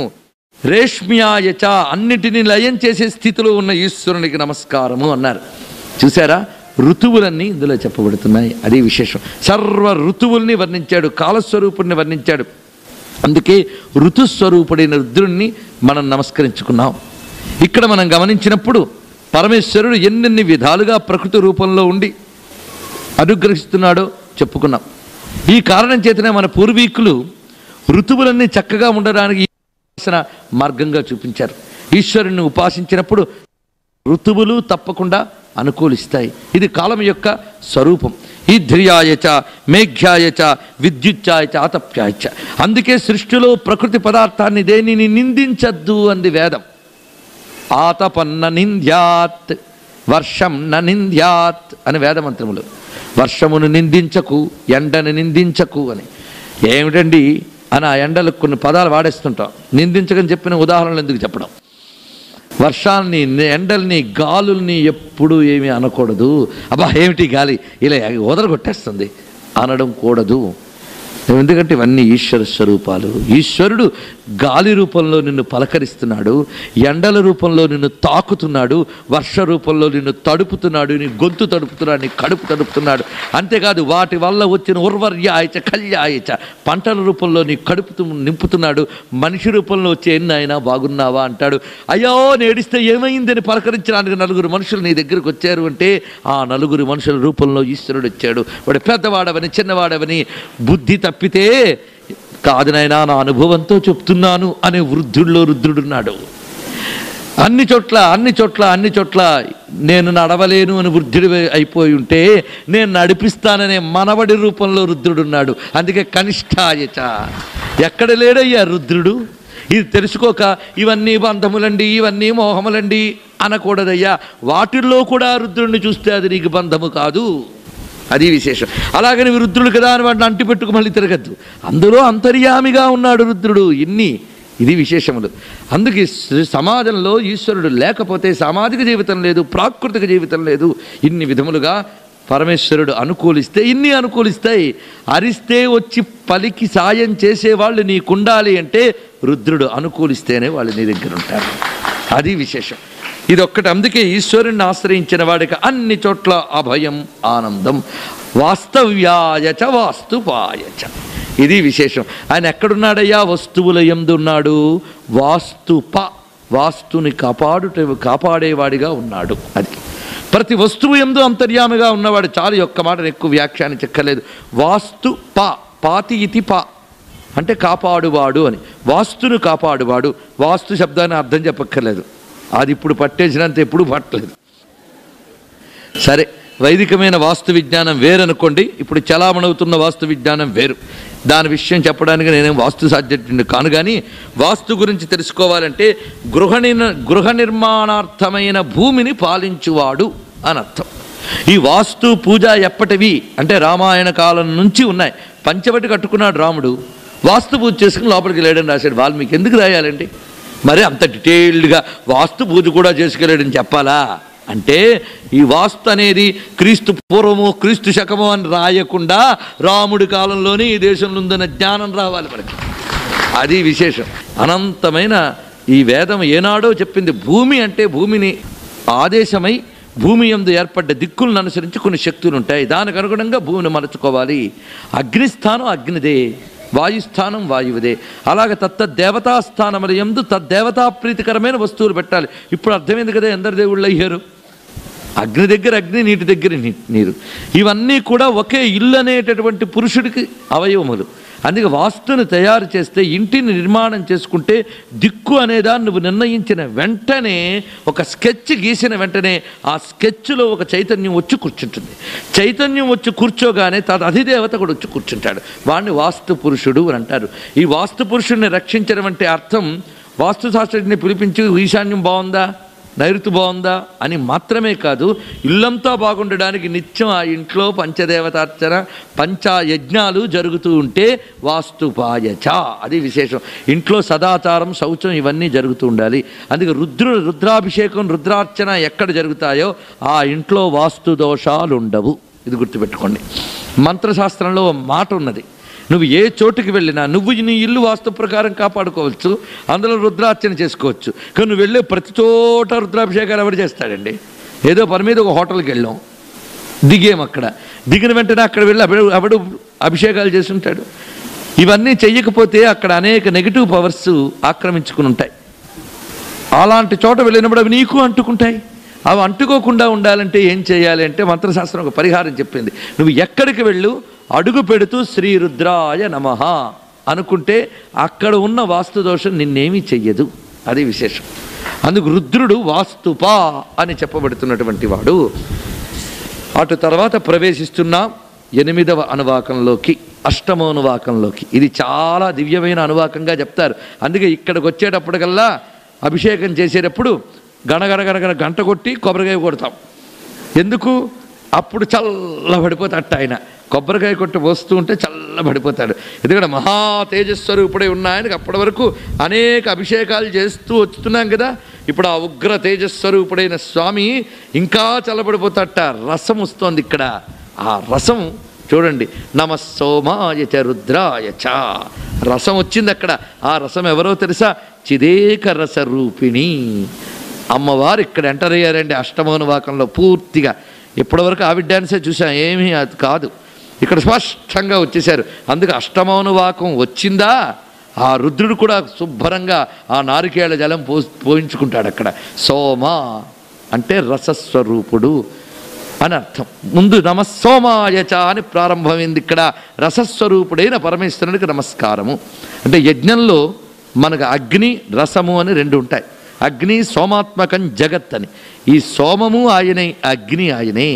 రేష్మ్యాయచ అన్నిటినీ లయం చేసే స్థితిలో ఉన్న ఈశ్వరునికి నమస్కారము అన్నారు. చూసారా, ఋతువులన్నీ ఇందులో చెప్పబడుతున్నాయి, అది విశేషం. సర్వ ఋతువుల్ని వర్ణించాడు, కాలస్వరూపుణ్ణి వర్ణించాడు. అందుకే ఋతుస్వరూపుడైన రుద్రుణ్ణి మనం నమస్కరించుకున్నాం. ఇక్కడ మనం గమనించినప్పుడు పరమేశ్వరుడు ఎన్నెన్ని విధాలుగా ప్రకృతి రూపంలో ఉండి అనుగ్రహిస్తున్నాడో చెప్పుకున్నాం. ఈ కారణం చేతనే మన పూర్వీకులు ఋతువులన్నీ చక్కగా ఉండడానికి మార్గంగా చూపించారు. ఈశ్వరుణ్ణి ఉపాసించినప్పుడు ఋతువులు తప్పకుండా అనుకూలిస్తాయి. ఇది కాలం యొక్క స్వరూపం. ఈధ్రియాయచ మేఘ్యాయచ విద్యుచ్ఛాయచ ఆతప్యాయచ. అందుకే సృష్టిలో ప్రకృతి పదార్థాన్ని దేనిని నిందించద్దు అంది వేదం. ఆతపన్న నింద్యాత్ వర్షం న నింద్యాత్ అని వేదమంత్రములు. వర్షమును నిందించకు, ఎండను నిందించకు అని. ఏమిటండి అని ఆ ఎండలకు కొన్ని పదాలు వాడేస్తుంటాం. నిందించకని చెప్పిన ఉదాహరణలు ఎందుకు చెప్పడం? వర్షాన్ని, ఎండల్ని, గాలుల్ని ఎప్పుడూ ఏమీ అనకూడదు. అబ్బా ఏమిటి గాలి ఇలా వదలగొట్టేస్తుంది అనడం కూడదు. ఎందుకంటే ఇవన్నీ ఈశ్వర స్వరూపాలు. ఈశ్వరుడు గాలి రూపంలో నిన్ను పలకరిస్తున్నాడు, ఎండల రూపంలో నిన్ను తాకుతున్నాడు, వర్ష రూపంలో నిన్ను తడుపుతున్నాడు, నీ గొంతు తడుపుతున్నాడు, నీ కడుపు తడుపుతున్నాడు. అంతేకాదు వాటి వల్ల వచ్చిన ఉర్వర్యాయచ కళ్యాయచ పంటల రూపంలో నీ కడుపు నింపుతున్నాడు. మనిషి రూపంలో వచ్చి ఎన్నైనా బాగున్నావా అంటాడు. అయ్యో నేడిస్తే ఏమైందని పలకరించడానికి నలుగురు మనుషులు నీ దగ్గరకు వచ్చారు అంటే ఆ నలుగురు మనుషుల రూపంలో ఈశ్వరుడు వచ్చాడు. వాడు పెద్దవాడవని చిన్నవాడవని బుద్ధి తప్పితే కాదు నాయనా, నా అనుభవంతో చెప్తున్నాను అనే వృద్ధుల్లో రుద్రుడున్నాడు. అన్ని చోట్ల నేను నడవలేను అని వృద్ధుడు అయిపోయి ఉంటే నేను నడిపిస్తాననే మనవడి రూపంలో రుద్రుడున్నాడు. అందుకే కనిష్టాయచ. ఎక్కడ లేడయ్యా రుద్రుడు? ఇది తెలుసుకోక ఇవన్నీ బంధములండి, ఇవన్నీ మోహములండి అనకూడదయ్యా. వాటిల్లో కూడా రుద్రుడిని చూస్తే అది నీకు బంధము కాదు, అది విశేషం. అలాగని రుద్రుడు కదా అని వాడిని అంటిపెట్టుకు మళ్ళీ తిరగద్దు. అందులో అంతర్యామిగా ఉన్నాడు రుద్రుడు. ఇది విశేషములు. అందుకే సమాజంలో ఈశ్వరుడు లేకపోతే సామాజిక జీవితం లేదు, ప్రాకృతిక జీవితం లేదు. ఇన్ని విధములుగా పరమేశ్వరుడు అనుకూలిస్తే ఇన్ని అనుకూలిస్తాయి. అరిస్తే వచ్చి పలికి సాయం చేసేవాళ్ళు నీకుండాలి అంటే రుద్రుడు అనుకూలిస్తేనే వాళ్ళు నీ దగ్గర ఉంటారు. అది విశేషం. ఇదొక్కటి. అందుకే ఈశ్వరుణ్ణి ఆశ్రయించిన వాడికి అన్ని చోట్ల అభయం, ఆనందం. వాస్తవ్యాయచ వాస్తుపాయచ, ఇది విశేషం. ఆయన ఎక్కడున్నాడయ్యా? వస్తువుల యందు ఉన్నాడు. వాస్తుప, వాస్తుని కాపాడేవాడిగా ఉన్నాడు. అది ప్రతి వస్తువు యందు అంతర్యామిగా ఉన్నవాడు. చాలు, ఒక్క మాటను ఎక్కువ వ్యాఖ్యానం చెక్కలేదు. వాస్తు ప, పాతి ఇతి ప అంటే కాపాడువాడు అని. వాస్తును కాపాడువాడు. వాస్తు శబ్దాన్ని అర్థం చెప్పక్కర్లేదు, అది ఇప్పుడు పట్టేసినంత ఎప్పుడు పట్టలేదు. సరే, వైదికమైన వాస్తు విజ్ఞానం వేరనుకోండి, ఇప్పుడు చలామణవుతున్న వాస్తు విజ్ఞానం వేరు. దాని విషయం చెప్పడానికి నేనేం వాస్తు సాధ్యుడిని కాను. కానీ వాస్తు గురించి తెలుసుకోవాలంటే గృహ నిర్మాణార్థమైన భూమిని పాలించువాడు అని అర్థం. ఈ వాస్తు పూజ ఎప్పటివి అంటే రామాయణ కాలం నుంచి ఉన్నాయి. పంచవటి కట్టుకున్నాడు రాముడు, వాస్తు పూజ చేసుకుని లోపలికి వెళ్ళాడని రాశాడు వాల్మీకి. ఎందుకు రాయాలండి? మరి అంత డీటెయిల్డ్గా వాస్తు పూజ కూడా చేసుకెళ్ళాడని చెప్పాలా? అంటే ఈ వాస్తు అనేది క్రీస్తు పూర్వము క్రీస్తు శకము అని రాయకుండా రాముడి కాలంలోనే ఈ దేశంలో ఉందన్న జ్ఞానం రావాలి మనకి. అది విశేషం. అనంతమైన ఈ వేదం ఏనాడో చెప్పింది. భూమి అంటే భూమిని ఆదేశమై భూమి యందు ఏర్పడ్డ దిక్కులను అనుసరించి కొన్ని శక్తులు ఉంటాయి. దానికి అనుగుణంగా భూమిని మలుచుకోవాలి. అగ్నిస్థానం అగ్నిదే, వాయుస్థానం వాయువుదే. అలాగే తత్తదేవతాస్థానముల యందు తద్దేవతా ప్రీతికరమైన వస్తువులు పెట్టాలి. ఇప్పుడు అర్థమైంది కదా ఎందరు దేవుళ్ళు అయ్యారు. అగ్ని దగ్గర అగ్ని, నీటి దగ్గర నీరు. ఇవన్నీ కూడా ఒకే ఇల్లు అనేటటువంటి పురుషుడికి అవయవములు. అందుకే వాస్తుని తయారు చేస్తే, ఇంటిని నిర్మాణం చేసుకుంటే దిక్కు అనేదాన్ని నువ్వు నిర్ణయించిన వెంటనే, ఒక స్కెచ్ గీసిన వెంటనే ఆ స్కెచ్లో ఒక చైతన్యం వచ్చి కూర్చుంటుంది. చైతన్యం వచ్చి కూర్చోగానే తన అధిదేవత కూడా వచ్చి కూర్చుంటాడు. వాడిని వాస్తు పురుషుడు అని అంటారు. ఈ వాస్తు పురుషుడిని రక్షించడం అంటే అర్థం వాస్తుశాస్త్రుడిని పిలిపించి ఈశాన్యం బాగుందా, నైరుతి బాగుందా అని మాత్రమే కాదు, ఇల్లంతా బాగుండడానికి నిత్యం ఆ ఇంట్లో పంచదేవతార్చన, పంచయజ్ఞాలు జరుగుతూ ఉంటే వాస్తుపాయచ, అది విశేషం. ఇంట్లో సదాచారం, శౌచం ఇవన్నీ జరుగుతూ ఉండాలి. అందుకే రుద్రాభిషేకం, రుద్రార్చన ఎక్కడ జరుగుతాయో ఆ ఇంట్లో వాస్తు దోషాలు ఉండవు. ఇది గుర్తుపెట్టుకోండి. మంత్రశాస్త్రంలో మాట ఉన్నది, నువ్వు ఏ చోటుకి వెళ్ళినా నువ్వు నీ ఇల్లు వాస్తు ప్రకారం కాపాడుకోవచ్చు, అందులో రుద్రార్చన చేసుకోవచ్చు. కానీ నువ్వు వెళ్ళే ప్రతి చోట రుద్రాభిషేకాలు ఎవరు చేస్తాడండి? ఏదో పని మీద ఒక హోటల్కి వెళ్ళాం, దిగేం, అక్కడ దిగిన వెంటనే అక్కడ వెళ్ళి అప్పుడు అభిషేకాలు చేస్తుంటాడు. ఇవన్నీ చెయ్యకపోతే అక్కడ అనేక నెగిటివ్ పవర్స్ ఆక్రమించుకుని ఉంటాయి. అలాంటి చోట వెళ్ళినప్పుడు అవి నీకు అంటుకుంటాయి. అవి అంటుకోకుండా ఉండాలంటే ఏం చేయాలి అంటే మంత్రశాస్త్రం ఒక పరిహారం చెప్పింది. నువ్వు ఎక్కడికి వెళ్ళు, అడుగు పెడుతూ శ్రీ రుద్రాయ నమః అనుకుంటే అక్కడ ఉన్న వాస్తు దోషం నిన్నేమీ చెయ్యదు. అది విశేషం. అందుకు రుద్రుడు వాస్తుపా అని చెప్పబడుతున్నటువంటి వాడు. అటు తర్వాత ప్రవేశిస్తున్న 8వ అనువాకంలోకి, 8వ అనువాకంలోకి. ఇది చాలా దివ్యమైన అనువాకంగా చెప్తారు. అందుకే ఇక్కడికి వచ్చేటప్పటికల్లా అభిషేకం చేసేటప్పుడు గణగణ గంట కొట్టి కొబ్బరికాయ కొడతాం. ఎందుకు? అప్పుడు చల్లబడిపోతాట ఆయన. కొబ్బరికాయ కొట్టి వస్తూ ఉంటే చల్లబడిపోతాడు. ఎందుకంటే మహా తేజస్వరూపుడై ఉన్న ఆయనకి అప్పటి వరకు అనేక అభిషేకాలు చేస్తూ వస్తున్నాం కదా. ఇప్పుడు ఆ ఉగ్ర తేజస్వరూపుడైన స్వామి ఇంకా చల్లబడిపోతాట. రసం వస్తోంది ఇక్కడ. ఆ రసం చూడండి, నమ సోమాయచ రుద్రాయచ, రసం వచ్చింది అక్కడ. ఆ రసం ఎవరో తెలుసా? చిదేక రస రూపిణి అమ్మవారు ఇక్కడ ఎంటర్ అయ్యారండి 8వ అనువాకంలో పూర్తిగా. ఇప్పటివరకు ఆవిడ డ్యాన్సే చూసాం, ఏమీ అది కాదు. ఇక్కడ స్పష్టంగా వచ్చేశారు. అందుకే 8వ అనువాకం వచ్చిందా, ఆ రుద్రుడు కూడా శుభ్రంగా ఆ నారికేళ జలం పోయించుకుంటాడు అక్కడ. సోమ అంటే రసస్వరూపుడు అని అర్థం. ముందు నమస్సోమాయచ అని ప్రారంభమైంది. ఇక్కడ రసస్వరూపుడైన పరమేశ్వరునికి నమస్కారము. అంటే యజ్ఞంలో మనకు అగ్ని, రసము అని 2 ఉంటాయి. అగ్ని సోమాత్మకం జగత్ అని. ఈ సోమము ఆయనే, అగ్ని ఆయనే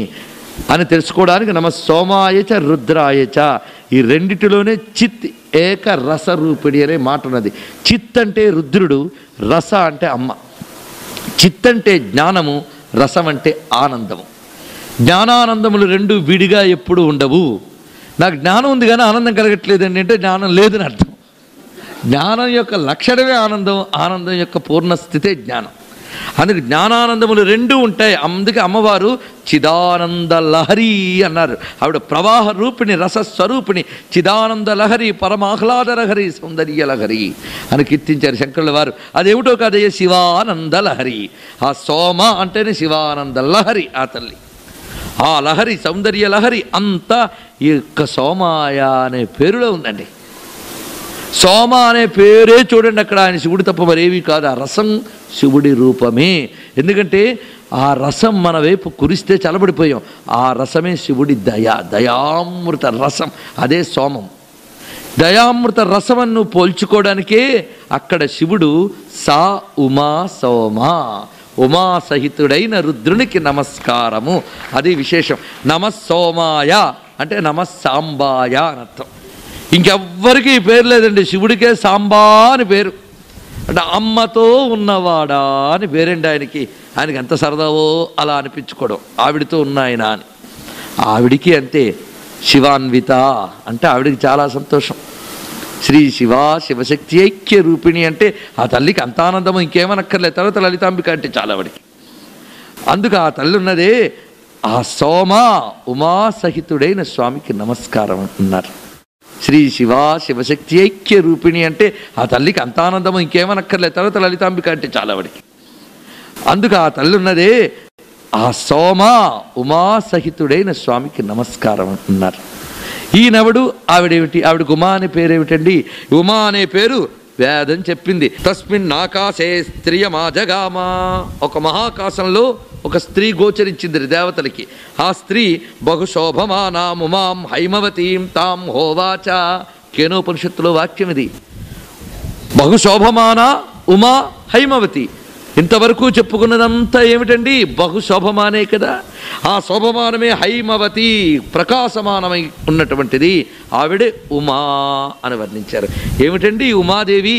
అని తెలుసుకోవడానికి నమ సోమాయచ రుద్రాయచ. ఈ రెండిటిలోనే చిత్ ఏక రసరూపిణి అనే మాట ఉన్నది. చిత్ అంటే రుద్రుడు, రస అంటే అమ్మ. చిత్ అంటే జ్ఞానము, రసం అంటే ఆనందము. జ్ఞానానందములు 2 విడిగా ఎప్పుడు ఉండవు. నాకు జ్ఞానం ఉంది కానీ ఆనందం కలగట్లేదండి అంటే జ్ఞానం లేదని అర్థం. జ్ఞానం యొక్క లక్షణమే ఆనందం, ఆనందం యొక్క పూర్ణస్థితే జ్ఞానం. అందుకే జ్ఞానానందములు రెండూ ఉంటాయి. అందుకే అమ్మవారు చిదానంద లహరి అన్నారు. ఆవిడ ప్రవాహ రూపిణి, రసస్వరూపిణి, చిదానంద లహరి, పరమాహ్లాద లహరి, సౌందర్య లహరి అని కీర్తించారు శంకరుల వారు. అదేమిటో కాదయ్య, శివానంద లహరి. ఆ సోమ అంటేనే శివానంద లహరి ఆ తల్లి. ఆ లహరి, సౌందర్య లహరి అంతా ఈ యొక్క సోమాయ అనే పేరులో ఉందండి. సోమ అనే పేరే చూడండి, అక్కడ ఆయన శివుడు తప్ప మరేమీ కాదు. ఆ రసం శివుడి రూపమే. ఎందుకంటే ఆ రసం మన వైపు కురిస్తే చలబడిపోయాం. ఆ రసమే శివుడి దయామృత రసం, అదే సోమం. దయామృత రసమను పోల్చుకోవడానికే అక్కడ శివుడు సా ఉమా సోమ, ఉమా సహితుడైన రుద్రునికి నమస్కారము, అది విశేషం. నమస్సోమాయ అంటే నమస్సాంబాయ అని అర్థం. ఇంకెవ్వరికి పేరు లేదండి, శివుడికే సాంబా అని పేరు. అంటే అమ్మతో ఉన్నవాడా అని పేరండి ఆయనకి. ఆయనకి ఎంత సరదావో అలా అనిపించుకోవడం, ఆవిడితో ఉన్న ఆయన అని. ఆవిడికి అంతే, శివాన్విత అంటే ఆవిడికి చాలా సంతోషం. శ్రీ శివ శివశక్తి ఐక్య రూపిణి అంటే ఆ తల్లికి అంత ఆనందము, ఇంకేమనక్కర్లేదు. తర్వాత లలితాంబిక అంటే చాలా ఆవిడికి. అందుకు ఆ తల్లి ఉన్నదే ఆ సోమ ఉమా సహితుడైన స్వామికి నమస్కారం అన్నారు. శ్రీ శివ శివశక్తి ఐక్య రూపిణి అంటే ఆ తల్లికి అంత ఆనందము, ఇంకేమనక్కర్లేదు. తర్వాత లలితాంబిక అంటే చాలా ఆవిడికి. అందుకు ఆ తల్లి ఉన్నదే ఆ సోమ ఉమా సహితుడైన స్వామికి నమస్కారం అన్నారు. ఈయనవడు ఆవిడేమిటి, ఆవిడకి ఉమా అనే పేరేమిటండి? ఉమా అనే పేరు వేదం చెప్పింది. తస్మిన్ ఆకాశే స్త్రియమాజగామా, ఒక మహాకాశంలో ఒక స్త్రీ గోచరించింది దేవతలకి. ఆ స్త్రీ బహుశోభమానాం ఉమాం హైమవతీం తాం హోవాచ. కేనోపనిషత్తులో వాక్యం ఇది. బహుశోభమాన ఉమా హైమవతి. ఇంతవరకు చెప్పుకున్నదంతా ఏమిటండి? బహుశోభమానే కదా. ఆ శోభమానమే హైమవతి, ప్రకాశమానమై ఉన్నటువంటిది. ఆవిడే ఉమా అని వర్ణించారు. ఏమిటండి ఉమాదేవి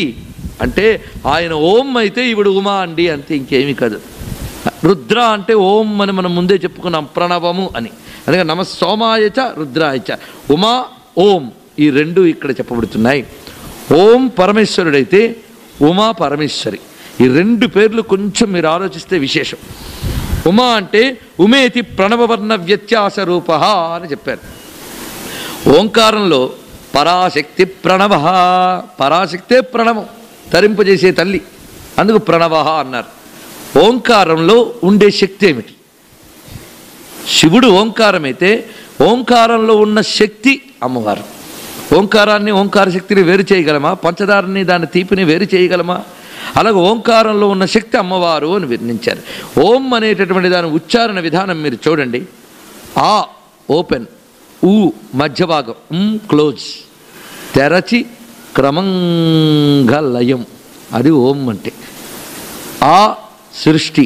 అంటే? ఆయన ఓం అయితే ఈవిడ ఉమా అండి, అంతే, ఇంకేమీ కాదు. రుద్ర అంటే ఓం అని మనం ముందే చెప్పుకున్నాం, ప్రణవము అని. అందుకే నమస్సోమాయచ రుద్రాయచ. ఉమా ఓం ఈ రెండు ఇక్కడ చెప్పబడుతున్నాయి. ఓం పరమేశ్వరుడైతే ఉమా పరమేశ్వరి. ఈ రెండు పేర్లు కొంచెం మీరు ఆలోచిస్తే విశేషం. ఉమా అంటే ఉమేతి ప్రణవవర్ణ వ్యత్యాస రూప అని చెప్పారు. ఓంకారంలో పరాశక్తి ప్రణవ, పరాశక్తే ప్రణవం, తరింపజేసే తల్లి, అందుకు ప్రణవ అన్నారు. ఓంకారంలో ఉండే శక్తి ఏమిటి? శివుడు ఓంకారమైతే ఓంకారంలో ఉన్న శక్తి అమ్మవారు. ఓంకారాన్ని, ఓంకార శక్తిని వేరు చేయగలమా? పంచదారని, దాని తీపిని వేరు చేయగలమా? అలాగే ఓంకారంలో ఉన్న శక్తి అమ్మవారు అని వర్ణించారు. ఓం అనేటటువంటి దాని ఉచ్చారణ విధానం మీరు చూడండి. ఆ ఓపెన్, ఊ మధ్య భాగం, క్లోజ్, తెరచి క్రమంగా లయం, అది ఓం అంటే. ఆ సృష్టి,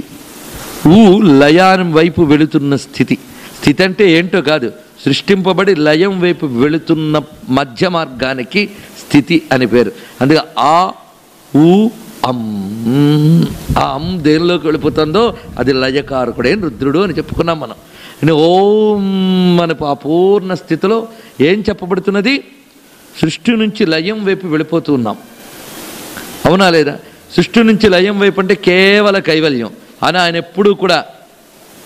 ఊ లయానం వైపు వెళుతున్న స్థితి. స్థితి అంటే ఏంటో కాదు, సృష్టింపబడి లయం వైపు వెళుతున్న మధ్య మార్గానికి స్థితి అని పేరు. అందుకే ఆ ఊ అం, ఆ అం దేనిలోకి వెళ్ళిపోతుందో అది లయకారకుడైన రుద్రుడు అని చెప్పుకున్నాం మనం. ఓం మన ఆ పూర్ణ స్థితిలో ఏం చెప్పబడుతున్నది? సృష్టి నుంచి లయం వైపు వెళ్ళిపోతూ ఉన్నాం, అవునా లేదా? సృష్టి నుంచి లయం వైపు అంటే కేవల కైవల్యం అని ఆయన ఎప్పుడూ కూడా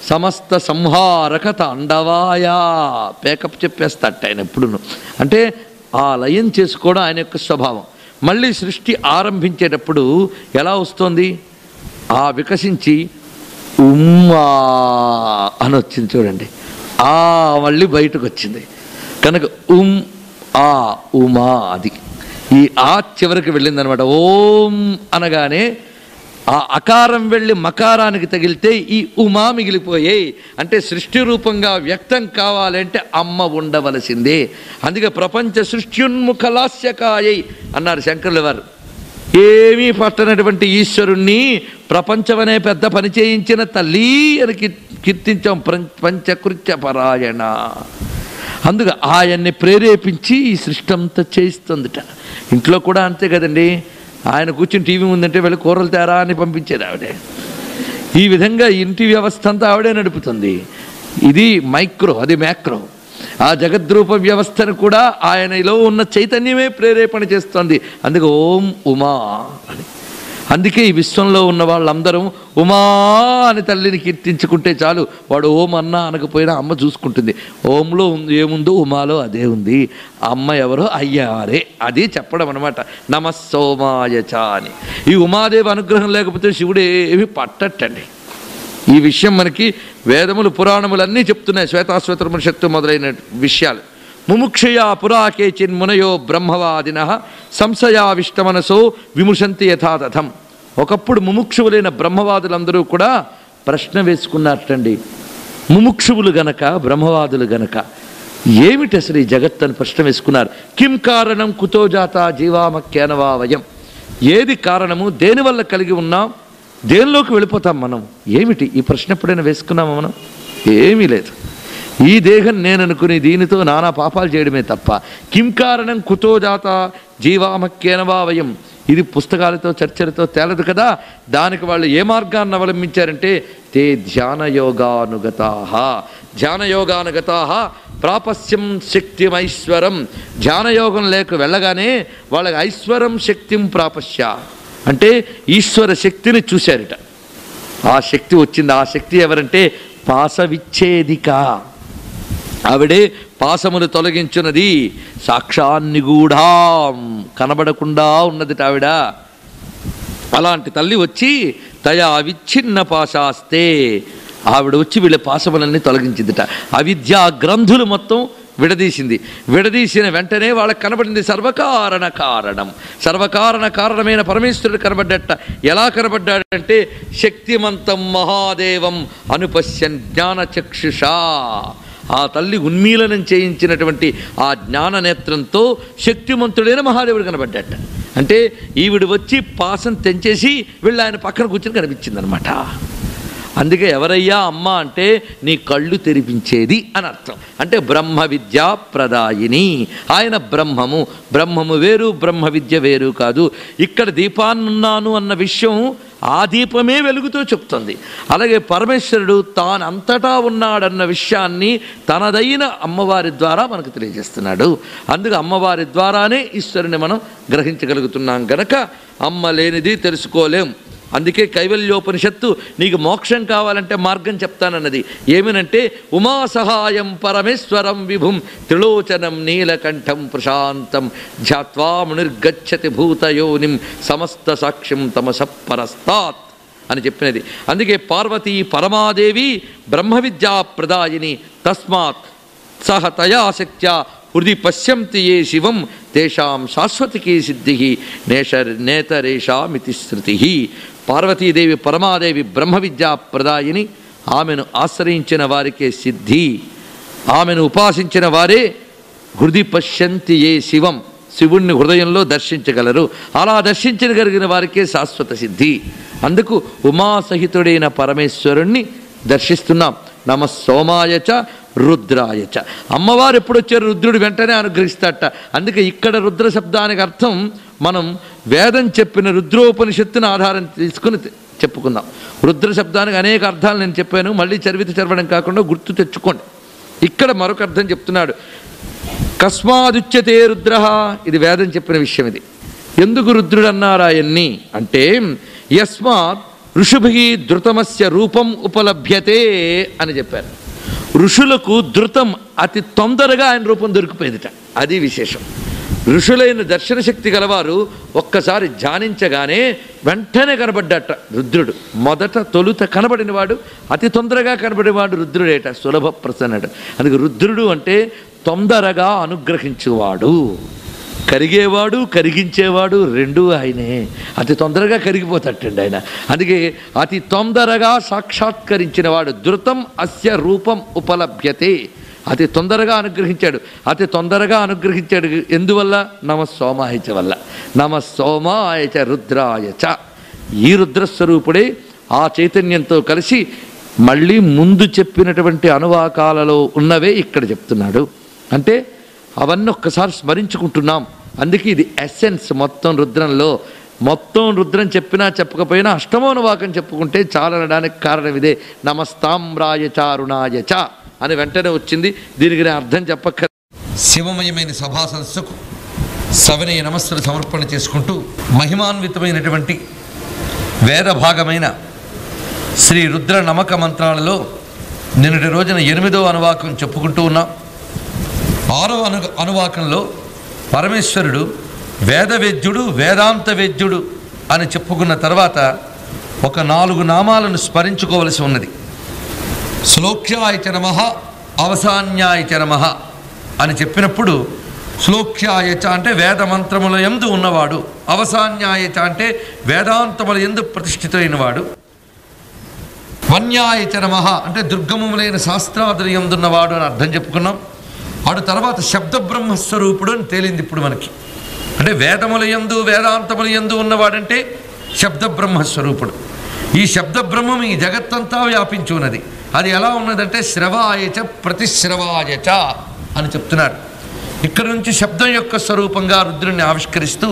సమస్త సంహారక తాండవాయ పేకప్ చెప్పేస్తాట ఆయన ఎప్పుడును. అంటే ఆ లయం చేసుకోవడం ఆయన యొక్క స్వభావం. మళ్ళీ సృష్టి ఆరంభించేటప్పుడు ఎలా వస్తుంది? ఆ వికసించి ఉమ్మా అని వచ్చింది చూడండి, ఆ మళ్ళీ బయటకు వచ్చింది కనుక ఆ ఉమా, అది ఈ ఆ చివరికి వెళ్ళిందనమాట. ఓం అనగానే ఆ అకారం వెళ్ళి మకారానికి తగిలితే ఈ ఉమా మిగిలిపోయాయి. అంటే సృష్టి రూపంగా వ్యక్తం కావాలంటే అమ్మ ఉండవలసిందే. అందుకే ప్రపంచ సృష్ట్యున్ముఖ లాస్యకాయై అన్నారు శంకరుల వారు. ఏమీ పట్టనటువంటి ఈశ్వరుణ్ణి ప్రపంచమనే పెద్ద పని చేయించిన తల్లి అని కీర్తించాం. పంచకృత్య పరాయణ. అందుకు ఆయన్ని ప్రేరేపించి ఈ సృష్టి అంతా చేయిస్తుందిట. ఇంట్లో కూడా అంతే కదండి. ఆయన కూర్చుని టీవీ ఉందంటే వెళ్ళి కూరలు తేరా అని పంపించేది ఆవిడే. ఈ విధంగా ఇంటి వ్యవస్థ అంతా ఆవిడే నడుపుతుంది. ఇది మైక్రో, అది మ్యాక్రో. ఆ జగద్రూప వ్యవస్థను కూడా ఆయనలో ఉన్న చైతన్యమే ప్రేరేపణ చేస్తోంది. అందుకే ఓం ఉమా అని. అందుకే ఈ విశ్వంలో ఉన్న వాళ్ళందరం ఉమా అని తల్లిని కీర్తించుకుంటే చాలు. వాడు ఓం అన్నా అనకపోయినా అమ్మ చూసుకుంటుంది. ఓంలో ఏముందో ఉమాలో అదే ఉంది. అమ్మ ఎవరో అయ్యారే అది చెప్పడం అనమాట. నమస్సోమాయచ అని. ఈ ఉమాదేవి అనుగ్రహం లేకపోతే శివుడు ఏమి పట్టట్టండి. ఈ విషయం మనకి వేదములు పురాణములన్నీ చెప్తున్నాయి. శ్వేతాశ్వేతోపనిషత్తు మొదలైన విషయాలు. ముముక్షయా పురాకేచిన్ మునయో బ్రహ్మవాదిన సంశయావిష్టమనసో విముషంతి యథాతథం. ఒకప్పుడు ముముక్షువులైన బ్రహ్మవాదులందరూ కూడా ప్రశ్న వేసుకున్నట్టండి. ముముక్షువులు గనక బ్రహ్మవాదులు గనక ఏమిటి అసలు ఈ జగత్ అని ప్రశ్న వేసుకున్నారు. కిం కారణం కుతో జాత జీవామక్యేనవా వయం. ఏది కారణము, దేనివల్ల కలిగి ఉన్నాం, దేనిలోకి వెళ్ళిపోతాం మనం, ఏమిటి ఈ ప్రశ్న ఎప్పుడైనా వేసుకున్నామా మనం? ఏమీ లేదు. ఈ దేహం నేననుకుని దీనితో నానా పాపాలు చేయడమే తప్ప కిం కారణం కుతో జాత జీవామక్యేనవా వయం ఇది పుస్తకాలతో చర్చలతో తేలదు కదా. దానికి వాళ్ళు ఏ మార్గాన్ని అవలంబించారంటే తే ధ్యానయోగానుగతాః. ధ్యానయోగానుగతాః ప్రాపస్యం శక్తిమైశ్వరం. ధ్యానయోగం లేక వెళ్ళగానే వాళ్ళకి ఐశ్వరం శక్తిం ప్రాపశ్య అంటే ఈశ్వర శక్తిని చూశారట. ఆ శక్తి వచ్చింది. ఆ శక్తి ఎవరంటే పాశవిచ్ఛేదిక. ఆవిడే పాశములు తొలగించున్నది. సాక్షాన్నిగూఢాం కనబడకుండా ఉన్నదిట ఆవిడ. అలాంటి తల్లి వచ్చి తయా విచ్ఛిన్న పాశాస్తే ఆవిడ వచ్చి వీళ్ళ పాశములన్నీ తొలగించిందిట. అవిద్యా గ్రంథులు మొత్తం విడదీసింది. విడదీసిన వెంటనే వాళ్ళకి కనబడింది సర్వకారణ కారణం. సర్వకారణ కారణమైన పరమేశ్వరుడు కనబడ్డట. ఎలా కనబడ్డాడంటే శక్తిమంతం మహాదేవం అనుపశ్యన్ జ్ఞానచక్షుషా. ఆ తల్లి ఉన్మీలనం చేయించినటువంటి ఆ జ్ఞాన నేత్రంతో శక్తిమంతుడైన మహాదేవుడు కనబడ్డట. అంటే ఈవిడ వచ్చి పాసం తెంచేసి వీళ్ళు ఆయన పక్కన కూర్చొని కనిపించిందనమాట. అందుకే ఎవరయ్యా అమ్మ అంటే నీ కళ్ళు తెరిపించేది అని అర్థం. అంటే బ్రహ్మ విద్యా ప్రదాయిని. ఆయన బ్రహ్మము. బ్రహ్మము వేరు, బ్రహ్మ విద్య వేరు కాదు. ఇక్కడ దీపాన్నున్నాను అన్న విషయం ఆ దీపమే వెలుగుతూ చెప్తుంది. అలాగే పరమేశ్వరుడు తాను అంతటా ఉన్నాడన్న విషయాన్ని తనదైన అమ్మవారి ద్వారా మనకు తెలియజేస్తున్నాడు. అందుకే అమ్మవారి ద్వారానే ఈశ్వరుని మనం గ్రహించగలుగుతున్నాం గనక అమ్మ లేనిది తెలుసుకోలేం. అందుకే కైవల్యోపనిషత్తు నీకు మోక్షం కావాలంటే మార్గం చెప్తానన్నది. ఏమినంటే ఉమా సహాయం పరమేశ్వరం విభుం త్రిలోచనం నీలకంఠం ప్రశాంతం ధ్యాత్వా మునిర్గచ్చతి భూతయోనిం సమస్త సాక్ష్యం తమస పరస్తాత్ అని చెప్పినది. అందుకే పార్వతీ పరమాదేవి బ్రహ్మ విద్యా ప్రదాయిని. తస్మాత్ సహ తయా శక్త్యా హృది పశ్యంతి ఏ శివం తేషాం శాశ్వతికీ సిద్ధి నేతరేషామితి శృతి. పార్వతీదేవి పరమాదేవి బ్రహ్మ విద్యా ప్రదాయిని. ఆమెను ఆశ్రయించిన వారికే సిద్ధి. ఆమెను ఉపాసించిన వారే హృది పశ్యంతి ఏ శివం శివుణ్ణి హృదయంలో దర్శించగలరు. అలా దర్శించగలిగిన వారికే శాశ్వత సిద్ధి. అందుకు ఉమాసహితుడైన పరమేశ్వరుణ్ణి దర్శిస్తున్నాం. నమ సోమాయచ రుద్రాయచ. అమ్మవారు ఎప్పుడు వచ్చారు? రుద్రుడు వెంటనే అనుగ్రహిస్తాడట. అందుకే ఇక్కడ రుద్ర శబ్దానికి అర్థం మనం వేదం చెప్పిన రుద్రోపనిషత్తుని ఆధారం తీసుకుని చెప్పుకుందాం. రుద్ర శబ్దానికి అనేక అర్థాలు నేను చెప్పాను. మళ్ళీ చరవడం కాకుండా గుర్తు తెచ్చుకోండి. ఇక్కడ మరొక అర్థం చెప్తున్నాడు. కస్మాదుచ్యతే రుద్ర. ఇది వేదం చెప్పిన విషయం. ఇది ఎందుకు రుద్రుడు అన్నారా ఎన్ని అంటే యస్మాత్ ఋషుభి ధృతమస్య రూపం ఉపలభ్యతే అని చెప్పారు. ఋషులకు ధృతం అతి తొందరగా ఆయన రూపం దొరికిపోయిందిట. అది విశేషం. ఋషులైన దర్శన శక్తి గలవారు ఒక్కసారి ధ్యానించగానే వెంటనే కనబడ్డట రుద్రుడు. తొలుత కనబడినవాడు, అతి తొందరగా కనబడినవాడు రుద్రుడేట. సులభ ప్రసన్నుడు. అందుకే రుద్రుడు అంటే తొందరగా అనుగ్రహించేవాడు. కరిగేవాడు, కరిగించేవాడు రెండూ ఆయనే. అతి తొందరగా కరిగిపోతాడండి ఆయన. అందుకే అతి తొందరగా సాక్షాత్కరించిన వాడు. ధృతం అస్య రూపం ఉపలభ్యతే. అతి తొందరగా అనుగ్రహించాడు. అతి తొందరగా అనుగ్రహించాడు ఎందువల్ల? నమ సోమాయచ వల్ల. నమ సోమాయచ రుద్రాయచ. ఈ రుద్రస్వరూపుడే ఆ చైతన్యంతో కలిసి మళ్ళీ ముందు చెప్పినటువంటి అనువాకాలలో ఉన్నవే ఇక్కడ చెప్తున్నాడు. అంటే అవన్నీ ఒక్కసారి స్మరించుకుంటున్నాం. అందుకే ఇది ఎసెన్స్ మొత్తం రుద్రంలో. మొత్తం రుద్రం చెప్పినా చెప్పకపోయినా అష్టమోనువాకం చెప్పుకుంటే చాలనడానికి కారణం ఇదే. నమస్తామ్రాయ చారుణాయ చ అని వెంటనే వచ్చింది. దీనికి నేను అర్థం చెప్పక్క. శివమయమైన సభా సదస్సుకు సవినయ నమస్సులు సమర్పణ చేసుకుంటూ మహిమాన్వితమైనటువంటి వేద భాగమైన శ్రీ రుద్ర నమక మంత్రాలలో నిన్నటి రోజున 8వ అనువాకం చెప్పుకుంటూ ఉన్నాం. 6వ అనువాకంలో పరమేశ్వరుడు వేదవేద్యుడు వేదాంత వేద్యుడు అని చెప్పుకున్న తర్వాత ఒక 4 నామాలను స్మరించుకోవలసి ఉన్నది. శ్లోక్యాయ చ నమః, అవసాన్యాయ చ నమః అని చెప్పినప్పుడు శ్లోక్యాయ చ అంటే వేదమంత్రముల యందు ఉన్నవాడు, అవసాన్యాయ చ అంటే వేదాంతముల యందు ప్రతిష్ఠితమైనవాడు, వన్యాయ చ నమః అంటే దుర్గమములైన శాస్త్రాదుల యందున్నవాడు అని అర్థం చెప్పుకున్నాం. ఆడు తర్వాత శబ్ద బ్రహ్మస్వరూపుడు అని తేలింది ఇప్పుడు మనకి. అంటే వేదముల యందు వేదాంతముల యందు ఉన్నవాడంటే శబ్ద బ్రహ్మస్వరూపుడు. ఈ శబ్ద బ్రహ్మం ఈ జగత్తంతా వ్యాపించి ఉన్నది. అది ఎలా ఉన్నదంటే శ్రవాయచ ప్రతిశ్రవాయచ అని చెప్తున్నారు. ఇక్కడ నుంచి శబ్దం యొక్క స్వరూపంగా రుద్రుణ్ణి ఆవిష్కరిస్తూ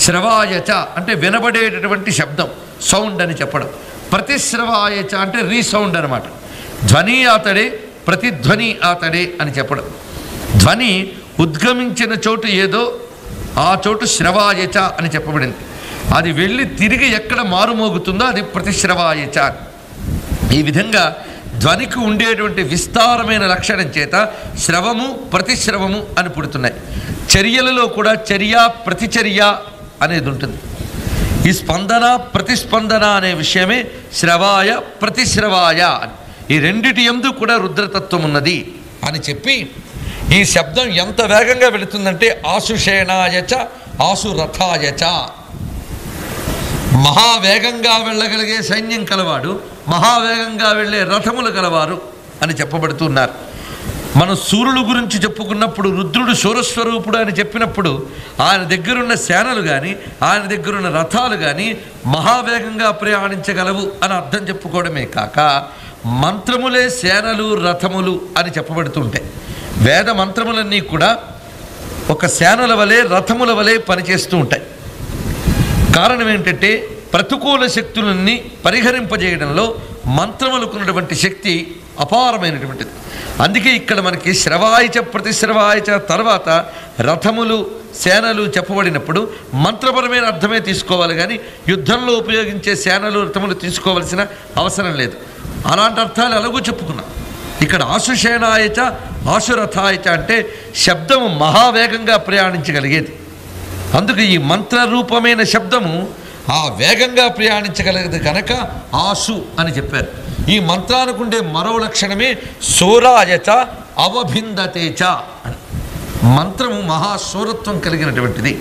శ్రవాయచ అంటే వినబడేటటువంటి శబ్దం, సౌండ్ అని చెప్పడం. ప్రతిశ్రవాయచ అంటే రీసౌండ్ అనమాట. ధ్వని ఆతడే, ప్రతిధ్వని ఆతడే అని చెప్పడం. ధ్వని ఉద్గమించిన చోటు ఏదో ఆ చోటు శ్రవాయచ అని చెప్పబడింది. అది వెళ్ళి తిరిగి ఎక్కడ మారుమోగుతుందో అది ప్రతిశ్రవాయచ. ఈ విధంగా ధ్వనికి ఉండేటువంటి విస్తారమైన లక్షణం చేత శ్రవము ప్రతిశ్రవము అని పుడుతున్నాయి. చర్యలలో కూడా చర్య ప్రతిచర్య అనేది ఉంటుంది. ఈ స్పందన ప్రతిస్పందన అనే విషయమే శ్రవాయ ప్రతిశ్రవాయ. ఈ రెండిటి యందు కూడా రుద్రతత్వం ఉన్నది అని చెప్పి ఈ శబ్దం ఎంత వేగంగా వెళుతుందంటే ఆశుషేణాయచ ఆశురథాయచ, మహావేగంగా వెళ్ళగలిగే సైన్యం కలవాడు, మహావేగంగా వెళ్ళే రథములు కలవారు అని చెప్పబడుతున్నారు. మనం సూర్యుడు గురించి చెప్పుకున్నప్పుడు రుద్రుడు శూరస్వరూపుడు అని చెప్పినప్పుడు ఆయన దగ్గరున్న సేనలు కానీ ఆయన దగ్గరున్న రథాలు కానీ మహావేగంగా ప్రయాణించగలవు అని అర్థం చెప్పుకోవడమే కాక మంత్రములే సేనలు రథములు అని చెప్పబడుతుంటాయి. వేద మంత్రములన్నీ కూడా ఒక సేనల వలె రథముల వలె పనిచేస్తూ ఉంటాయి. కారణం ఏంటంటే ప్రతికూల శక్తులన్నీ పరిహరింపజేయడంలో మంత్రములకు ఉన్నటువంటి శక్తి అపారమైనటువంటిది. అందుకే ఇక్కడ మనకి శ్రవాయచ ప్రతిశ్రవాయచ తర్వాత రథములు సేనలు చెప్పబడినప్పుడు మంత్రపరమైన అర్థమే తీసుకోవాలి కానీ యుద్ధంలో ఉపయోగించే సేనలు రథములు తీసుకోవాల్సిన అవసరం లేదు. అలాంటి అర్థాలు ఎలాగో చెప్పుకున్నాం. ఇక్కడ ఆశుషేణాయచ ఆశురథాయచ అంటే శబ్దము మహావేగంగా ప్రయాణించగలిగేది. అందుకు ఈ మంత్రరూపమైన శబ్దము ఆ వేగంగా ప్రయాణించగలిగేది కనుక ఆశు అని చెప్పారు. ఈ మంత్రానికి ఉండే మరో లక్షణమే శూరాయచ అవభిందతేచ అని. మంత్రము మహాశూరత్వం కలిగినటువంటిది.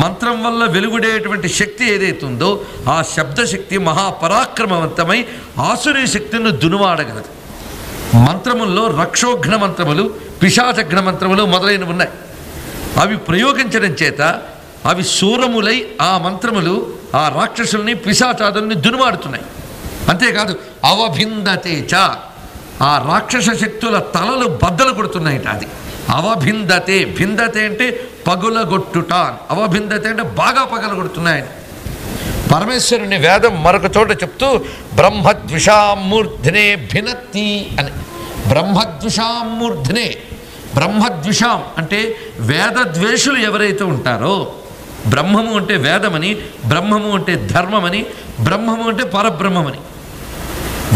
మంత్రం వల్ల వెలువడేటువంటి శక్తి ఏదైతుందో ఆ శబ్దశక్తి మహాపరాక్రమవంతమై ఆసురీ శక్తిని దునువాడగలదు. మంత్రముల్లో రక్షోఘ్న మంత్రములు, పిశాచఘ్న మంత్రములు మొదలైనవి ఉన్నాయి. అవి ప్రయోగించడం చేత అవి శూరములై ఆ మంత్రములు ఆ రాక్షసుల్ని పిశాచాదుల్ని దునుమాడుతున్నాయి. అంతేకాదు అవభిందతేచ ఆ రాక్షస శక్తుల తలలు బద్దలు కొడుతున్నాయిట. అది అవభిందతే. భిందతే అంటే పగులగొట్టుట, అవభిందతే అంటే బాగా పగలగొడుతున్నాయని. పరమేశ్వరుని వేదం మరొక చోట చెప్తూ బ్రహ్మద్విషామూర్ధ్నే భినత్తి అని. బ్రహ్మద్విషామూర్ధ్నే, బ్రహ్మద్విషాం అంటే వేదద్వేషులు ఎవరైతే ఉంటారో, బ్రహ్మము అంటే వేదమని, బ్రహ్మము అంటే ధర్మమని, బ్రహ్మము అంటే పరబ్రహ్మమని,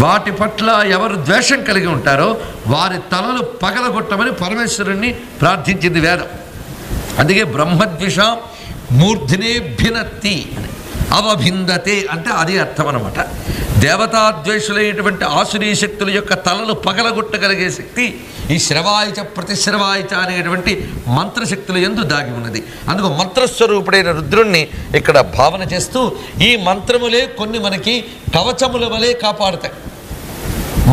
వాటి పట్ల ఎవరు ద్వేషం కలిగి ఉంటారో వారి తలలు పగలగొట్టమని పరమేశ్వరుణ్ణి ప్రార్థించింది వేదం. అందుకే బ్రహ్మద్విషాం మూర్ధినే భినత్తి అని. అవభిందతే అంటే అది అర్థం అన్నమాట. దేవతాద్వేషులైనటువంటి ఆసురీ శక్తుల యొక్క తలలు పగలగొట్టగలిగే శక్తి ఈ శ్రవాయచ ప్రతిశ్రవాయచ అనేటువంటి మంత్రశక్తుల యందు దాగి ఉన్నది. అందుకు మంత్రస్వరూపుడైన రుద్రుణ్ణి ఇక్కడ భావన చేస్తూ ఈ మంత్రములే కొన్ని మనకి కవచముల వలె కాపాడుతాయి.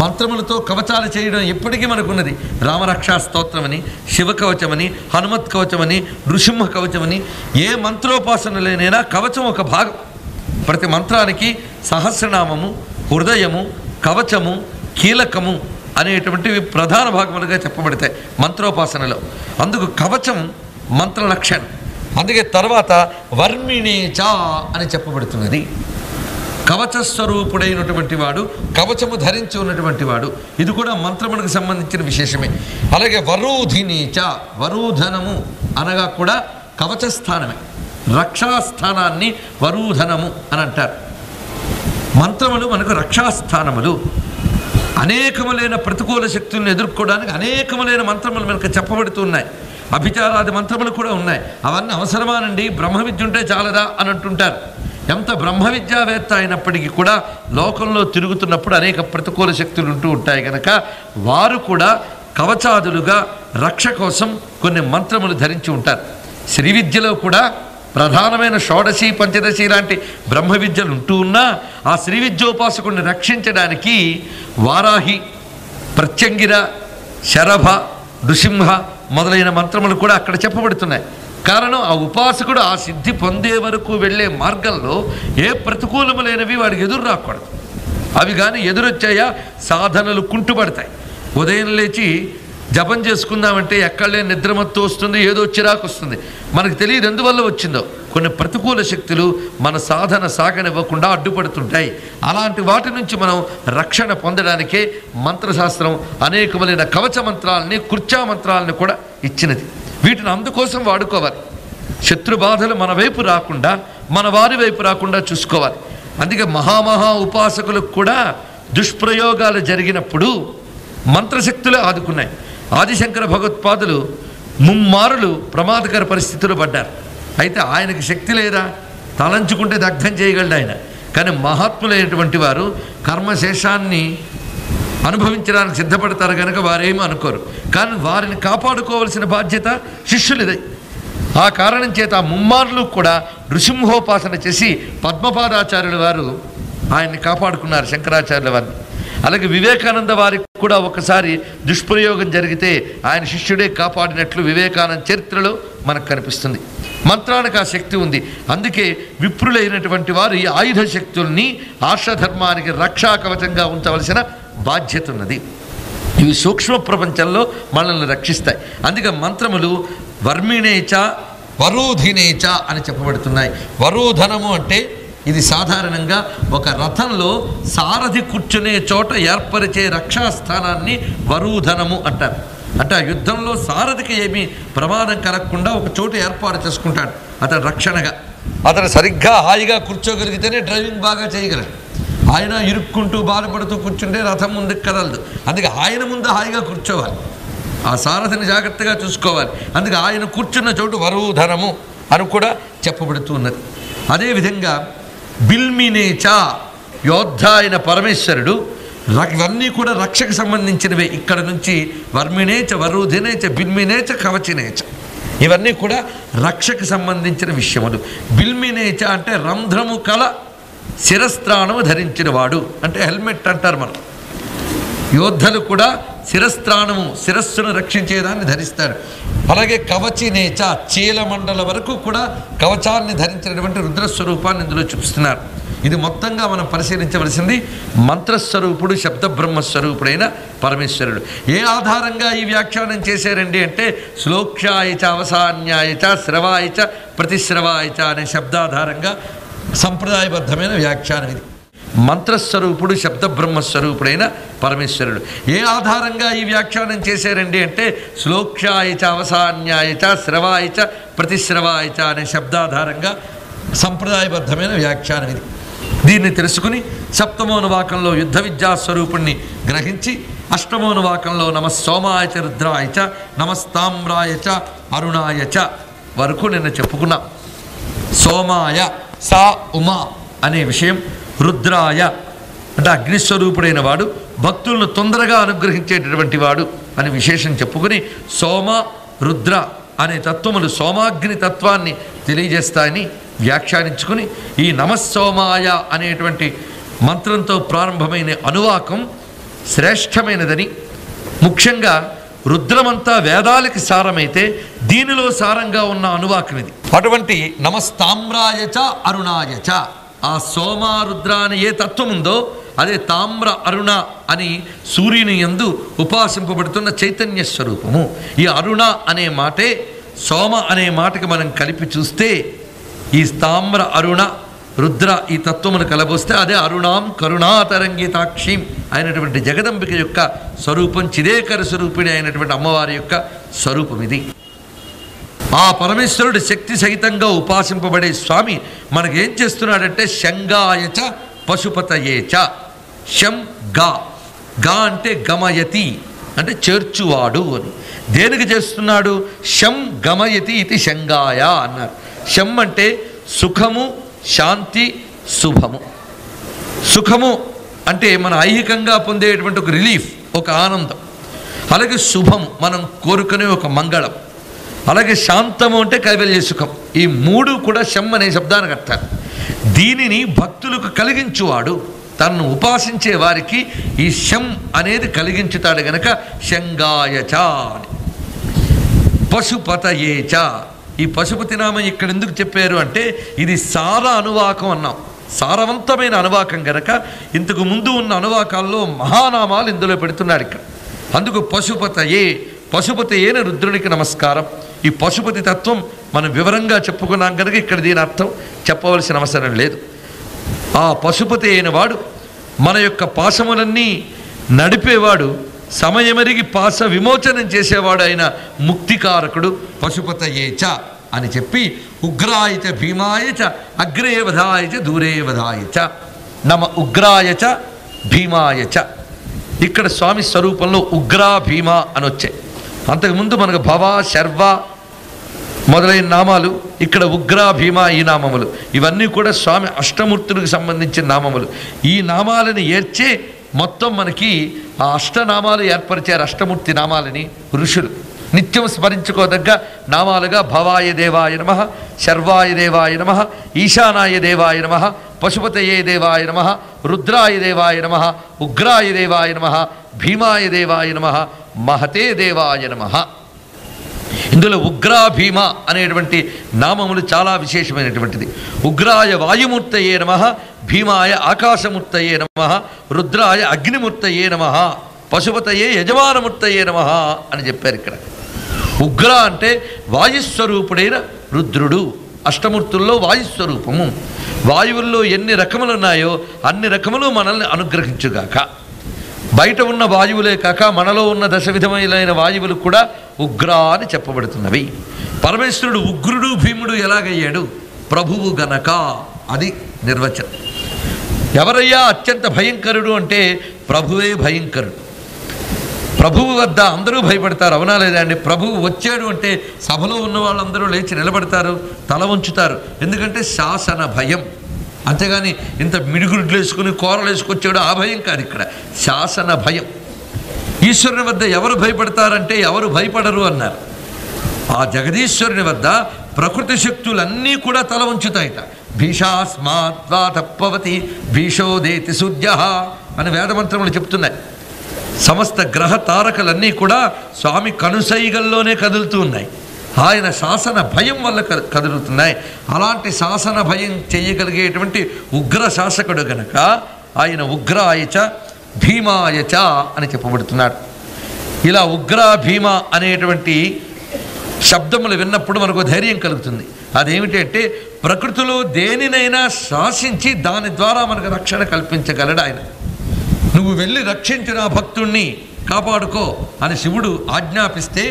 మంత్రములతో కవచాలు చేయడం ఎప్పటికీ మనకున్నది. రామరక్షా స్తోత్రమని, శివ కవచమని, హనుమత్ కవచమని, నృసింహ కవచమని, ఏ మంత్రోపాసనలైనా కవచం ఒక భాగం. ప్రతి మంత్రానికి సహస్రనామము, హృదయము, కవచము, కీలకము అనేటువంటివి ప్రధాన భాగములుగా చెప్పబడతాయి మంత్రోపాసనలో. అందుకు కవచం మంత్ర లక్షణం. అందుకే తర్వాత వర్మిణేచ అని చెప్పబడుతున్నది. కవచ స్వరూపుడైనటువంటి వాడు, కవచము ధరించి ఉన్నటువంటి వాడు. ఇది కూడా మంత్రమునకు సంబంధించిన విశేషమే. అలాగే వరూధినీచ, వరూధనము అనగా కూడా కవచస్థానమే. రక్షాస్థానాన్ని వరూధనము అని అంటారు. మంత్రములు మనకు రక్షాస్థానములు. అనేకములైన ప్రతికూల శక్తులను ఎదుర్కోవడానికి అనేకములైన మంత్రములు మనకు చెప్పబడుతున్నాయి. అభిచారాది మంత్రములు కూడా ఉన్నాయి. అవన్నీ అవసరమానండి, బ్రహ్మ విద్య ఉంటే చాలదా అని అంటుంటారు. ఎంత బ్రహ్మ విద్యావేత్త అయినప్పటికీ కూడా లోకంలో తిరుగుతున్నప్పుడు అనేక ప్రతికూల శక్తులు ఉంటూ ఉంటాయి కనుక వారు కూడా కవచాదులుగా రక్ష కోసం కొన్ని మంత్రములు ధరించి ఉంటారు. శ్రీ విద్యలో కూడా ప్రధానమైన షోడశి పంచదశి లాంటి బ్రహ్మ విద్యలు ఉంటూ ఉన్నా ఆ శ్రీ విద్యోపాసకుడిని రక్షించడానికి వారాహి, ప్రత్యంగిర, శరభ, నృసింహ మొదలైన మంత్రములు కూడా అక్కడ చెప్పబడుతున్నాయి. కారణం ఆ ఉపాసకుడు ఆ సిద్ధి పొందే వరకు వెళ్ళే మార్గంలో ఏ ప్రతికూలములైనవి వాడికి ఎదురు రాకూడదు. అవి కానీ ఎదురొచ్చాయా సాధనలు కుంటుపడతాయి. ఉదయం లేచి జపం చేసుకుందామంటే ఎక్కడలే నిద్రమత్తు వస్తుంది, ఏదో చిరాకు వస్తుంది. మనకు తెలియదు ఎందువల్ల వచ్చిందో. కొన్ని ప్రతికూల శక్తులు మన సాధన సాగనివ్వకుండా అడ్డుపడుతుంటాయి. అలాంటి వాటి నుంచి మనం రక్షణ పొందడానికే మంత్రశాస్త్రం అనేకమైన కవచ మంత్రాలని, కుర్చా మంత్రాలని కూడా ఇచ్చినది. వీటిని అందుకోసం వాడుకోవాలి. శత్రు బాధలు మన వైపు రాకుండా, మన వారి వైపు రాకుండా చూసుకోవాలి. అందుకే మహామహా ఉపాసకులకు కూడా దుష్ప్రయోగాలు జరిగినప్పుడు మంత్రశక్తులే ఆదుకున్నాయి. ఆదిశంకర భగవత్పాదులు ముమ్మారులు ప్రమాదకర పరిస్థితులు పడ్డారు. అయితే ఆయనకి శక్తి లేదా? తలంచుకుంటే దగ్ధం చేయగలడు ఆయన. కానీ మహాత్ములైనటువంటి వారు కర్మశేషాన్ని అనుభవించడానికి సిద్ధపడతారు కనుక వారేమీ అనుకోరు. కానీ వారిని కాపాడుకోవలసిన బాధ్యత శిష్యులదే. ఆ కారణం చేత ఆ ముమ్మార్లు కూడా నృసింహోపాసన చేసి పద్మపాదాచార్యుల వారు ఆయన్ని కాపాడుకున్నారు, శంకరాచార్యుల వారిని. అలాగే వివేకానంద వారికి కూడా ఒకసారి దుష్ప్రయోగం జరిగితే ఆయన శిష్యుడే కాపాడినట్లు వివేకానంద చరిత్రలో మనకు కనిపిస్తుంది. మంత్రానికి ఆ శక్తి ఉంది. అందుకే విప్రులైనటువంటి వారు ఈ ఆయుధ శక్తుల్ని ఆర్షధర్మానికి రక్షా కవచంగా ఉంచవలసిన బాధ్యత ఉన్నది. ఇవి సూక్ష్మ ప్రపంచంలో మనల్ని రక్షిస్తాయి. అందుకే మంత్రములు వర్మిణేచ, వరూధినేచ అని చెప్పబడుతున్నాయి. వరూధనము అంటే ఇది సాధారణంగా ఒక రథంలో సారథి కూర్చునే చోట ఏర్పరిచే రక్షాస్థానాన్ని వరూధనము అంటారు. అంటే ఆ యుద్ధంలో సారథికి ఏమీ ప్రమాదం కలగకుండా ఒక చోటు ఏర్పాటు చేసుకుంటాడు అతను రక్షణగా. అతను సరిగ్గా హాయిగా కూర్చోగలిగితేనే డ్రైవింగ్ బాగా చేయగలడు. ఆయన ఇరుక్కుంటూ బాధపడుతూ కూర్చుంటే రథం ముందుకు కదలదు. అందుకే ఆయన ముందు హాయిగా కూర్చోవాలి, ఆ సారథిని జాగ్రత్తగా చూసుకోవాలి. అందుకే ఆయన కూర్చున్న చోటు వరూధనము అని కూడా చెప్పబడుతూ ఉన్నది. అదేవిధంగా బిల్మినేచ, యోద్ధ అయిన పరమేశ్వరుడు. ఇవన్నీ కూడా రక్షకు సంబంధించినవే. ఇక్కడ నుంచి వర్మినేచ, వరూధినేచ, బిల్మినేచ, కవచినేచ ఇవన్నీ కూడా రక్షకు సంబంధించిన విషయములు. బిల్మినేచ అంటే రంధ్రము కల శిరస్త్రాణము ధరించిన వాడు, అంటే హెల్మెట్ అంటారు మనం. యోద్ధలు కూడా శిరస్త్రాణము, శిరస్సును రక్షించేదాన్ని ధరిస్తారు. అలాగే కవచినేచ, చీలమండల వరకు కూడా కవచాన్ని ధరించినటువంటి రుద్రస్వరూపాన్ని ఇందులో చూపిస్తున్నారు. ఇది మొత్తంగా మనం పరిశీలించవలసింది మంత్రస్వరూపుడు, శబ్దబ్రహ్మస్వరూపుడైన పరమేశ్వరుడు. ఏ ఆధారంగా ఈ వ్యాఖ్యానం చేశారండి అంటే శ్లోక్షాయచ, అవసాన్యాయచ, శ్రవాయచ, ప్రతిశ్రవాయచ అనే శబ్దాధారంగా సంప్రదాయబద్ధమైన వ్యాఖ్యానం ఇది. మంత్రస్వరూపుడు, శబ్దబ్రహ్మస్వరూపుడైన పరమేశ్వరుడు. ఏ ఆధారంగా ఈ వ్యాఖ్యానం చేశారండి అంటే శ్లోక్షాయచ, అవసాన్యాయచ, శ్రవాయచ, ప్రతిశ్రవాయచ అనే శబ్దాధారంగా సంప్రదాయబద్ధమైన వ్యాఖ్యానం ఇది. దీన్ని తెలుసుకుని సప్తమోనువాకంలో యుద్ధ విద్యాస్వరూపుణ్ణి గ్రహించి అష్టమోనువాకంలో నమస్సోమాయచ, రుద్రాయచ, నమస్తామ్రాయచ, అరుణాయచ వరకు నిన్న చెప్పుకున్నాం. సోమాయ సా ఉమా అనే విషయం, రుద్రాయ అంటే అగ్నిస్వరూపుడైన వాడు, భక్తులను తొందరగా అనుగ్రహించేటటువంటి వాడు అని విశేషం చెప్పుకుని సోమ, రుద్ర అనే తత్వములు సోమాగ్ని తత్వాన్ని తెలియజేస్తాయని వ్యాఖ్యానించుకుని ఈ నమస్సోమాయ అనేటువంటి మంత్రంతో ప్రారంభమైన అనువాకం శ్రేష్టమైనదని, ముఖ్యంగా రుద్రమంతా వేదాలకి సారమైతే దీనిలో సారంగా ఉన్న అనువాకం ఇది. అటువంటి నమస్తామ్రాయచ, అరుణాయచ, ఆ సోమ రుద్ర అని ఏ తత్వం ఉందో అదే తామ్ర అరుణ అని సూర్యుని యందు ఉపాసింపబడుతున్న చైతన్య స్వరూపము. ఈ అరుణ అనే మాటే సోమ అనే మాటకి మనం కలిపి చూస్తే ఈ తామ్ర అరుణ రుద్ర ఈ తత్వమును కలబోస్తే అదే అరుణాం కరుణాతరంగితాక్షిం అయినటువంటి జగదంబిక యొక్క స్వరూపం, చిదేకర స్వరూపిణి అయినటువంటి అమ్మవారి యొక్క స్వరూపం ఇది. ఆ పరమేశ్వరుడు శక్తి సహితంగా ఉపాసింపబడే స్వామి మనకేం చేస్తున్నాడంటే శంగాయచ పశుపతయేచ. శం గా, గా అంటే గమయతి అంటే చేర్చువాడు అని. దేనికి చేస్తున్నాడు? శం గమయతి ఇది శంగాయ అన్నారు. శం అంటే సుఖము, శాంతి, శుభము. సుఖము అంటే మన ఐహికంగా పొందేటువంటి ఒక రిలీఫ్, ఒక ఆనందం. అలాగే శుభము మనం కోరుకునే ఒక మంగళం. అలాగే శాంతము అంటే కైవల్య సుఖం. ఈ మూడు కూడా శం అనే శబ్దానికి అర్థాలు. దీనిని భక్తులకు కలిగించువాడు, తనను ఉపాసించే వారికి ఈ శం అనేది కలిగించుతాడు గనక శంగాయచ అని. పశుపతయేచ, ఈ పశుపతి నామం ఇక్కడ ఎందుకు చెప్పారు అంటే ఇది సార అనువాకం అన్నాం. సారవంతమైన అనువాకం గనక ఇంతకు ముందు ఉన్న అనువాకాల్లో మహానామాలు ఇందులో పెడుతున్నాడు ఇక్కడ. అందుకు పశుపతయే, పశుపతి అయిన రుద్రునికి నమస్కారం. ఈ పశుపతి తత్వం మనం వివరంగా చెప్పుకున్నాం కనుక ఇక్కడ దీని అర్థం చెప్పవలసిన అవసరం లేదు. ఆ పశుపతి అయిన వాడు మన యొక్క పాశములన్నీ నడిపేవాడు, సమయమరిగి పాశ విమోచనం చేసేవాడు అయిన ముక్తికారకుడు పశుపతయేచ అని చెప్పి ఉగ్రాయచ భీమాయచ అగ్రే వధాయచ దూరే వధాయచ నమ ఉగ్రాయచ భీమాయచ. ఇక్కడ స్వామి స్వరూపంలో ఉగ్రా భీమ అని వచ్చాయి. అంతకుముందు మనకు భవ, శర్వ మొదలైన నామాలు, ఇక్కడ ఉగ్ర, భీమ ఈ నామములు ఇవన్నీ కూడా స్వామి అష్టమూర్తులకు సంబంధించిన నామములు. ఈ నామాలను ఏర్చే మొత్తం మనకి ఆ అష్టనామాలు ఏర్పరిచారు. అష్టమూర్తి నామాలని ఋషులు నిత్యం స్మరించుకోదగ్గ నామాలుగా భవాయ దేవాయ నమః, శర్వాయ దేవాయ నమః, ఈశానాయ దేవాయ నమః, పశుపతయే దేవాయ నమః, రుద్రాయ దేవాయ నమః, ఉగ్రాయ దేవాయ నమః, భీమాయ దేవాయ నమః, మహతే దేవాయ నమః. ఇందులో ఉగ్రా భీమ అనేటువంటి నామములు చాలా విశేషమైనటువంటిది. ఉగ్రాయ వాయుమూర్తయే నమః, భీమాయ ఆకాశమూర్తయే నమః, రుద్రాయ అగ్నిమూర్తయే నమః, పశుపతయే యజమానమూర్తయే నమః అని చెప్పారు ఇక్కడ. ఉగ్ర అంటే వాయుస్వరూపుడైన రుద్రుడు, అష్టమూర్తుల్లో వాయుస్వరూపము. వాయువుల్లో ఎన్ని రకములు ఉన్నాయో అన్ని రకములు మనల్ని అనుగ్రహించుగాక. బయట ఉన్న వాయువులే కాక మనలో ఉన్న దశ విధమైన వాయువులు కూడా ఉగ్ర అని చెప్పబడుతున్నవి. పరమేశ్వరుడు ఉగ్రుడు భీముడు ఎలాగయ్యాడు? ప్రభువు గనక, అది నిర్వచనం. ఎవరయ్యా అత్యంత భయంకరుడు అంటే ప్రభువే భయంకరుడు. ప్రభువు వద్ద అందరూ భయపడతారు, అవునా లేదా అండి? ప్రభువు వచ్చాడు అంటే సభలో ఉన్న వాళ్ళందరూ లేచి నిలబడతారు, తల వంచుతారు. ఎందుకంటే శాసన భయం. అంతేగాని ఇంత మిడిగుడ్లు వేసుకుని కూరలు వేసుకొచ్చాడు ఆ భయం కాదు, ఇక్కడ శాసన భయం. ఈశ్వరుని వద్ద ఎవరు భయపడతారంటే ఎవరు భయపడరు అన్నారు. ఆ జగదీశ్వరుని వద్ద ప్రకృతి శక్తులన్నీ కూడా తల వంచుతాయిట. భీషాస్మాద్వా తప్పవతి భీషోదేతి సూర్య అని వేదమంత్రములు చెప్తున్నాయి. సమస్త గ్రహ తారకలన్నీ కూడా స్వామి కనుసైగల్లోనే కదులుతూ ఉన్నాయి. ఆయన శాసన భయం వల్ల కదులుతున్నాయి. అలాంటి శాసన భయం చేయగలిగేటువంటి ఉగ్ర శాసకుడు గనక ఆయన ఉగ్రాయచ భీమాయచ అని చెప్పబడుతున్నాడు. ఇలా ఉగ్ర భీమ అనేటువంటి శబ్దములు విన్నప్పుడు మనకు ధైర్యం కలుగుతుంది. అదేమిటి అంటే ప్రకృతిలో దేనినైనా శాసించి దాని ద్వారా మనకు రక్షణ కల్పించగలడు ఆయన. నువ్వు వెళ్ళి రక్షించిన భక్తుణ్ణి కాపాడుకో అని శివుడు ఆజ్ఞాపిస్తే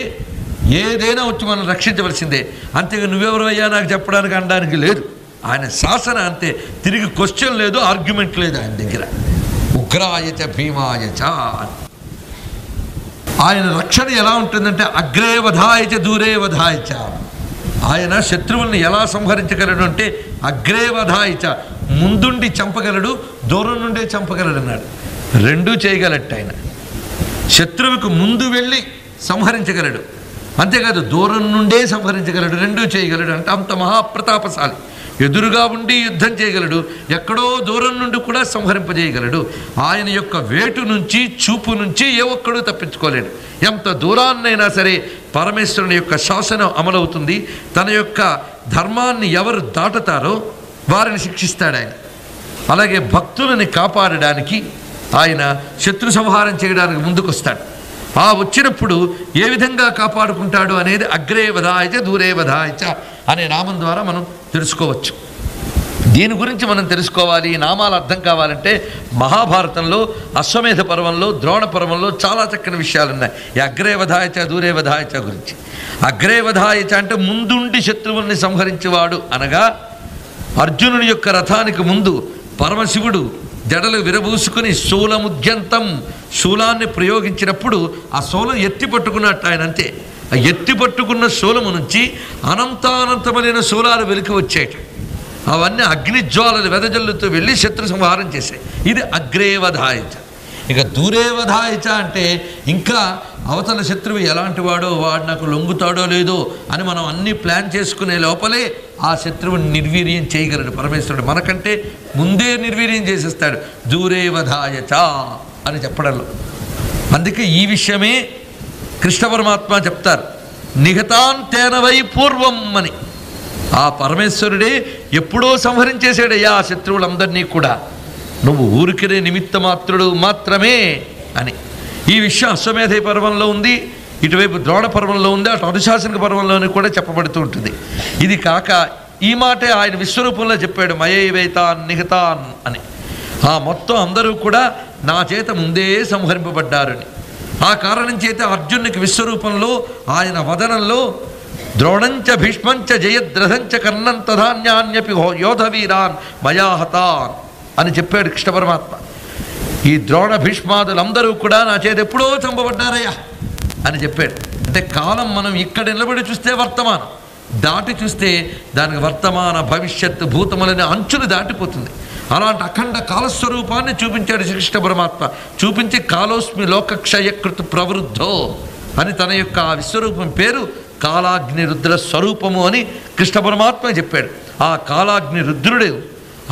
ఏదైనా వచ్చి మనం రక్షించవలసిందే. అంతేగా నువ్వెవరు అయ్యా నాకు చెప్పడానికి అనడానికి లేదు. ఆయన శాసన అంతే, తిరిగి క్వశ్చన్ లేదు, ఆర్గ్యుమెంట్ లేదు ఆయన దగ్గర. ఉగ్రాయచ భీమాయచ. ఆయన రక్షణ ఎలా ఉంటుందంటే అగ్రే వధాయచ దూరే వధాయచ. ఆయన శత్రువుల్ని ఎలా సంహరించగలడు అంటే అగ్రే వధాయచ, ముందుండి చంపగలడు, దూరం నుండే చంపగలడు అన్నాడు. రెండూ చేయగలట్టు ఆయన. శత్రువుకు ముందు వెళ్ళి సంహరించగలడు, అంతేకాదు దూరం నుండే సంహరించగలడు, రెండూ చేయగలడు. అంటే అంత మహాప్రతాపశాలి. ఎదురుగా ఉండి యుద్ధం చేయగలడు, ఎక్కడో దూరం నుండి కూడా సంహరింపజేయగలడు. ఆయన యొక్క వేటు నుంచి, చూపు నుంచి ఏ ఒక్కడూ తప్పించుకోలేడు. ఎంత దూరాన్నైనా సరే పరమేశ్వరుని యొక్క శాసనం అమలవుతుంది. తన యొక్క ధర్మాన్ని ఎవరు దాటుతారో వారిని శిక్షిస్తాడు ఆయన. అలాగే భక్తులని కాపాడడానికి ఆయన శత్రు సంహారం చేయడానికి ముందుకొస్తాడు. ఆ వచ్చినప్పుడు ఏ విధంగా కాపాడుకుంటాడు అనేది అగ్రే వధాయచ దూరే వధాయచ అనే నామం ద్వారా మనం తెలుసుకోవచ్చు. దీని గురించి మనం తెలుసుకోవాలి, ఈ నామాలు అర్థం కావాలంటే మహాభారతంలో అశ్వమేధ పర్వంలో ద్రోణ పర్వంలో చాలా చక్కని విషయాలు ఉన్నాయి. ఈ అగ్రేవధాయచ దూరేవధాయచ గురించి. అగ్రేవధాయచ అంటే ముందుండి శత్రువుల్ని సంహరించేవాడు అనగా అర్జునుడి యొక్క రథానికి ముందు పరమశివుడు జడలు విరబూసుకుని శూలముద్యంతం శూలాన్ని ప్రయోగించినప్పుడు ఆ శూలం ఎత్తి పట్టుకున్నట్టు ఆయన. అంతే, ఆ ఎత్తి పట్టుకున్న శూలము నుంచి అనంతానంతమైన శూలాలు వెలికి వచ్చేట. అవన్నీ అగ్నిజ్వాలలు వెదజల్లుతూ వెళ్ళి శత్రు సంహారం చేశాయి. ఇది అగ్రేవధాయచ. ఇక దూరేవధాయచ అంటే ఇంకా అవతల శత్రువు ఎలాంటి వాడో, వాడు నాకు లొంగుతాడో లేదో అని మనం అన్నీ ప్లాన్ చేసుకునే లోపలే ఆ శత్రువుని నిర్వీర్యం చేయగలడు పరమేశ్వరుడు. మనకంటే ముందే నిర్వీర్యం చేసేస్తాడు దూరేవధాయచ అని చెప్పడంలో. అందుకే ఈ విషయమే కృష్ణ పరమాత్మ చెప్తారు, నిహతాంతేన వై పూర్వం అని. ఆ పరమేశ్వరుడే ఎప్పుడో సంహరించేశాడయ్యా ఆ శత్రువులందరినీ కూడా, నువ్వు ఊరికినే నిమిత్త మాత్రుడు మాత్రమే అని. ఈ విషయం అశ్వమేధ పర్వంలో ఉంది, ఇటువైపు ద్రోణ పర్వంలో ఉంది, అటు అనుశాసనిక పర్వంలోని కూడా చెప్పబడుతూ ఉంటుంది. ఇది కాక ఈ మాటే ఆయన విశ్వరూపంలో చెప్పాడు, మయైవైతాన్ నిహతాన్ అని. ఆ మొత్తం అందరూ కూడా నా చేత ముందే సంహరింపబడ్డారని. ఆ కారణం చేత అర్జునునికి విశ్వరూపంలో ఆయన వదనంలో ద్రోణంచ భీష్మంచ జయద్రథంచ కర్ణం తధాన్యాన్యపి యోధవీరాన్ మయాహతాన్ అని చెప్పాడు కృష్ణ పరమాత్మ. ఈ ద్రోణ భీష్మాదులందరూ కూడా నా చేత ఎప్పుడో చంపబడ్డారయ్యా అని చెప్పాడు. అంటే కాలం మనం ఇక్కడ నిలబడి చూస్తే వర్తమానం, దాటి చూస్తే దానికి వర్తమాన భవిష్యత్తు భూతములని అంచులు దాటిపోతుంది. అలాంటి అఖండ కాలస్వరూపాన్ని చూపించాడు శ్రీకృష్ణ పరమాత్మ. చూపించి కాలోస్మి లోకక్షయకృత ప్రవృద్ధో అని తన యొక్క ఆ విశ్వరూపం పేరు కాలాగ్ని రుద్ర స్వరూపము అని కృష్ణ పరమాత్మ చెప్పాడు. ఆ కాలాగ్ని రుద్రుడు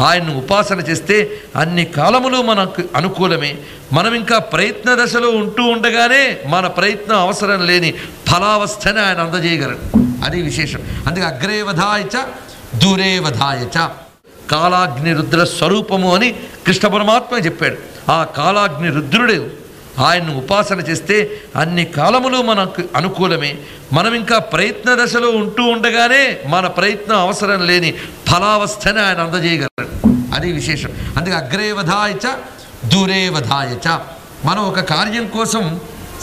ఆయన్ను ఉపాసన చేస్తే అన్ని కాలములు మనకు అనుకూలమే. మనం ఇంకా ప్రయత్న దశలో ఉంటూ ఉండగానే మన ప్రయత్నం అవసరం లేని ఫలావస్థని ఆయన అందజేయగలడు. అది విశేషం. అందుకే అగ్రేవధాయచ దూరేవధాయచ కాలాగ్ని రుద్ర స్వరూపము అని కృష్ణ పరమాత్మ చెప్పాడు. ఆ కాలాగ్ని రుద్రుడు ఆయన్ను ఉపాసన చేస్తే అన్ని కాలములు మనకు అనుకూలమే. మనం ఇంకా ప్రయత్న దశలో ఉంటూ ఉండగానే మన ప్రయత్నం అవసరం లేని ఫలావస్థని ఆయన అందజేయగలడు. అది విశేషం. అందుకే అగ్రేవధాయచ దూరేవధాయచ. మనం ఒక కార్యం కోసం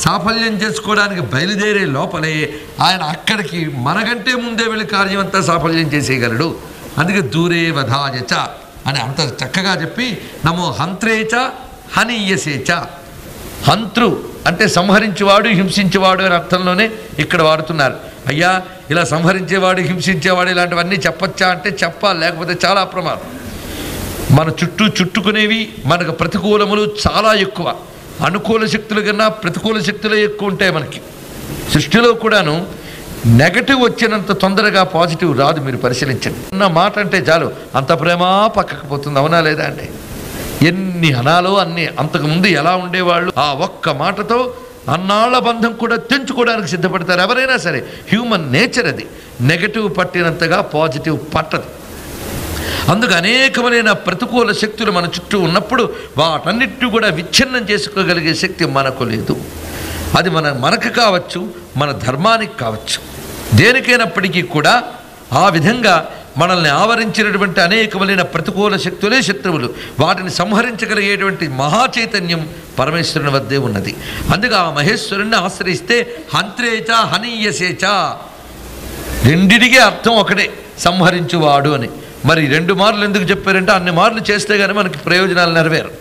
సాఫల్యం చేసుకోవడానికి బయలుదేరే లోపలే ఆయన అక్కడికి మనకంటే ముందే వెళ్ళి కార్యం అంతా సాఫల్యం చేసేయగలడు. అందుకే దూరేవధాయచ అని అంత చక్కగా చెప్పి నమో హంత్రేచ హనీయసేచ. హంతృ అంటే సంహరించేవాడు హింసించేవాడు అనే అర్థంలోనే ఇక్కడ వాడుతున్నారు. అయ్యా ఇలా సంహరించేవాడు హింసించేవాడు ఇలాంటివన్నీ చెప్పచ్చా అంటే చెప్పాలి, లేకపోతే చాలా ప్రమాదం. మన చుట్టూ చుట్టుకునేవి మనకు ప్రతికూలములు చాలా ఎక్కువ. అనుకూల శక్తుల కన్నా ప్రతికూల శక్తులే ఎక్కువ ఉంటాయి మనకి. సృష్టిలో కూడాను నెగటివ్ వచ్చినంత తొందరగా పాజిటివ్ రాదు. మీరు పరిశీలించండి. అన్న మాట అంటే చాలు అంత ప్రేమ పక్కకు పోతుంది. అవునా లేదా అండి? ఎన్ని అనాలో అన్ని. అంతకుముందు ఎలా ఉండేవాళ్ళు, ఆ ఒక్క మాటతో అన్నాళ్ల బంధం కూడా తెంచుకోవడానికి సిద్ధపడతారు ఎవరైనా సరే. హ్యూమన్ నేచర్ అది. నెగటివ్ పట్టినంతగా పాజిటివ్ పట్టదు. అందుకు అనేకమైన ప్రతికూల శక్తులు మన చుట్టూ ఉన్నప్పుడు వాటన్నిటి కూడా విచ్ఛిన్నం చేసుకోగలిగే శక్తి మనకు లేదు. అది మనకు కావచ్చు, మన ధర్మానికి కావచ్చు, దేనికైనప్పటికీ కూడా ఆ విధంగా మనల్ని ఆవరించినటువంటి అనేకమైన ప్రతికూల శక్తులే శత్రువులు. వాటిని సంహరించగలిగేటువంటి మహాచైతన్యం పరమేశ్వరుని వద్దే ఉన్నది. అందుకే ఆ మహేశ్వరుణ్ణి ఆశ్రయిస్తే హంత్రేచ హనీయసేచ రెండిటికి అర్థం ఒకటే, సంహరించువాడు అని. మరి 2 మార్లు ఎందుకు చెప్పారంటే అన్ని మార్లు చేస్తే కానీ మనకి ప్రయోజనాలు నెరవేరు.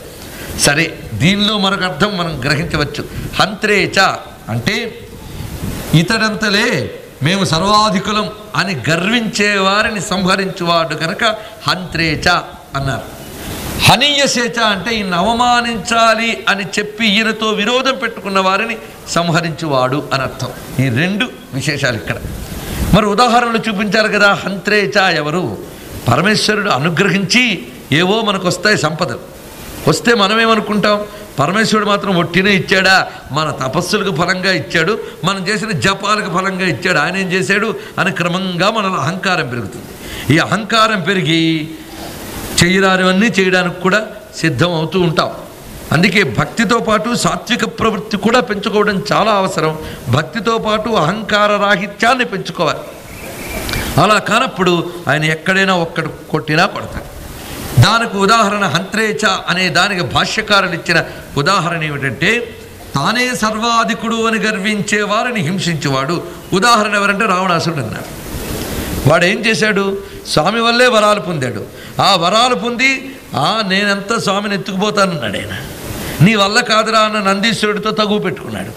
సరే, దీనిలో మనకు అర్థం మనం గ్రహించవచ్చు. హంత్రేచ అంటే ఇతడంతలే మేము సర్వాధికులం అని గర్వించే వారిని సంహరించువాడు కనుక హంత్రేచ అన్నారు. హనీయసేచ అంటే ఈయన అవమానించాలి అని చెప్పి ఈయనతో విరోధం పెట్టుకున్న వారిని సంహరించువాడు అని అర్థం. ఈ 2 విశేషాలు ఇక్కడ. మరి ఉదాహరణలు చూపించారు కదా. హంత్రేచ ఎవరు? పరమేశ్వరుడు అనుగ్రహించి ఏవో మనకు వస్తాయి సంపదలు. వస్తే మనమేమనుకుంటాం, పరమేశ్వరుడు మాత్రం ఒట్టినే ఇచ్చాడా, మన తపస్సులకు ఫలంగా ఇచ్చాడు, మనం చేసిన జపాలకు ఫలంగా ఇచ్చాడు, ఆయన ఏం చేశాడు అని క్రమంగా మనలో అహంకారం పెరుగుతుంది. ఈ అహంకారం పెరిగి చేయరానివన్నీ చేయడానికి కూడా సిద్ధం అవుతూ ఉంటాం. అందుకే భక్తితో పాటు సాత్విక ప్రవృత్తి కూడా పెంచుకోవడం చాలా అవసరం. భక్తితో పాటు అహంకార రాహిత్యాన్ని పెంచుకోవాలి. అలా కానప్పుడు ఆయన ఎక్కడైనా ఒక్కడు కొట్టినా కొడతాడు. దానికి ఉదాహరణ హంత్రేచ అనే దానికి భాష్యకారులు ఇచ్చిన ఉదాహరణ ఏమిటంటే, తానే సర్వాధికుడు అని గర్వించే వారిని హింసించేవాడు. ఉదాహరణ ఎవరంటే రావణాసురుడు అన్నాడు. వాడు ఏం చేశాడు? స్వామి వల్లే వరాలు పొందాడు. ఆ వరాలు పొంది నేనంతా స్వామిని ఎత్తుకుపోతానన్నాడు ఆయన. నీ వల్ల కాదురా అన్న నందీశ్వరుడితో తగువ పెట్టుకున్నాడు.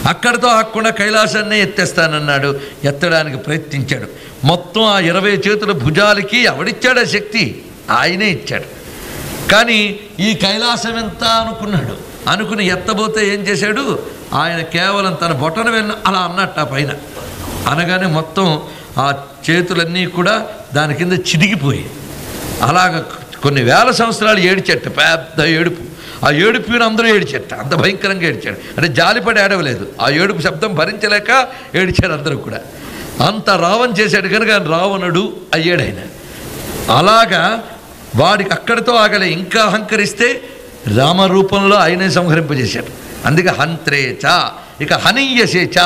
అక్కడితో ఆకుండా కైలాసాన్నే ఎత్తేస్తానన్నాడు. ఎత్తడానికి ప్రయత్నించాడు. మొత్తం ఆ 20 చేతుల భుజాలకి ఎవడిచ్చాడు ఆ శక్తి? ఆయనే ఇచ్చాడు. కానీ ఈ కైలాసం ఎంత అనుకున్నాడు. అనుకుని ఎత్తబోతే ఏం చేశాడు? ఆయన కేవలం తన బొటన వెన్న అలా అన్నట్టు ఆ పైన అనగానే మొత్తం ఆ చేతులన్నీ కూడా దాని కింద చిదిగిపోయి అలాగ కొన్ని వేల సంవత్సరాలు ఏడిచెట్ట, పెద్ద ఏడుపు. ఆ ఏడుపుని అందరూ ఏడిచెట్ట, అంత భయంకరంగా ఏడిచాడు. అంటే జాలిపడి ఏడవలేదు, ఆ ఏడుపు శబ్దం భరించలేక ఏడిచారు అందరూ కూడా. అంత రావణ చేశాడు కనుక రావణుడు అయ్యాడు ఆయన. అలాగా వాడికి అక్కడితో ఆగలే. ఇంకా అహంకరిస్తే రామరూపంలో ఆయనే సంహరింపజేశాడు. అందుకే హంత్రేచ. ఇక హనీయసేచ.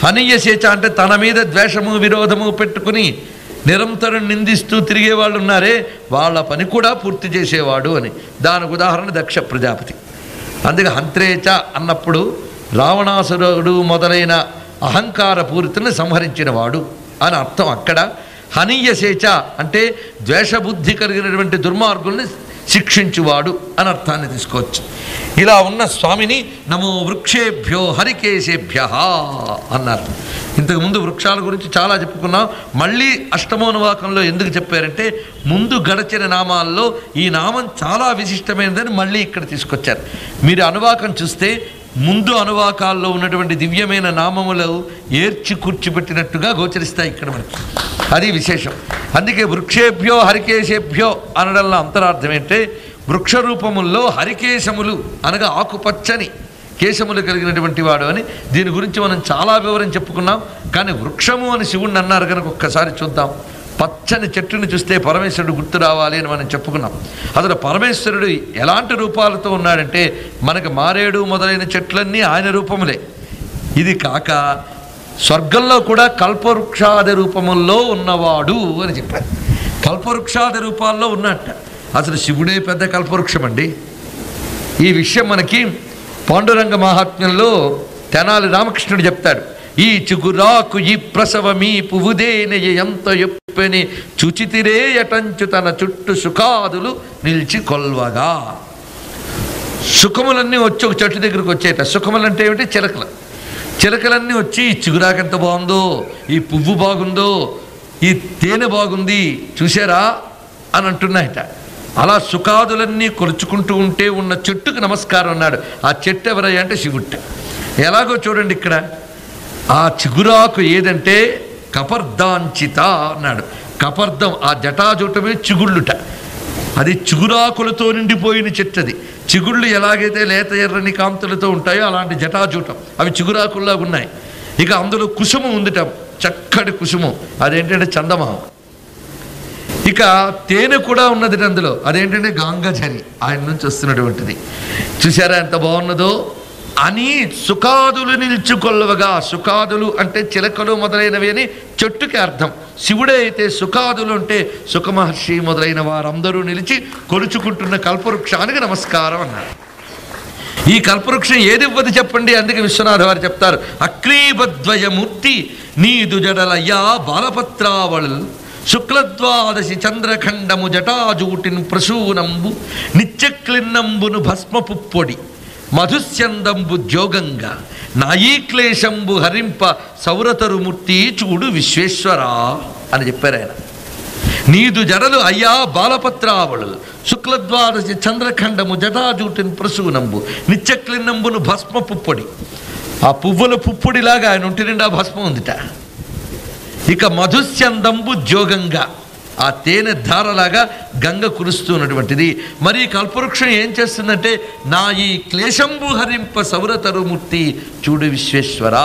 హనీయసేచ అంటే తన మీద ద్వేషము విరోధము పెట్టుకుని నిరంతరం నిందిస్తూ తిరిగే వాళ్ళు ఉన్నారే, వాళ్ళ పని కూడా పూర్తి చేసేవాడు అని. దానికి ఉదాహరణ దక్ష ప్రజాపతి. అందుకే హంత్రేచ అన్నప్పుడు రావణాసురుడు మొదలైన అహంకార పూరితుని సంహరించిన వాడు అని అర్థం. అక్కడ హనీయసేచ అంటే ద్వేషబుద్ధి కలిగినటువంటి దుర్మార్గుల్ని శిక్షించువాడు అని అర్థాన్ని తీసుకోవచ్చు. ఇలా ఉన్న స్వామిని నమో వృక్షేభ్యో హరికేశేభ్య అన్నారు. ఇంతకుముందు వృక్షాల గురించి చాలా చెప్పుకున్నాం. మళ్ళీ అష్టమోనువాకంలో ఎందుకు చెప్పారంటే, ముందు గడచిన నామాల్లో ఈ నామం చాలా విశిష్టమైనదని మళ్ళీ ఇక్కడ తీసుకొచ్చారు. మీరు అనువాకం చూస్తే ముందు అనువాకాల్లో ఉన్నటువంటి దివ్యమైన నామములు ఏర్చి కూర్చిపెట్టినట్టుగా గోచరిస్తాయి ఇక్కడ మనకి. అది విశేషం. అందుకే వృక్షేభ్యో హరికేశేభ్యో అనడంలో అంతరార్థం ఏంటంటే, వృక్ష రూపముల్లో హరికేశములు అనగా ఆకుపచ్చని కేశములు కలిగినటువంటి వాడు అని. దీని గురించి మనం చాలా వివరం చెప్పుకున్నాం. కానీ వృక్షము అని శివుణ్ణి అన్నారు కనుక ఒక్కసారి చూద్దాం. పచ్చని చెట్టుని చూస్తే పరమేశ్వరుడు గుర్తు రావాలి అని మనం చెప్పుకున్నాం. అసలు పరమేశ్వరుడు ఎలాంటి రూపాలతో ఉన్నాడంటే, మనకు మారేడు మొదలైన చెట్లన్నీ ఆయన రూపములే. ఇది కాక స్వర్గంలో కూడా కల్పవృక్షాది రూపముల్లో ఉన్నవాడు అని చెప్పారు. కల్పవృక్షాది రూపాల్లో ఉన్నట్ట. అసలు శివుడే పెద్ద కల్పవృక్షం అండి. ఈ విషయం మనకి పాండురంగ మహాత్మ్యంలో తెనాలి రామకృష్ణుడు చెప్తాడు. ఈ చిగురాకు ఈ ప్రసవమీ పువ్వుదేన ఎంత ఎప్పని చుచితిరే యటంచు తన చుట్టూ సుఖాదులు నిలిచి కొల్వగా. సుఖములన్నీ వచ్చి ఒక చెట్టు దగ్గరికి వచ్చేట. సుఖములంటే ఏమిటి? చిలకలు. చిలకలన్నీ వచ్చి ఈ చిగురాకు ఎంత బాగుందో, ఈ పువ్వు బాగుందో, ఈ తేనె బాగుంది చూసారా అని అంటున్నాయట. అలా సుఖాదులన్నీ కొలుచుకుంటూ ఉంటే ఉన్న చెట్టుకు నమస్కారం అన్నాడు. ఆ చెట్టు ఎవరయ్యా అంటే శివుట్ట. ఎలాగో చూడండి ఇక్కడ. ఆ చిగురాకు ఏదంటే కపర్దాంచిత అన్నాడు. కపర్దం ఆ జటాజూటమే చిగుళ్ళుట. అది చిగురాకులతో నిండిపోయిన చెట్టు. అది చిగుళ్ళు ఎలాగైతే లేత ఎర్రని కాంతులతో ఉంటాయో అలాంటి జటాజూటం అవి చిగురాకుల్లా ఉన్నాయి. ఇక అందులో కుసుమం ఉందిట, చక్కటి కుసుమం. అదేంటంటే చందమామ. ఇక తేనె కూడా ఉన్నది అందులో. అదేంటంటే గాంగజరి, ఆయన నుంచి వస్తున్నటువంటిది. చూసారా ఎంత బాగున్నదో అని. సుఖాదులు నిల్చుకొల్లవగా. సుఖాదులు అంటే చిలకలు మొదలైనవి అని చెట్టుకి అర్థం. శివుడే అయితే సుఖాదులు అంటే సుఖమహర్షి మొదలైన వారందరూ నిలిచి కొలుచుకుంటున్న కల్పవృక్షానికి నమస్కారం అన్నారు. ఈ కల్పవృక్షం ఏదివ్వదు చెప్పండి. అందుకే విశ్వనాథ వారు చెప్తారు, అక్రీబద్వయమూర్తి నీదు జడలయ్యా బాలపత్రావళు శుక్లద్వాదశి చంద్రఖండము జటాజూటిన్ ప్రసూనంబు నిత్యక్లిన్నంబును భస్మపుప్పొడి మధుస్యందంబు జోగంగా నాయీ క్లేశంబు హరింప సౌరతరుమూర్తి చూడు విశ్వేశ్వరా అని చెప్పారు ఆయన. నీదు జడలు అయ్యా బాలపత్రావళు శుక్లద్వాదశి చంద్రఖండము జటాజూటిన్ ప్రసూనంబు నిత్యక్లిన్నంబును భస్మ పుప్పొడి. ఆ పువ్వుల పుప్పొడిలాగా ఆయన ఒంటి నిండా భస్మం ఉందిట. ఇక మధుస్యందంబు జోగంగా ఆ తేనె ధారలాగా గంగ కురుస్తున్నటువంటిది. మరి కల్పవృక్షం ఏం చేస్తుందంటే, నా ఈ క్లేశంబు హరింప సౌరతరుమూర్తి చూడు విశ్వేశ్వర.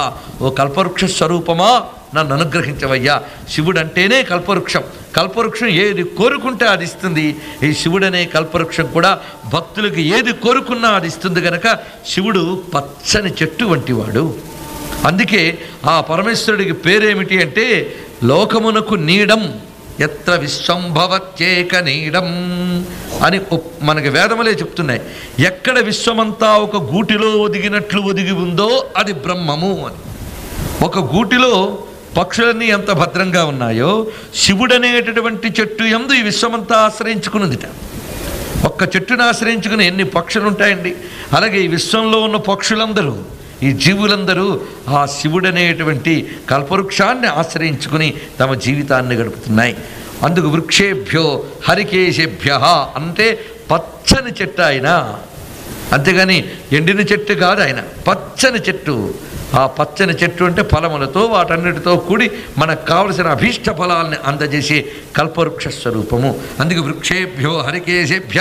ఓ కల్పవృక్ష స్వరూపమా నన్ను అనుగ్రహించవయ్యా. శివుడు అంటేనే కల్పవృక్షం. కల్పవృక్షం ఏది కోరుకుంటే అది ఇస్తుంది. ఈ శివుడనే కల్పవృక్షం కూడా భక్తులకు ఏది కోరుకున్నా అది ఇస్తుంది కనుక శివుడు పచ్చని చెట్టు వంటివాడు. అందుకే ఆ పరమేశ్వరుడికి పేరేమిటి అంటే లోకమునకు నీడం ఎత్ర విశ్వంభవత్యేక నీడం అని మనకి వేదములే చెప్తున్నాయి. ఎక్కడ విశ్వమంతా ఒక గూటిలో ఒదిగినట్లు ఒదిగి ఉందో అది బ్రహ్మము అని. ఒక గూటిలో పక్షులన్నీ ఎంత భద్రంగా ఉన్నాయో శివుడనేటటువంటి చెట్టు యందు ఈ విశ్వమంతా ఆశ్రయించుకున్నదిట. ఒక్క చెట్టును ఆశ్రయించుకుని ఎన్ని పక్షులు ఉంటాయండి. అలాగే ఈ విశ్వంలో ఉన్న పక్షులందరూ, ఈ జీవులందరూ ఆ శివుడనేటువంటి కల్పవృక్షాన్ని ఆశ్రయించుకుని తమ జీవితాన్ని గడుపుతున్నాయి. అందుకు వృక్షేభ్యో హరికేశేభ్య అంటే పచ్చని చెట్టు ఆయన, అంతేగాని ఎండిన చెట్టు కాదు ఆయన, పచ్చని చెట్టు. ఆ పచ్చని చెట్టు అంటే ఫలములతో వాటన్నిటితో కూడి మనకు కావలసిన అభీష్ట ఫలాల్ని అందజేసే కల్పవృక్ష స్వరూపము. అందుకే వృక్షేభ్యో హరికేశేభ్య